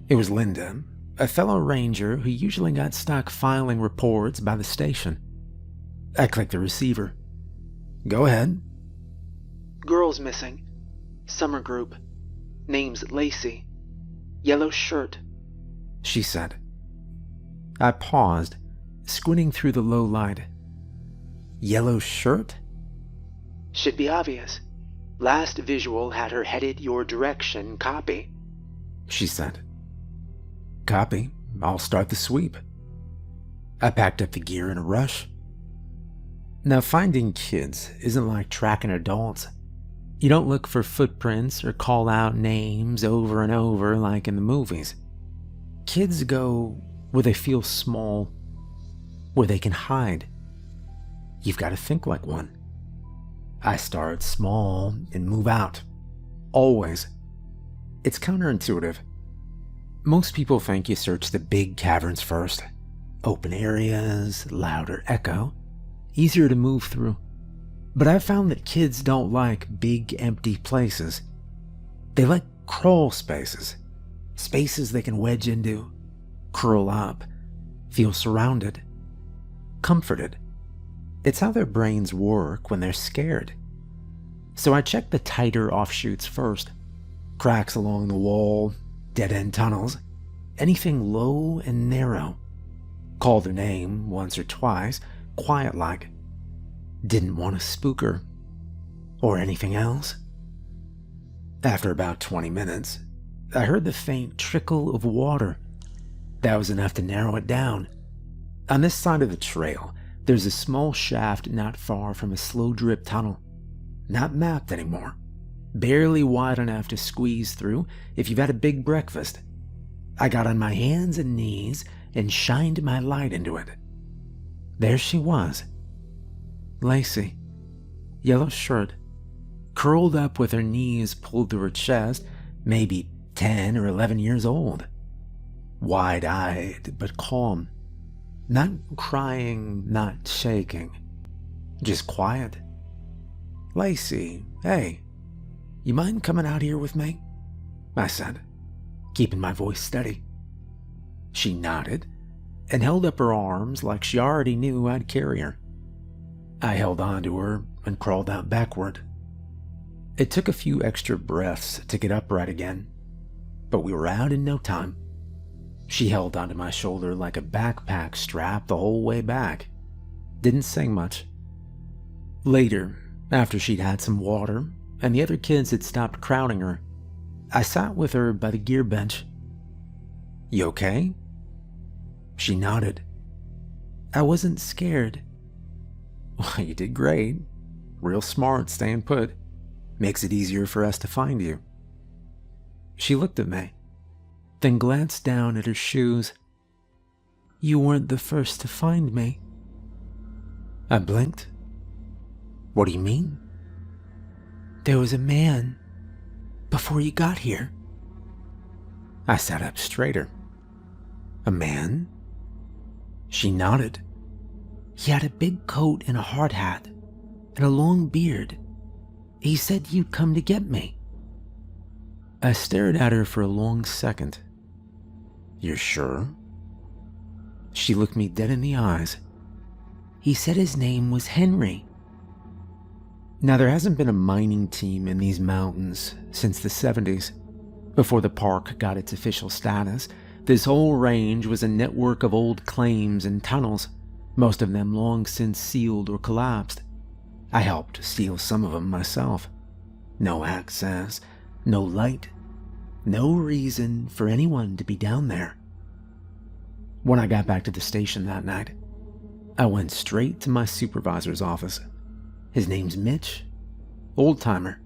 It was Linda, a fellow ranger who usually got stuck filing reports by the station. I clicked the receiver. "Go ahead." "Girl's missing. Summer group. Name's Lacey. Yellow shirt," she said. I paused, squinting through the low light. "Yellow shirt?" "Should be obvious. Last visual had her headed your direction, copy," she said. "Copy. I'll start the sweep." I packed up the gear in a rush. Now, finding kids isn't like tracking adults. You don't look for footprints or call out names over and over like in the movies. Kids go where they feel small, where they can hide. You've got to think like one. I start small and move out. Always. It's counterintuitive. Most people think you search the big caverns first. Open areas, louder echo, easier to move through. But I've found that kids don't like big empty places. They like crawl spaces. Spaces they can wedge into, curl up, feel surrounded, comforted. It's how their brains work when they're scared. So I check the tighter offshoots first. Cracks along the wall, dead-end tunnels, anything low and narrow. Call their name once or twice, quiet-like. Didn't want to spook her. Or anything else. After about 20 minutes, I heard the faint trickle of water. That was enough to narrow it down. On this side of the trail, there's a small shaft not far from a slow drip tunnel. Not mapped anymore. Barely wide enough to squeeze through if you've had a big breakfast. I got on my hands and knees and shined my light into it. There she was. Lacey. Yellow shirt. Curled up with her knees pulled to her chest, maybe 10 or 11 years old. Wide-eyed but calm. Not crying, not shaking. Just quiet. Lacey, hey, you mind coming out here with me? I said, keeping my voice steady. She nodded and held up her arms like she already knew I'd carry her. I held on to her and crawled out backward. It took a few extra breaths to get upright again, but we were out in no time. She held onto my shoulder like a backpack strap the whole way back. Didn't say much. Later, after she'd had some water and the other kids had stopped crowding her, I sat with her by the gear bench. You okay? She nodded. I wasn't scared. Well, you did great. Real smart staying put. Makes it easier for us to find you. She looked at me, then glanced down at her shoes. You weren't the first to find me. I blinked. What do you mean? There was a man before you got here. I sat up straighter. A man? She nodded. He had a big coat and a hard hat and a long beard. He said you'd come to get me. I stared at her for a long second. You're sure? She looked me dead in the eyes. He said his name was Henry. Now, there hasn't been a mining team in these mountains since the 70s. Before the park got its official status, this whole range was a network of old claims and tunnels, most of them long since sealed or collapsed. I helped seal some of them myself. No access, no light, no reason for anyone to be down there. When I got back to the station that night, I went straight to my supervisor's office. His name's Mitch. Old-timer.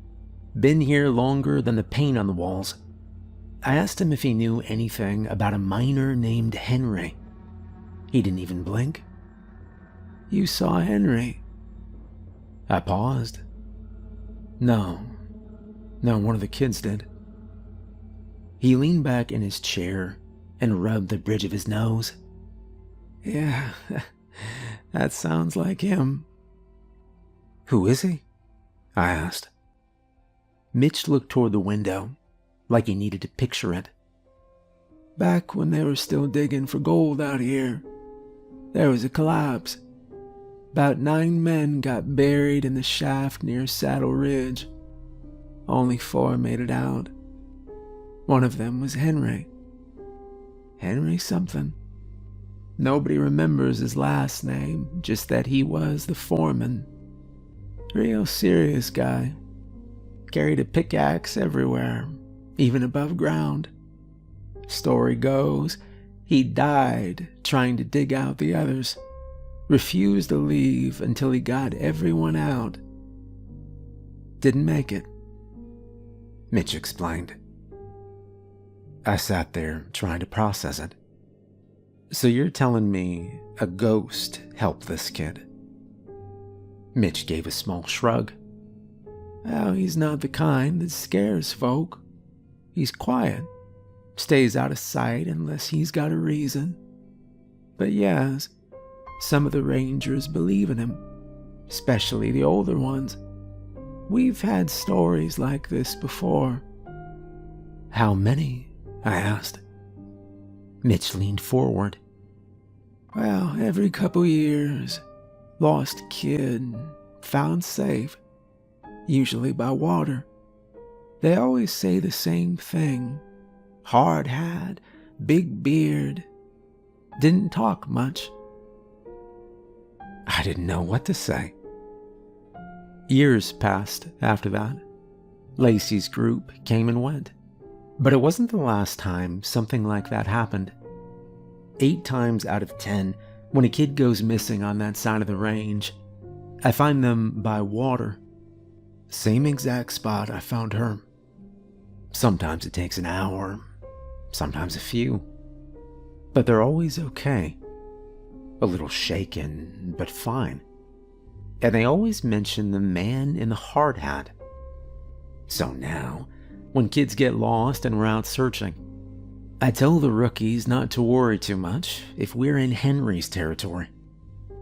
Been here longer than the paint on the walls. I asked him if he knew anything about a miner named Henry. He didn't even blink. You saw Henry? I paused. No, one of the kids did. He leaned back in his chair and rubbed the bridge of his nose. Yeah, that sounds like him. Who is he? I asked. Mitch looked toward the window, like he needed to picture it. Back when they were still digging for gold out here, there was a collapse. About 9 men got buried in the shaft near Saddle Ridge. Only 4 made it out. One of them was Henry. Henry something. Nobody remembers his last name, just that he was the foreman. Real serious guy. Carried a pickaxe everywhere, even above ground. Story goes, he died trying to dig out the others. Refused to leave until he got everyone out. Didn't make it. Mitch explained. I sat there trying to process it. So you're telling me a ghost helped this kid? Mitch gave a small shrug. Well, he's not the kind that scares folk. He's quiet. Stays out of sight unless he's got a reason. But yes, some of the rangers believe in him, especially the older ones. We've had stories like this before. How many? I asked. Mitch leaned forward. Well, every couple years, lost kid, found safe, usually by water. They always say the same thing. Hard hat, big beard, didn't talk much. I didn't know what to say. Years passed after that. Lacey's group came and went. But it wasn't the last time something like that happened. 8 times out of 10, when a kid goes missing on that side of the range, I find them by water. Same exact spot I found her. Sometimes it takes an hour, sometimes a few. But they're always okay. A little shaken, but fine. And they always mention the man in the hard hat. So now, when kids get lost and we're out searching, I tell the rookies not to worry too much if we're in Henry's territory.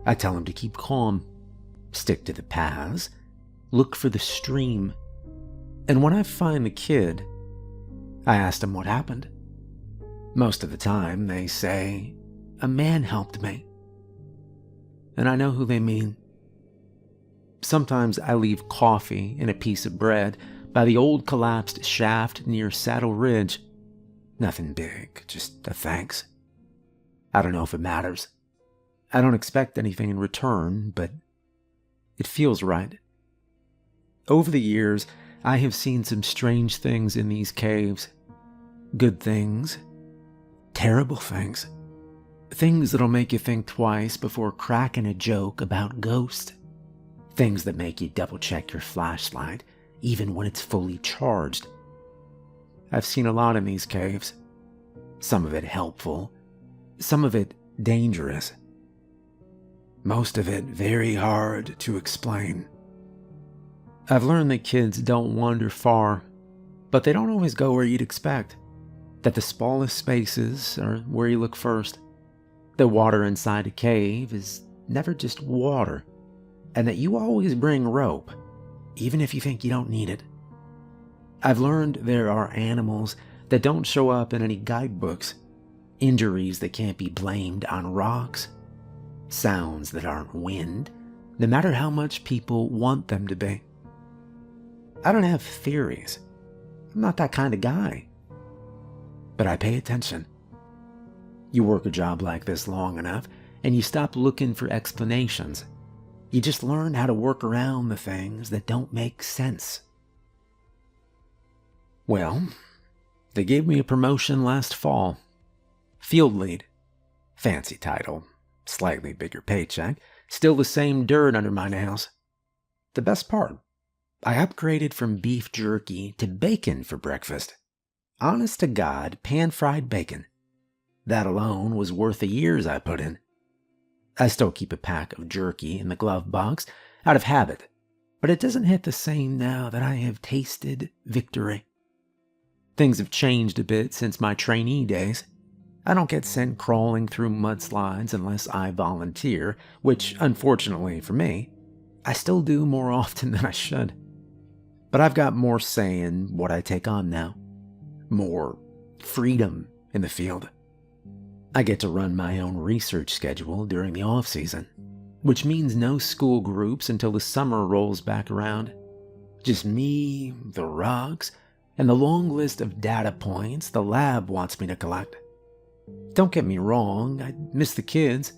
I tell them to keep calm, stick to the paths, look for the stream. And when I find the kid, I ask them what happened. Most of the time, they say, "A man helped me." And I know who they mean. Sometimes I leave coffee and a piece of bread by the old collapsed shaft near Saddle Ridge. Nothing big, just a thanks. I don't know if it matters. I don't expect anything in return, but it feels right. Over the years, I have seen some strange things in these caves. Good things. Terrible things. Things that'll make you think twice before cracking a joke about ghosts. Things that make you double-check your flashlight, even when it's fully charged. I've seen a lot in these caves. Some of it helpful, some of it dangerous. Most of it very hard to explain. I've learned that kids don't wander far, but they don't always go where you'd expect. That the smallest spaces are where you look first. The water inside a cave is never just water, and that you always bring rope, even if you think you don't need it. I've learned there are animals that don't show up in any guidebooks, injuries that can't be blamed on rocks, sounds that aren't wind, no matter how much people want them to be. I don't have theories. I'm not that kind of guy. But I pay attention. You work a job like this long enough, and you stop looking for explanations. You just learn how to work around the things that don't make sense. Well, they gave me a promotion last fall. Field lead. Fancy title. Slightly bigger paycheck. Still the same dirt under my nails. The best part, I upgraded from beef jerky to bacon for breakfast. Honest to God, pan-fried bacon. That alone was worth the years I put in. I still keep a pack of jerky in the glove box, out of habit, but it doesn't hit the same now that I have tasted victory. Things have changed a bit since my trainee days. I don't get sent crawling through mudslides unless I volunteer, which, unfortunately for me, I still do more often than I should. But I've got more say in what I take on now. More freedom in the field. I get to run my own research schedule during the off-season, which means no school groups until the summer rolls back around. Just me, the rocks, and the long list of data points the lab wants me to collect. Don't get me wrong, I miss the kids.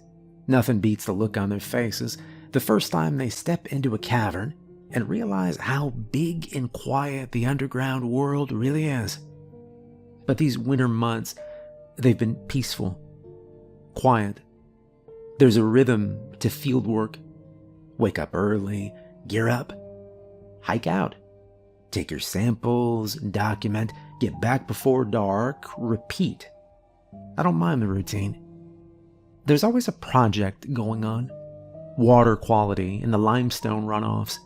Nothing beats the look on their faces the first time they step into a cavern and realize how big and quiet the underground world really is. But these winter months, they've been peaceful, quiet. There's a rhythm to field work. Wake up early, gear up, hike out, take your samples, document, get back before dark, repeat. I don't mind the routine. There's always a project going on. Water quality in the limestone runoffs,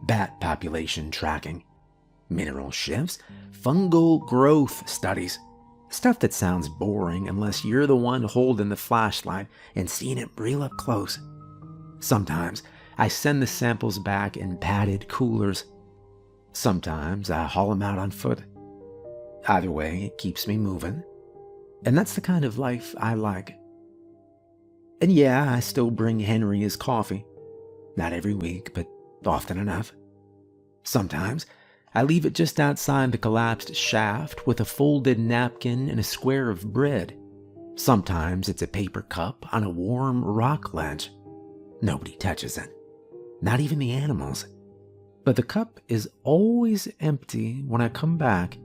bat population tracking, mineral shifts, fungal growth studies. Stuff that sounds boring unless you're the one holding the flashlight and seeing it real up close. Sometimes I send the samples back in padded coolers. Sometimes I haul them out on foot. Either way, it keeps me moving. And that's the kind of life I like. And yeah, I still bring Henry his coffee. Not every week, but often enough. Sometimes I leave it just outside the collapsed shaft with a folded napkin and a square of bread. Sometimes it's a paper cup on a warm rock ledge. Nobody touches it. Not even the animals. but the cup is always empty when I come back.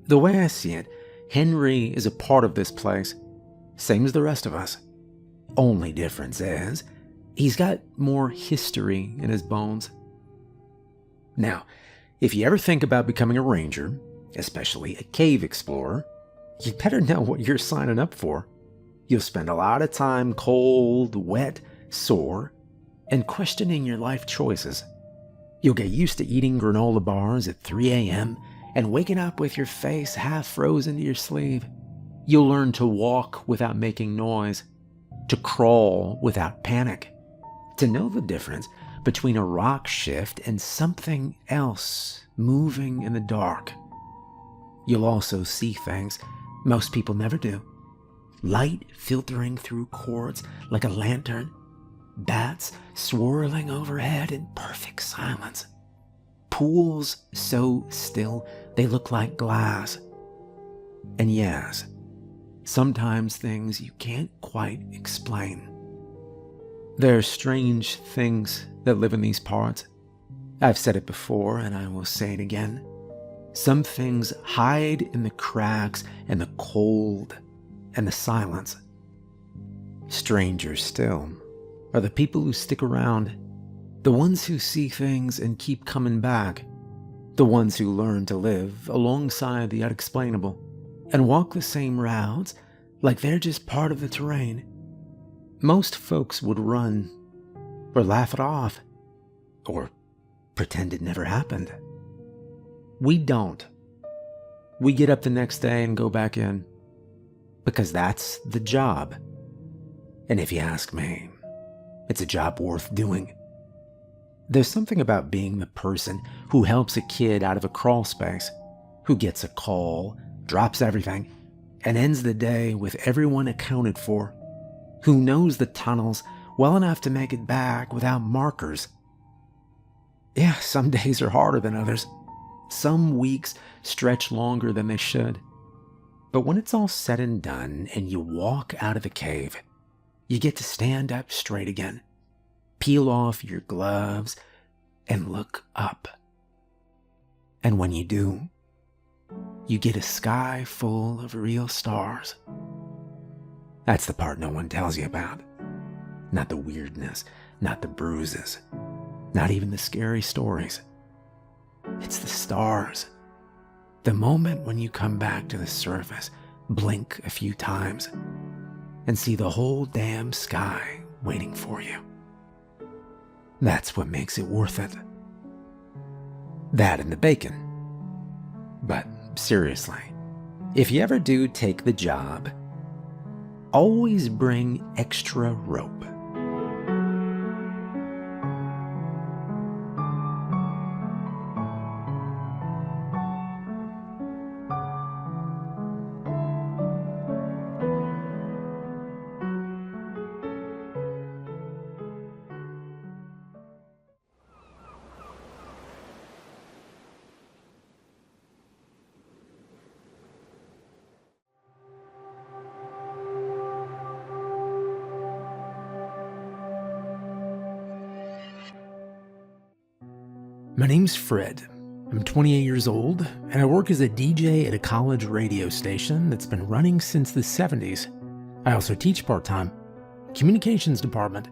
The way I see it, Henry is a part of this place, same as the rest of us. Only difference is, he's got more history in his bones. Now, if you ever think about becoming a ranger, especially a cave explorer, you'd better know what you're signing up for. You'll spend a lot of time cold, wet, sore, and questioning your life choices. You'll get used to eating granola bars at 3 a.m. and waking up with your face half frozen to your sleeve. You'll learn to walk without making noise, to crawl without panic, to know the difference between a rock shift and something else moving in the dark. You'll also see things most people never do. Light filtering through cords like a lantern, bats swirling overhead in perfect silence, pools so still they look like glass. And yes, sometimes things you can't quite explain. There are strange things that live in these parts. I've said it before and I will say it again. Some things hide in the cracks and the cold and the silence. Stranger still are the people who stick around, the ones who see things and keep coming back, the ones who learn to live alongside the unexplainable and walk the same routes like they're just part of the terrain. Most folks would run or laugh it off or pretend it never happened. We don't. We get up the next day and go back in because that's the job. And if you ask me, it's a job worth doing. There's something about being the person who helps a kid out of a crawl space, who gets a call, drops everything, and ends the day with everyone accounted for, who knows the tunnels well enough to make it back without markers. Yeah, some days are harder than others. Some weeks stretch longer than they should. But when it's all said and done and you walk out of the cave, you get to stand up straight again, peel off your gloves, and look up. And when you do, you get a sky full of real stars. That's the part no one tells you about. Not the weirdness, not the bruises, not even the scary stories. It's the stars. The moment when you come back to the surface, blink a few times, and see the whole damn sky waiting for you. That's what makes it worth it. That and the bacon. But seriously, if you ever do take the job, always bring extra rope. My name's Fred. I'm 28 years old, and I work as a DJ at a college radio station that's been running since the 70s. I also teach part-time. Communications department.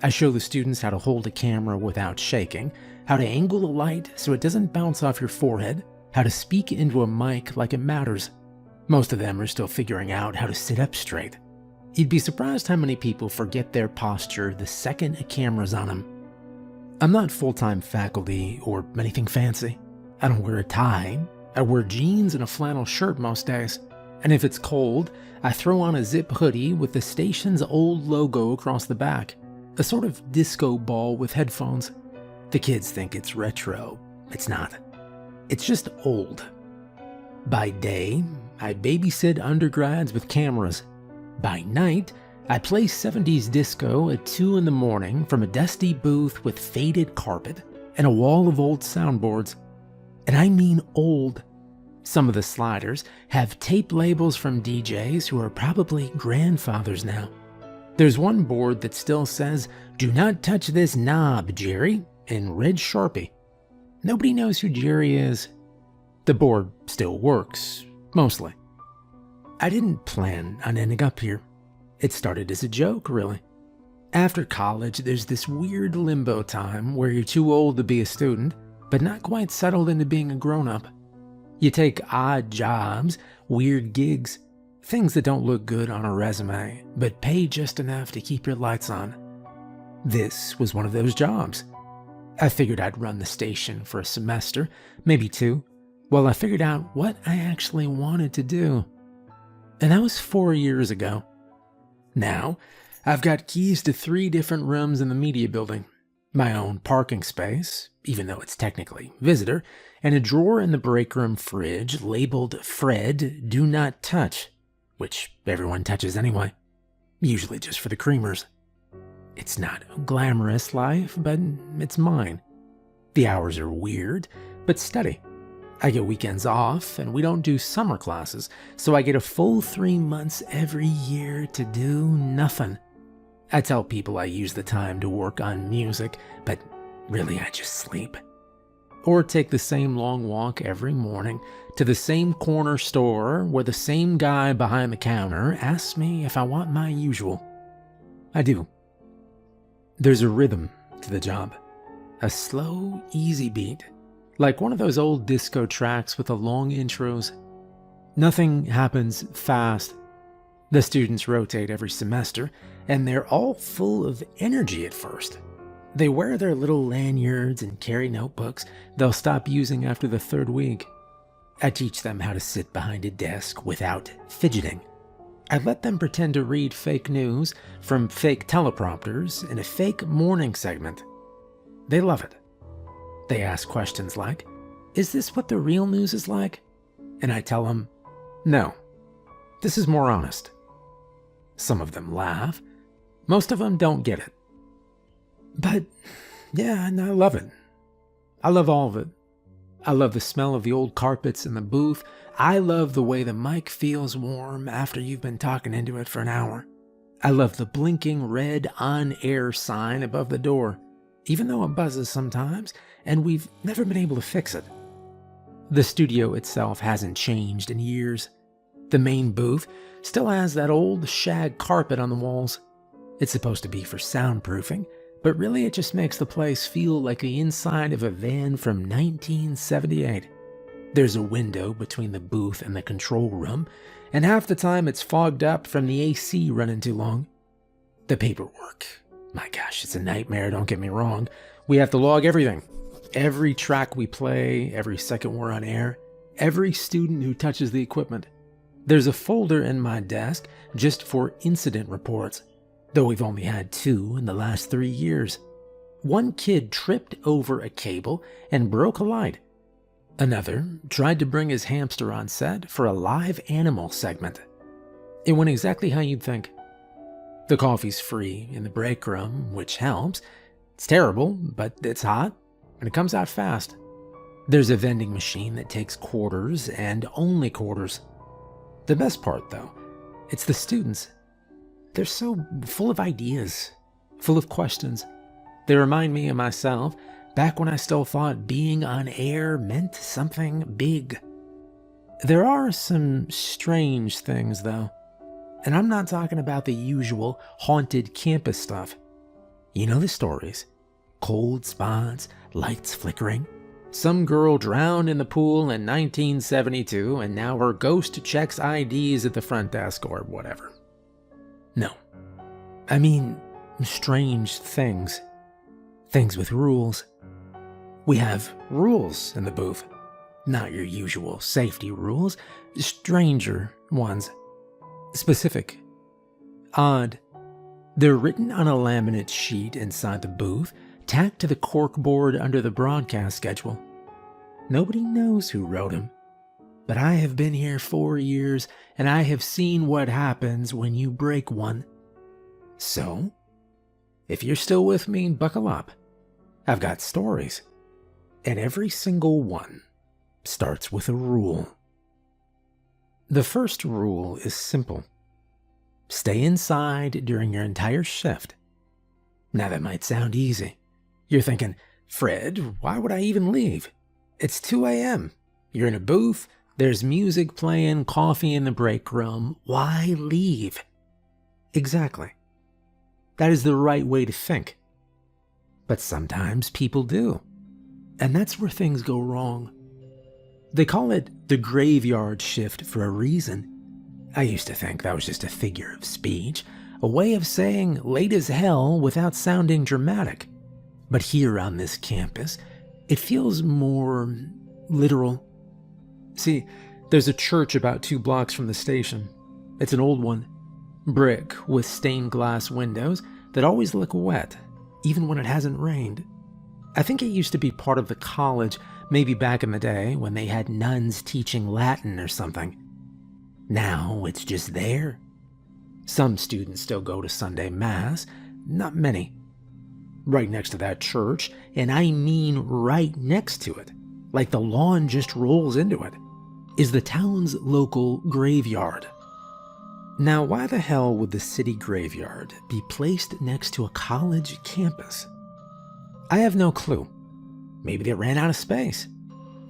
I show the students how to hold a camera without shaking, how to angle the light so it doesn't bounce off your forehead, how to speak into a mic like it matters. Most of them are still figuring out how to sit up straight. You'd be surprised how many people forget their posture the second a camera's on them. I'm not full-time faculty or anything fancy. I don't wear a tie. I wear jeans and a flannel shirt most days. And if it's cold, I throw on a zip hoodie with the station's old logo across the back. A sort of disco ball with headphones. The kids think it's retro. It's not. It's just old. By day, I babysit undergrads with cameras. By night, I play 70s disco at 2 in the morning from a dusty booth with faded carpet and a wall of old soundboards. And I mean old. Some of the sliders have tape labels from DJs who are probably grandfathers now. There's one board that still says, "Do not touch this knob, Jerry," in red Sharpie. Nobody knows who Jerry is. The board still works, mostly. I didn't plan on ending up here. It started as a joke, really. After college, there's this weird limbo time where you're too old to be a student, but not quite settled into being a grown-up. You take odd jobs, weird gigs, things that don't look good on a resume, but pay just enough to keep your lights on. This was one of those jobs. I figured I'd run the station for a semester, maybe 2, while I figured out what I actually wanted to do. And that was 4 years ago. Now, I've got keys to 3 different rooms in the media building, my own parking space, even though it's technically visitor, and a drawer in the break room fridge labeled Fred Do Not Touch, which everyone touches anyway, usually just for the creamers. It's not a glamorous life, but it's mine. The hours are weird, but steady. I get weekends off, and we don't do summer classes, so I get a full 3 months every year to do nothing. I tell people I use the time to work on music, but really I just sleep. Or take the same long walk every morning to the same corner store where the same guy behind the counter asks me if I want my usual. I do. There's a rhythm to the job. A slow, easy beat. Like one of those old disco tracks with the long intros. Nothing happens fast. The students rotate every semester, and they're all full of energy at first. They wear their little lanyards and carry notebooks they'll stop using after the 3rd week. I teach them how to sit behind a desk without fidgeting. I let them pretend to read fake news from fake teleprompters in a fake morning segment. They love it. They ask questions like, "Is this what the real news is like?" And I tell them, "No, this is more honest." Some of them laugh. Most of them don't get it. But yeah, and I love it. I love all of it. I love the smell of the old carpets in the booth. I love the way the mic feels warm after you've been talking into it for an hour. I love the blinking red on-air sign above the door, even though it buzzes sometimes, and we've never been able to fix it. The studio itself hasn't changed in years. The main booth still has that old shag carpet on the walls. It's supposed to be for soundproofing, but really it just makes the place feel like the inside of a van from 1978. There's a window between the booth and the control room, and half the time it's fogged up from the AC running too long. The paperwork. My gosh, it's a nightmare, don't get me wrong. We have to log everything. Every track we play, every second we're on air, every student who touches the equipment. There's a folder in my desk just for incident reports, though we've only had 2 in the last 3 years. One kid tripped over a cable and broke a light. Another tried to bring his hamster on set for a live animal segment. It went exactly how you'd think. The coffee's free in the break room, which helps. It's terrible, but it's hot, and it comes out fast. There's a vending machine that takes quarters and only quarters. The best part, though, it's the students. They're so full of ideas, full of questions. They remind me of myself back when I still thought being on air meant something big. There are some strange things, though. And I'm not talking about the usual haunted campus stuff. You know the stories. Cold spots, lights flickering. Some girl drowned in the pool in 1972 and now her ghost checks IDs at the front desk or whatever. No. I mean, strange things. Things with rules. We have rules in the booth. Not your usual safety rules, stranger ones. Specific. Odd. They're written on a laminate sheet inside the booth, tacked to the corkboard under the broadcast schedule. Nobody knows who wrote them. But I have been here 4 years, and I have seen what happens when you break one. So, if you're still with me, buckle up. I've got stories. And every single one starts with a rule. The first rule is simple. Stay inside during your entire shift. Now that might sound easy. You're thinking, Fred, why would I even leave? It's 2 a.m. You're in a booth, there's music playing, coffee in the break room. Why leave? Exactly. That is the right way to think. But sometimes people do. And that's where things go wrong. They call it the graveyard shift for a reason. I used to think that was just a figure of speech, a way of saying late as hell without sounding dramatic. But here on this campus, it feels more literal. See, there's a church about 2 blocks from the station. It's an old one, brick with stained glass windows that always look wet, even when it hasn't rained. I think it used to be part of the college, maybe back in the day when they had nuns teaching Latin or something. Now it's just there. Some students still go to Sunday Mass, not many. Right next to that church, and I mean right next to it, like the lawn just rolls into it, is the town's local graveyard. Now, why the hell would the city graveyard be placed next to a college campus? I have no clue. Maybe they ran out of space.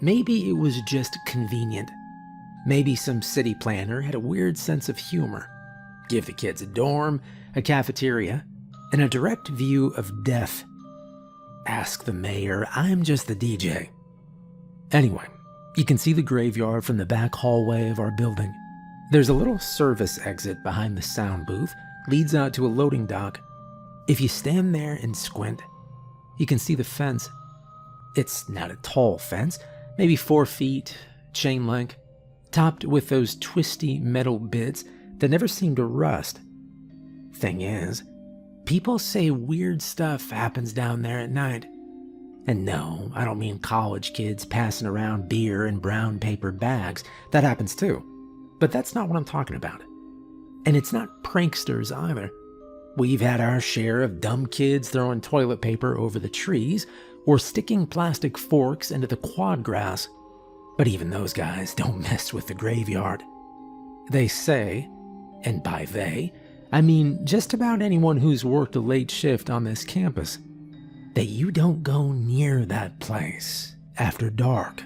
Maybe it was just convenient. Maybe some city planner had a weird sense of humor. Give the kids a dorm, a cafeteria, and a direct view of death. Ask the mayor, I'm just the DJ. Anyway, you can see the graveyard from the back hallway of our building. There's a little service exit behind the sound booth, leads out to a loading dock. If you stand there and squint, you can see the fence. It's not a tall fence, maybe 4 feet, chain link, topped with those twisty metal bits that never seem to rust. Thing is, people say weird stuff happens down there at night. And no, I don't mean college kids passing around beer in brown paper bags. That happens too. But that's not what I'm talking about. And it's not pranksters either. We've had our share of dumb kids throwing toilet paper over the trees or sticking plastic forks into the quad grass. But even those guys don't mess with the graveyard. They say, and by they, I mean just about anyone who's worked a late shift on this campus, that you don't go near that place after dark.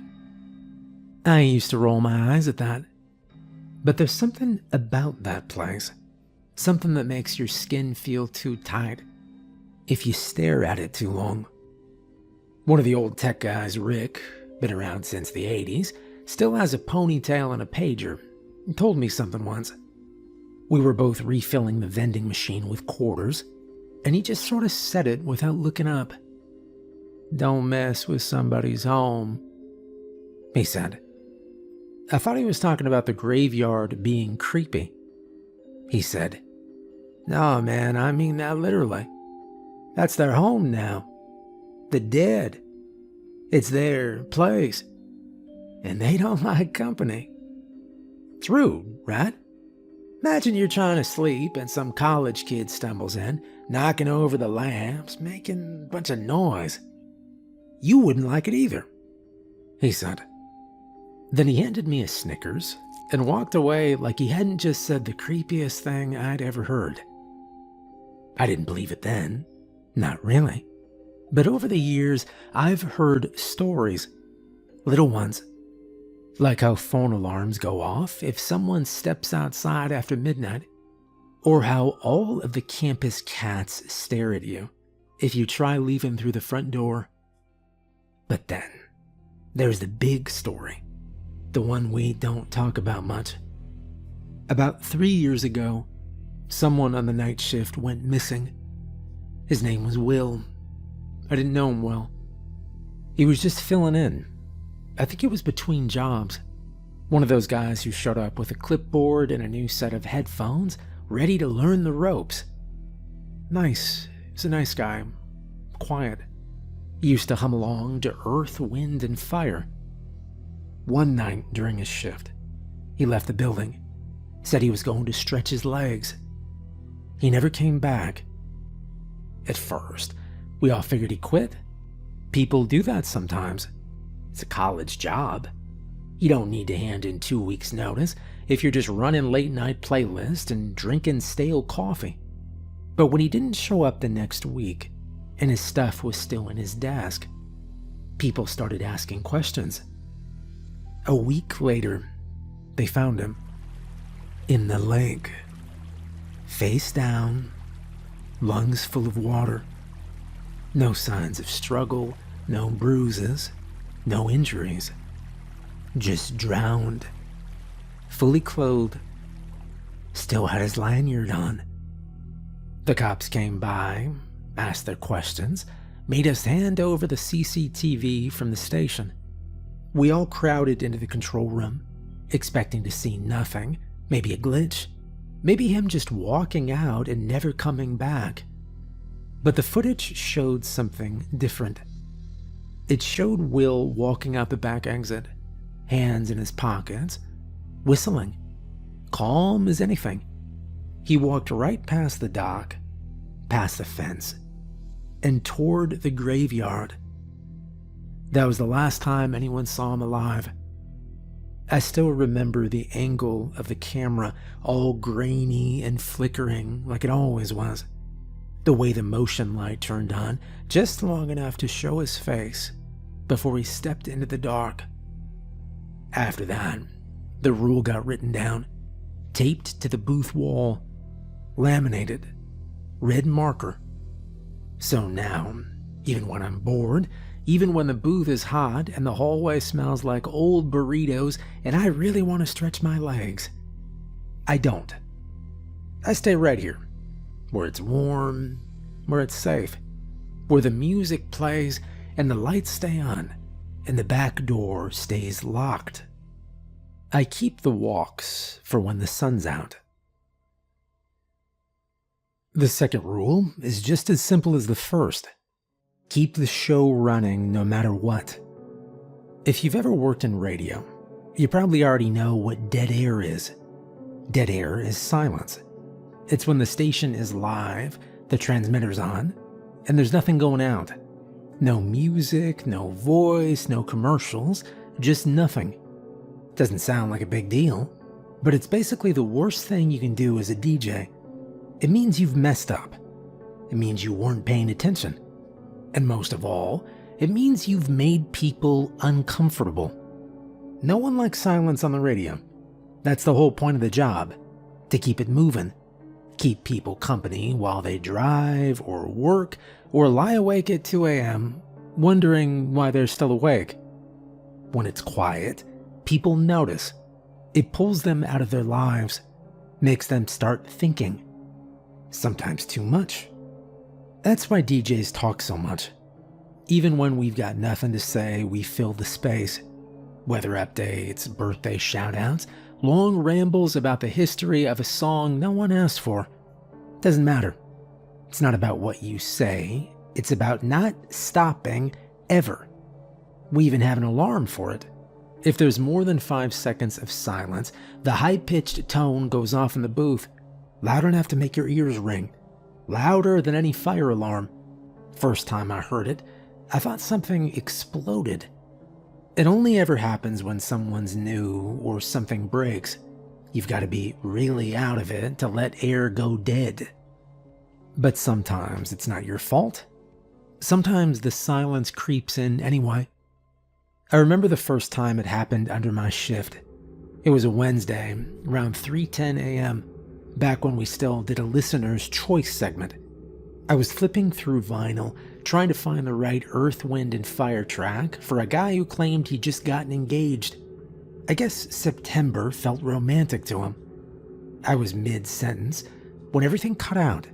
I used to roll my eyes at that. But there's something about that place. Something that makes your skin feel too tight if you stare at it too long. One of the old tech guys, Rick, been around since the 80s, still has a ponytail and a pager. He told me something once. We were both refilling the vending machine with quarters, and he just sort of said it without looking up. Don't mess with somebody's home, he said. I thought he was talking about the graveyard being creepy. He said, no, man, I mean that literally. That's their home now. The dead. It's their place. And they don't like company. It's rude, right? Imagine you're trying to sleep and some college kid stumbles in, knocking over the lamps, making a bunch of noise. You wouldn't like it either, he said. Then he handed me a Snickers and walked away like he hadn't just said the creepiest thing I'd ever heard. I didn't believe it then, not really. But over the years, I've heard stories, little ones, like how phone alarms go off if someone steps outside after midnight, or how all of the campus cats stare at you if you try leaving through the front door. But then, there's the big story, the one we don't talk about much. About 3 years ago, someone on the night shift went missing. His name was Will. I didn't know him well. He was just filling in. I think it was between jobs. One of those guys who showed up with a clipboard and a new set of headphones, ready to learn the ropes. Nice. He's a nice guy. Quiet. He used to hum along to Earth, Wind, and Fire. One night during his shift, he left the building, said he was going to stretch his legs. He never came back. At first, we all figured he quit. People do that sometimes. It's a college job. You don't need to hand in 2 weeks' notice if you're just running late-night playlists and drinking stale coffee. But when he didn't show up the next week, and his stuff was still in his desk, People started asking questions. A week later, they found him in the lake, face down, lungs full of water. No signs of struggle, no bruises, no injuries. Just drowned, fully clothed, still had his lanyard on. The cops came by, asked their questions, made us hand over the CCTV from the station. We all crowded into the control room, expecting to see nothing, maybe a glitch, maybe him just walking out and never coming back. But the footage showed something different. It showed Will walking out the back exit, hands in his pockets, whistling, calm as anything. He walked right past the dock, past the fence, and toward the graveyard. That was the last time anyone saw him alive. I still remember the angle of the camera, all grainy and flickering like it always was. The way the motion light turned on, just long enough to show his face before he stepped into the dark. After that, the rule got written down, taped to the booth wall, laminated, red marker. So now, even when I'm bored, even when the booth is hot and the hallway smells like old burritos and I really want to stretch my legs, I don't. I stay right here, where it's warm, where it's safe, where the music plays and the lights stay on and the back door stays locked. I keep the walks for when the sun's out. The second rule is just as simple as the first. Keep the show running no matter what. If you've ever worked in radio, you probably already know what dead air is. Dead air is silence. It's when the station is live, the transmitter's on, and there's nothing going out. No music, no voice, no commercials, just nothing. Doesn't sound like a big deal, but it's basically the worst thing you can do as a DJ. It means you've messed up. It means you weren't paying attention. And most of all, it means you've made people uncomfortable. No one likes silence on the radio. That's the whole point of the job, to keep it moving. Keep people company while they drive or work or lie awake at 2 a.m. wondering why they're still awake. When it's quiet, people notice. It pulls them out of their lives, makes them start thinking. Sometimes too much. That's why DJs talk so much. Even when we've got nothing to say, we fill the space. Weather updates, birthday shoutouts, long rambles about the history of a song no one asked for. Doesn't matter. It's not about what you say. It's about not stopping ever. We even have an alarm for it. If there's more than 5 seconds of silence, the high-pitched tone goes off in the booth, loud enough to make your ears ring. Louder than any fire alarm. First time I heard it, I thought something exploded. It only ever happens when someone's new or something breaks. You've got to be really out of it to let air go dead. But sometimes it's not your fault. Sometimes the silence creeps in anyway. I remember the first time it happened under my shift. It was a Wednesday, around 3:10 a.m., back when we still did a listener's choice segment. I was flipping through vinyl, trying to find the right Earth, Wind, and Fire track for a guy who claimed he'd just gotten engaged. I guess September felt romantic to him. I was mid-sentence when everything cut out.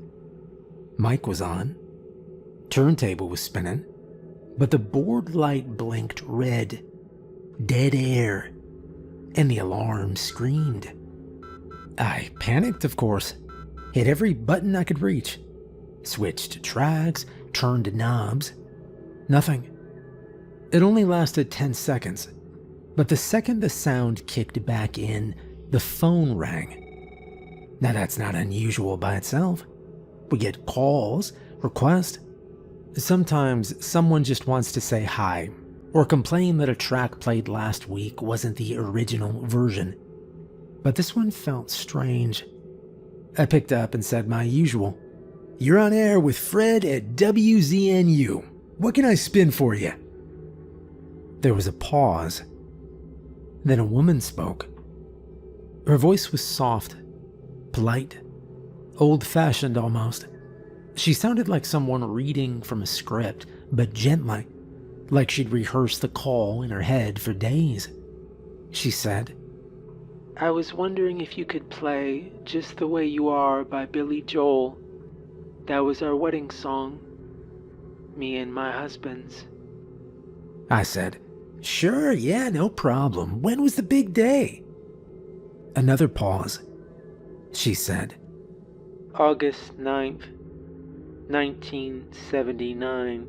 Mic was on. Turntable was spinning. But the board light blinked red. Dead air. And the alarm screamed. I panicked, of course. Hit every button I could reach. Switched tracks, turned knobs. Nothing. It only lasted 10 seconds. But the second the sound kicked back in, the phone rang. Now that's not unusual by itself. We get calls, requests. Sometimes someone just wants to say hi, or complain that a track played last week wasn't the original version. But this one felt strange. I picked up and said my usual. "You're on air with Fred at WZNU. What can I spin for you?" There was a pause. Then a woman spoke. Her voice was soft, polite, old-fashioned almost. She sounded like someone reading from a script, but gently, like she'd rehearsed the call in her head for days. She said, "I was wondering if you could play Just the Way You Are by Billy Joel. That was our wedding song. Me and my husband's." I said, "Sure, yeah, no problem. When was the big day?" Another pause. She said, "August 9th, 1979.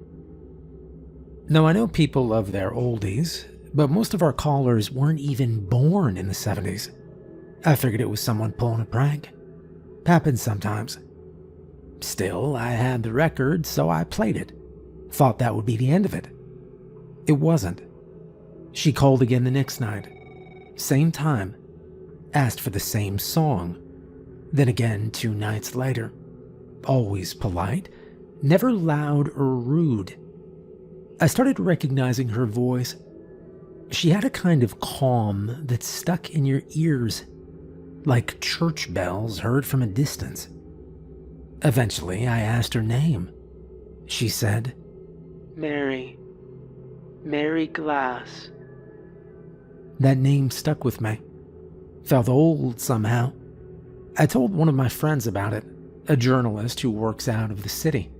Now, I know people love their oldies, but most of our callers weren't even born in the 70s. I figured it was someone pulling a prank. Happens sometimes. Still, I had the record, so I played it. Thought that would be the end of it. It wasn't. She called again the next night. Same time. Asked for the same song. Then again 2 nights later. Always polite, never loud or rude. I started recognizing her voice. She had a kind of calm that stuck in your ears, like church bells heard from a distance. Eventually, I asked her name. She said, Mary. Mary Glass." That name stuck with me. Felt old somehow. I told one of my friends about it, a journalist who works out of the city.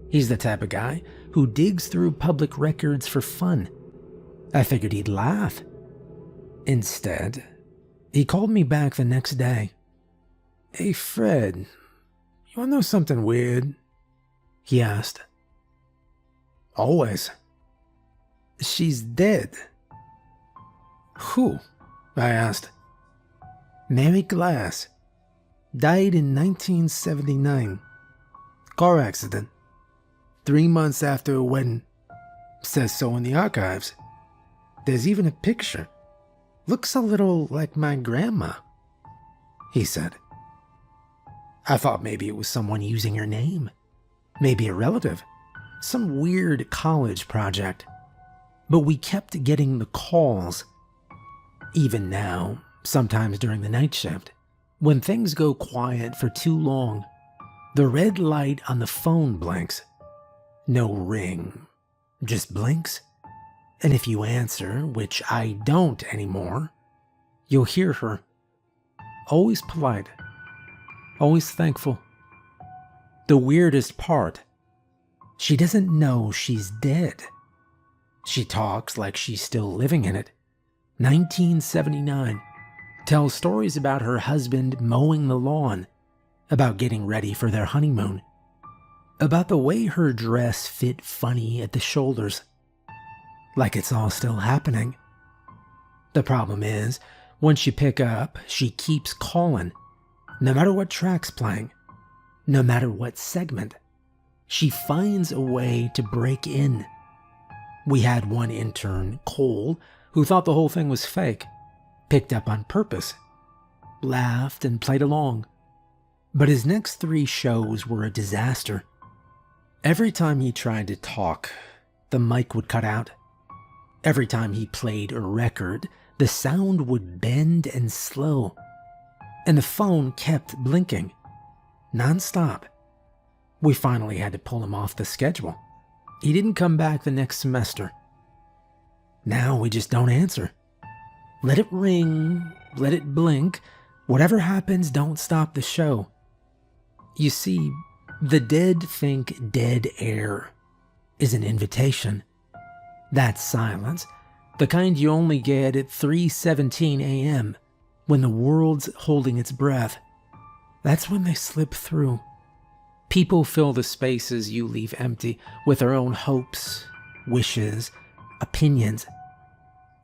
He's the type of guy who digs through public records for fun. I figured he'd laugh. Instead, he called me back the next day. "Hey, Fred, you wanna know something weird?" he asked. "Always." "She's dead." "Who?" I asked. "Mary Glass. Died in 1979. Car accident. 3 months after her wedding. Says so in the archives. There's even a picture. Looks a little like my grandma," he said. I thought maybe it was someone using her name. Maybe a relative. Some weird college project. But we kept getting the calls. Even now, sometimes during the night shift, when things go quiet for too long, the red light on the phone blinks. No ring, just blinks. And if you answer, which I don't anymore, you'll hear her. Always polite. Always thankful. The weirdest part, she doesn't know she's dead. She talks like she's still living in it. 1979. Tells stories about her husband mowing the lawn, about getting ready for their honeymoon, about the way her dress fit funny at the shoulders. Like it's all still happening. The problem is, once you pick up, she keeps calling. No matter what track's playing, no matter what segment, she finds a way to break in. We had one intern, Cole, who thought the whole thing was fake, picked up on purpose, laughed and played along. But his next 3 shows were a disaster. Every time he tried to talk, the mic would cut out. Every time he played a record, the sound would bend and slow. And the phone kept blinking, non-stop. We finally had to pull him off the schedule. He didn't come back the next semester. Now we just don't answer. Let it ring, let it blink. Whatever happens, don't stop the show. You see, the dead think dead air is an invitation. That silence, the kind you only get at 3:17 a.m. when the world's holding its breath. That's when they slip through. People fill the spaces you leave empty with their own hopes, wishes, opinions.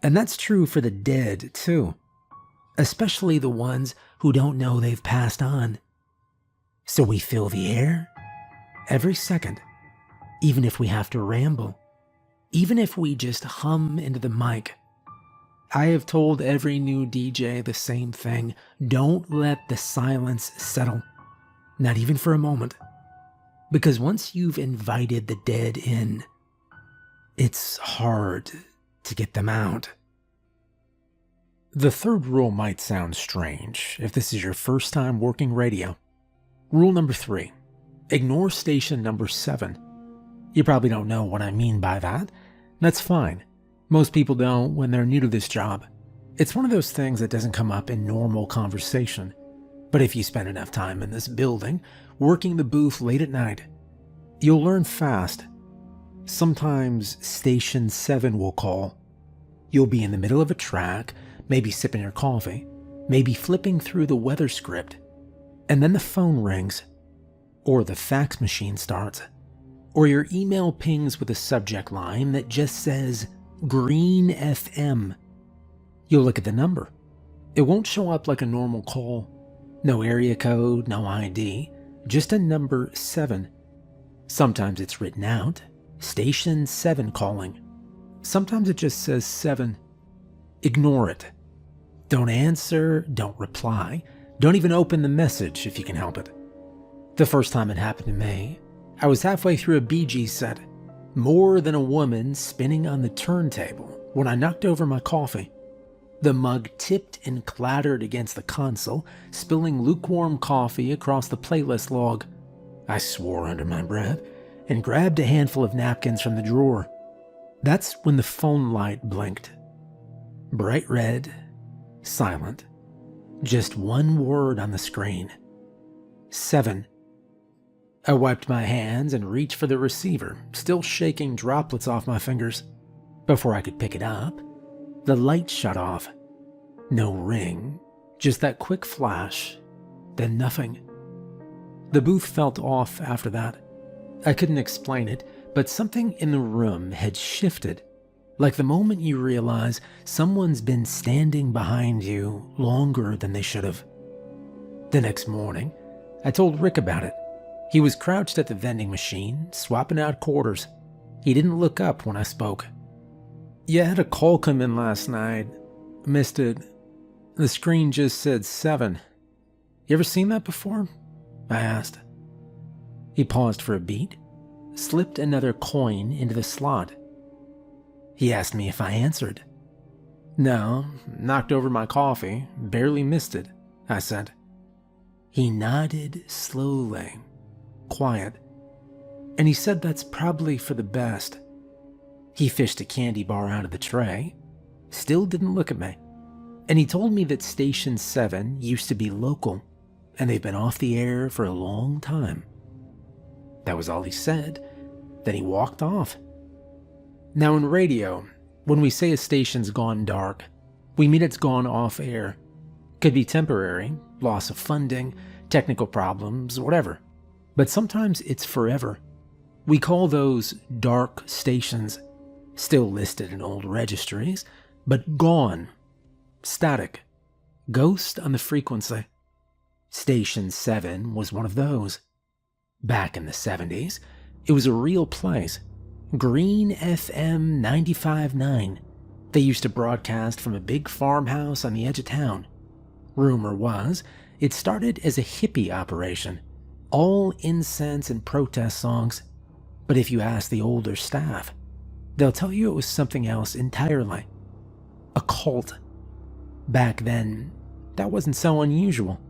And that's true for the dead, too. Especially the ones who don't know they've passed on. So we fill the air every second, even if we have to ramble, even if we just hum into the mic. I have told every new DJ the same thing. Don't let the silence settle, not even for a moment. Because once you've invited the dead in, it's hard to get them out. The third rule might sound strange if this is your first time working radio. Rule number 3, ignore station number 7. You probably don't know what I mean by that. That's fine. Most people don't when they're new to this job. It's one of those things that doesn't come up in normal conversation. But if you spend enough time in this building, working the booth late at night, you'll learn fast. Sometimes station 7 will call. You'll be in the middle of a track, maybe sipping your coffee, maybe flipping through the weather script, and then the phone rings, or the fax machine starts, or your email pings with a subject line that just says Green FM. You'll look at the number. It won't show up like a normal call. No area code, no ID, just a number 7. Sometimes it's written out, station 7 calling. Sometimes it just says 7. Ignore it. Don't answer, don't reply, don't even open the message if you can help it. The first time it happened to me, I was halfway through a Bee Gees set, More Than a Woman spinning on the turntable, when I knocked over my coffee. The mug tipped and clattered against the console, spilling lukewarm coffee across the playlist log. I swore under my breath and grabbed a handful of napkins from the drawer. That's when the phone light blinked. Bright red, silent. Just one word on the screen. 7. I wiped my hands and reached for the receiver, still shaking droplets off my fingers. Before I could pick it up, the light shut off. No ring, just that quick flash, then nothing. The booth felt off after that. I couldn't explain it, but something in the room had shifted. Like the moment you realize someone's been standing behind you longer than they should have. The next morning, I told Rick about it. He was crouched at the vending machine, swapping out quarters. He didn't look up when I spoke. "Yeah, I had a call come in last night. Missed it. The screen just said 7. You ever seen that before?" I asked. He paused for a beat, slipped another coin into the slot. He asked me if I answered. "No, knocked over my coffee, barely missed it," I said. He nodded slowly, quiet, and he said that's probably for the best. He fished a candy bar out of the tray, still didn't look at me, and he told me that Station 7 used to be local, and they've been off the air for a long time. That was all he said. Then he walked off. Now in radio, when we say a station's gone dark, we mean it's gone off air. Could be temporary, loss of funding, technical problems, whatever. But sometimes it's forever. We call those dark stations, still listed in old registries, but gone, static, ghost on the frequency. Station 7 was one of those. Back in the 70s, it was a real place. Green FM 95.9. They used to broadcast from a big farmhouse on the edge of town. Rumor was, it started as a hippie operation, all incense and protest songs. But if you ask the older staff, they'll tell you it was something else entirely. A cult. Back then, that wasn't so unusual.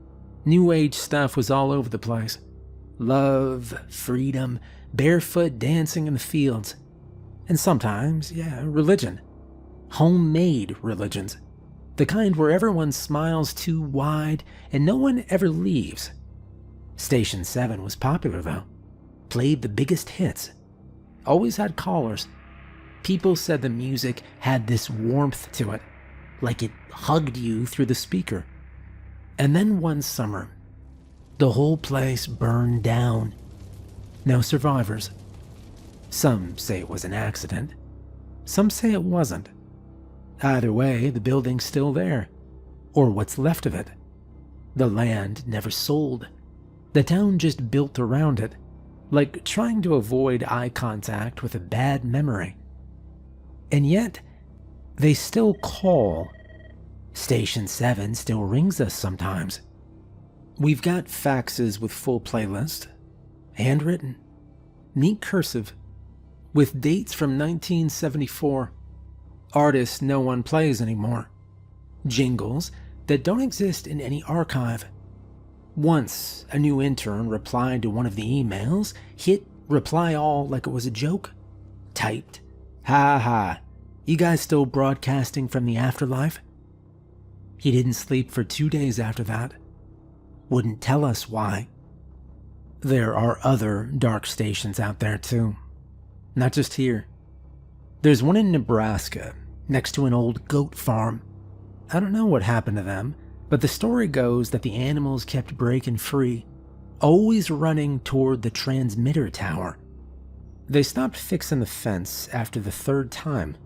New Age stuff was all over the place. Love, freedom, barefoot dancing in the fields. And sometimes, religion. Homemade religions. The kind where everyone smiles too wide and no one ever leaves. Station 7 was popular though. Played the biggest hits. Always had callers. People said the music had this warmth to it, like it hugged you through the speaker. And then one summer, the whole place burned down. No survivors. Some say it was an accident. Some say it wasn't. Either way, the building's still there. Or what's left of it. The land never sold. The town just built around it, like trying to avoid eye contact with a bad memory. And yet, they still call. Station 7 still rings us sometimes. We've got faxes with full playlist, handwritten, neat cursive, with dates from 1974. artists no one plays anymore, jingles that don't exist in any archive. Once a new intern replied to one of the emails, hit reply all like it was a joke, typed, "Ha ha, you guys still broadcasting from the afterlife?" He didn't sleep for 2 days after that. Wouldn't tell us why. There are other dark stations out there too. Not just here. There's one in Nebraska, next to an old goat farm. I don't know what happened to them, but the story goes that the animals kept breaking free, always running toward the transmitter tower. They stopped fixing the fence after the 3rd time.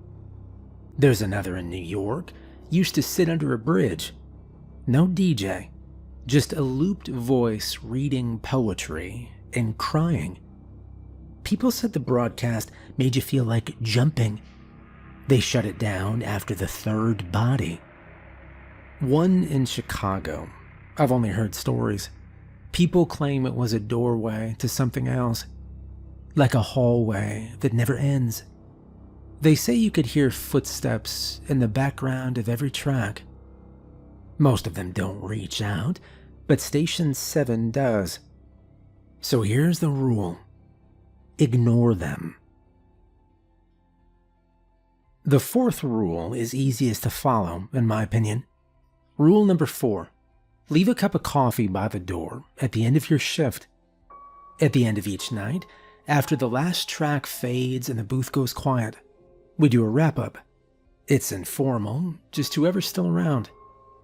There's another in New York, used to sit under a bridge. No DJ, just a looped voice reading poetry and crying. People said the broadcast made you feel like jumping. They shut it down after the 3rd body. One in Chicago. I've only heard stories. People claim it was a doorway to something else, like a hallway that never ends. They say you could hear footsteps in the background of every track. Most of them don't reach out, but Station 7 does. So here's the rule. Ignore them. The 4th rule is easiest to follow, in my opinion. Rule number 4. Leave a cup of coffee by the door at the end of your shift. At the end of each night, after the last track fades and the booth goes quiet, we do a wrap-up. It's informal, just whoever's still around.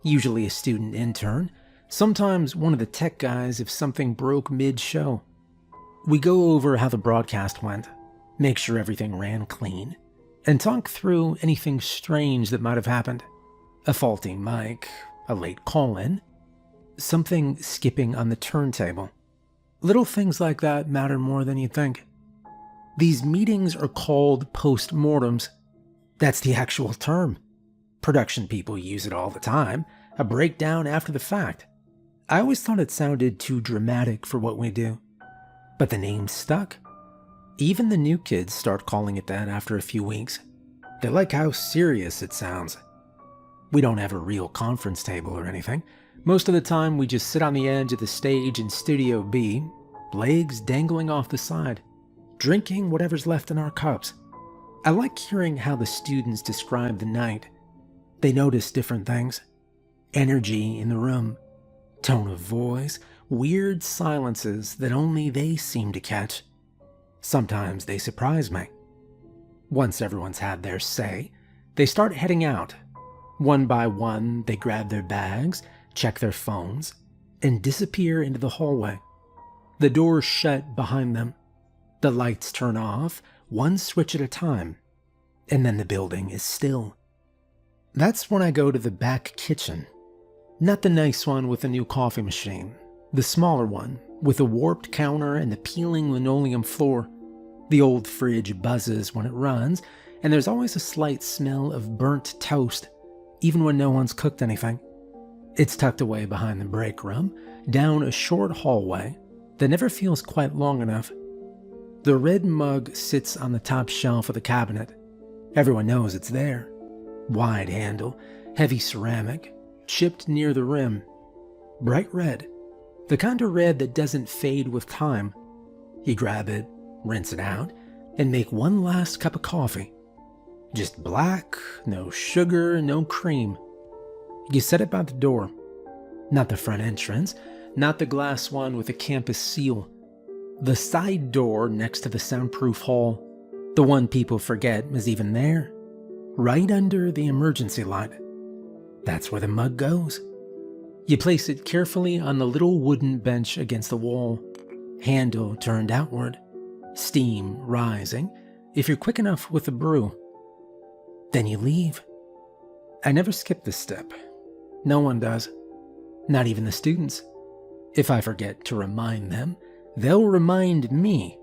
Usually a student intern, sometimes one of the tech guys if something broke mid-show. We go over how the broadcast went, make sure everything ran clean, and talk through anything strange that might have happened. A faulty mic, a late call-in, something skipping on the turntable. Little things like that matter more than you think. These meetings are called post-mortems. That's the actual term. Production people use it all the time, a breakdown after the fact. I always thought it sounded too dramatic for what we do. But the name stuck. Even the new kids start calling it that after a few weeks. They like how serious it sounds. We don't have a real conference table or anything. Most of the time we just sit on the edge of the stage in Studio B, legs dangling off the side, drinking whatever's left in our cups. I like hearing how the students describe the night. They notice different things. Energy in the room, tone of voice, weird silences that only they seem to catch. Sometimes they surprise me. Once everyone's had their say, they start heading out. One by one, they grab their bags, check their phones, and disappear into the hallway. The doors shut behind them. The lights turn off, one switch at a time, and then the building is still. That's when I go to the back kitchen. Not the nice one with the new coffee machine. The smaller one, with a warped counter and the peeling linoleum floor. The old fridge buzzes when it runs, and there's always a slight smell of burnt toast, even when no one's cooked anything. It's tucked away behind the break room, down a short hallway that never feels quite long enough. The red mug sits on the top shelf of the cabinet. Everyone knows it's there. Wide handle, heavy ceramic, chipped near the rim. Bright red. The kind of red that doesn't fade with time. You grab it, rinse it out, and make one last cup of coffee. Just black, no sugar, no cream. You set it by the door. Not the front entrance, not the glass one with a campus seal. The side door next to the soundproof hall. The one people forget is even there. Right under the emergency light. That's where the mug goes. You place it carefully on the little wooden bench against the wall. Handle turned outward. Steam rising, if you're quick enough with the brew. Then you leave. I never skip this step. No one does. Not even the students. If I forget to remind them, they'll remind me.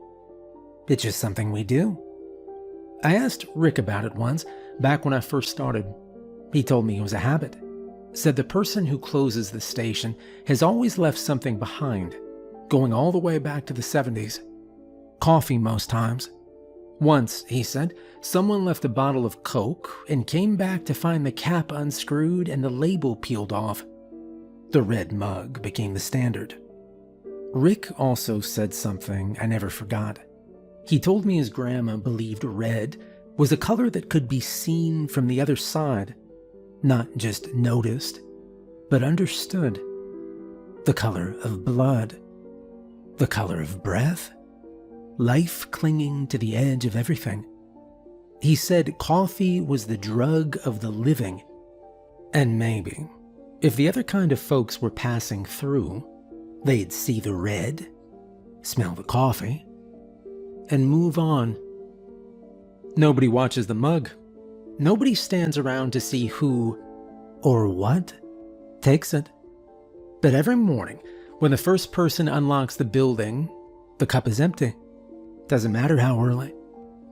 It's just something we do. I asked Rick about it once, back when I first started. He told me it was a habit. Said the person who closes the station has always left something behind, going all the way back to the 70s. Coffee most times. Once, he said, someone left a bottle of Coke and came back to find the cap unscrewed and the label peeled off. The red mug became the standard. Rick also said something I never forgot. He told me his grandma believed red was a color that could be seen from the other side, not just noticed, but understood. The color of blood, the color of breath, life clinging to the edge of everything. He said coffee was the drug of the living, and maybe, if the other kind of folks were passing through, they'd see the red, smell the coffee, and move on. Nobody watches the mug. Nobody stands around to see who or what takes it. But every morning, when the first person unlocks the building, the cup is empty. Doesn't matter how early.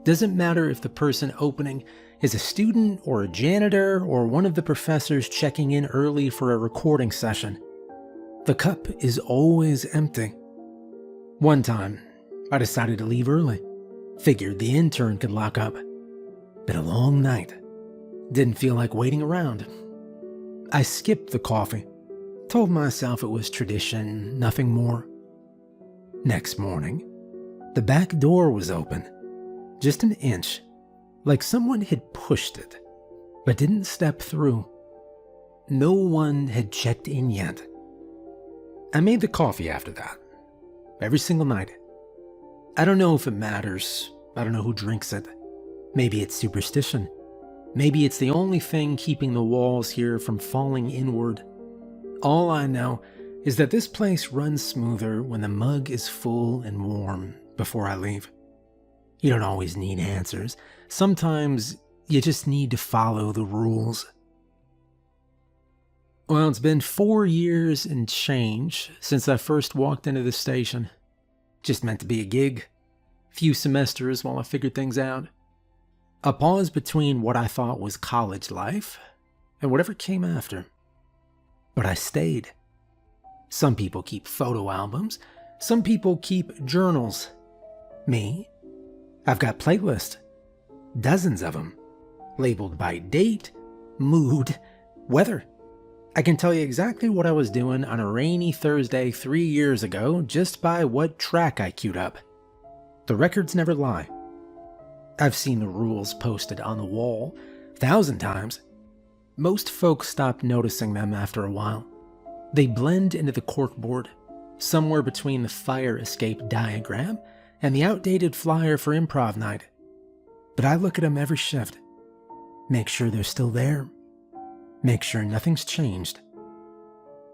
Doesn't matter if the person opening is a student or a janitor or one of the professors checking in early for a recording session. The cup is always empty. One time, I decided to leave early. Figured the intern could lock up. Been a long night. Didn't feel like waiting around. I skipped the coffee. Told myself it was tradition, nothing more. Next morning, the back door was open. Just an inch, like someone had pushed it, but didn't step through. No one had checked in yet. I made the coffee after that, every single night. I don't know if it matters. I don't know who drinks it. Maybe it's superstition. Maybe it's the only thing keeping the walls here from falling inward. All I know is that this place runs smoother when the mug is full and warm before I leave. You don't always need answers. Sometimes you just need to follow the rules. Well, it's been 4 years and change since I first walked into the station. Just meant to be a gig. Few semesters while I figured things out. A pause between what I thought was college life and whatever came after. But I stayed. Some people keep photo albums. Some people keep journals. Me? I've got playlists. Dozens of them. Labeled by date, mood, weather. I can tell you exactly what I was doing on a rainy Thursday 3 years ago just by what track I queued up. The records never lie. I've seen the rules posted on the wall 1,000 times. Most folks stop noticing them after a while. They blend into the corkboard, somewhere between the fire escape diagram and the outdated flyer for improv night. But I look at them every shift. Make sure they're still there. Make sure nothing's changed.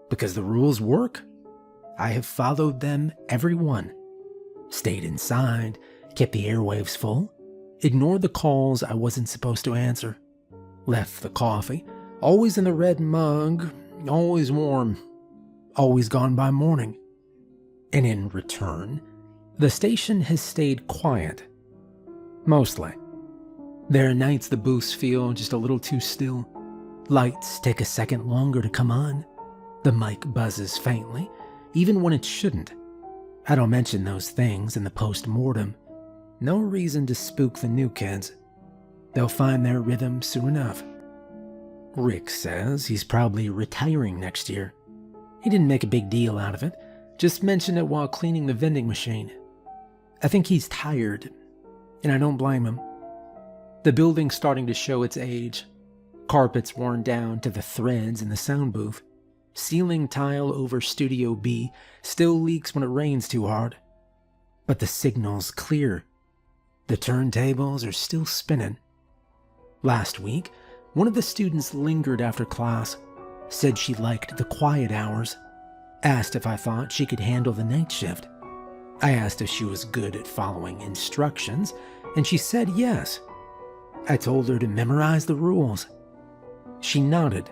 Because the rules work. I have followed them, every one. Stayed inside, kept the airwaves full, ignored the calls I wasn't supposed to answer, left the coffee, always in the red mug, always warm, always gone by morning. And in return, the station has stayed quiet. Mostly. There are nights the booths feel just a little too still. Lights take a second longer to come on. The mic buzzes faintly, even when it shouldn't. I don't mention those things in the post-mortem. No reason to spook the new kids. They'll find their rhythm soon enough. Rick says he's probably retiring next year. He didn't make a big deal out of it, just mentioned it while cleaning the vending machine. I think he's tired, and I don't blame him. The building's starting to show its age. Carpets worn down to the threads in the sound booth. Ceiling tile over Studio B still leaks when it rains too hard. But the signal's clear. The turntables are still spinning. Last week, one of the students lingered after class, said she liked the quiet hours, asked if I thought she could handle the night shift. I asked if she was good at following instructions, and she said yes. I told her to memorize the rules. She nodded.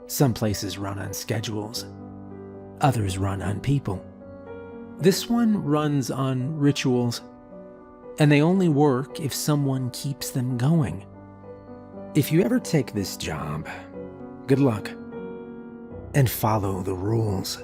Some places run on schedules. Others run on people. This one runs on rituals, and they only work if someone keeps them going. If you ever take this job, good luck, and follow the rules.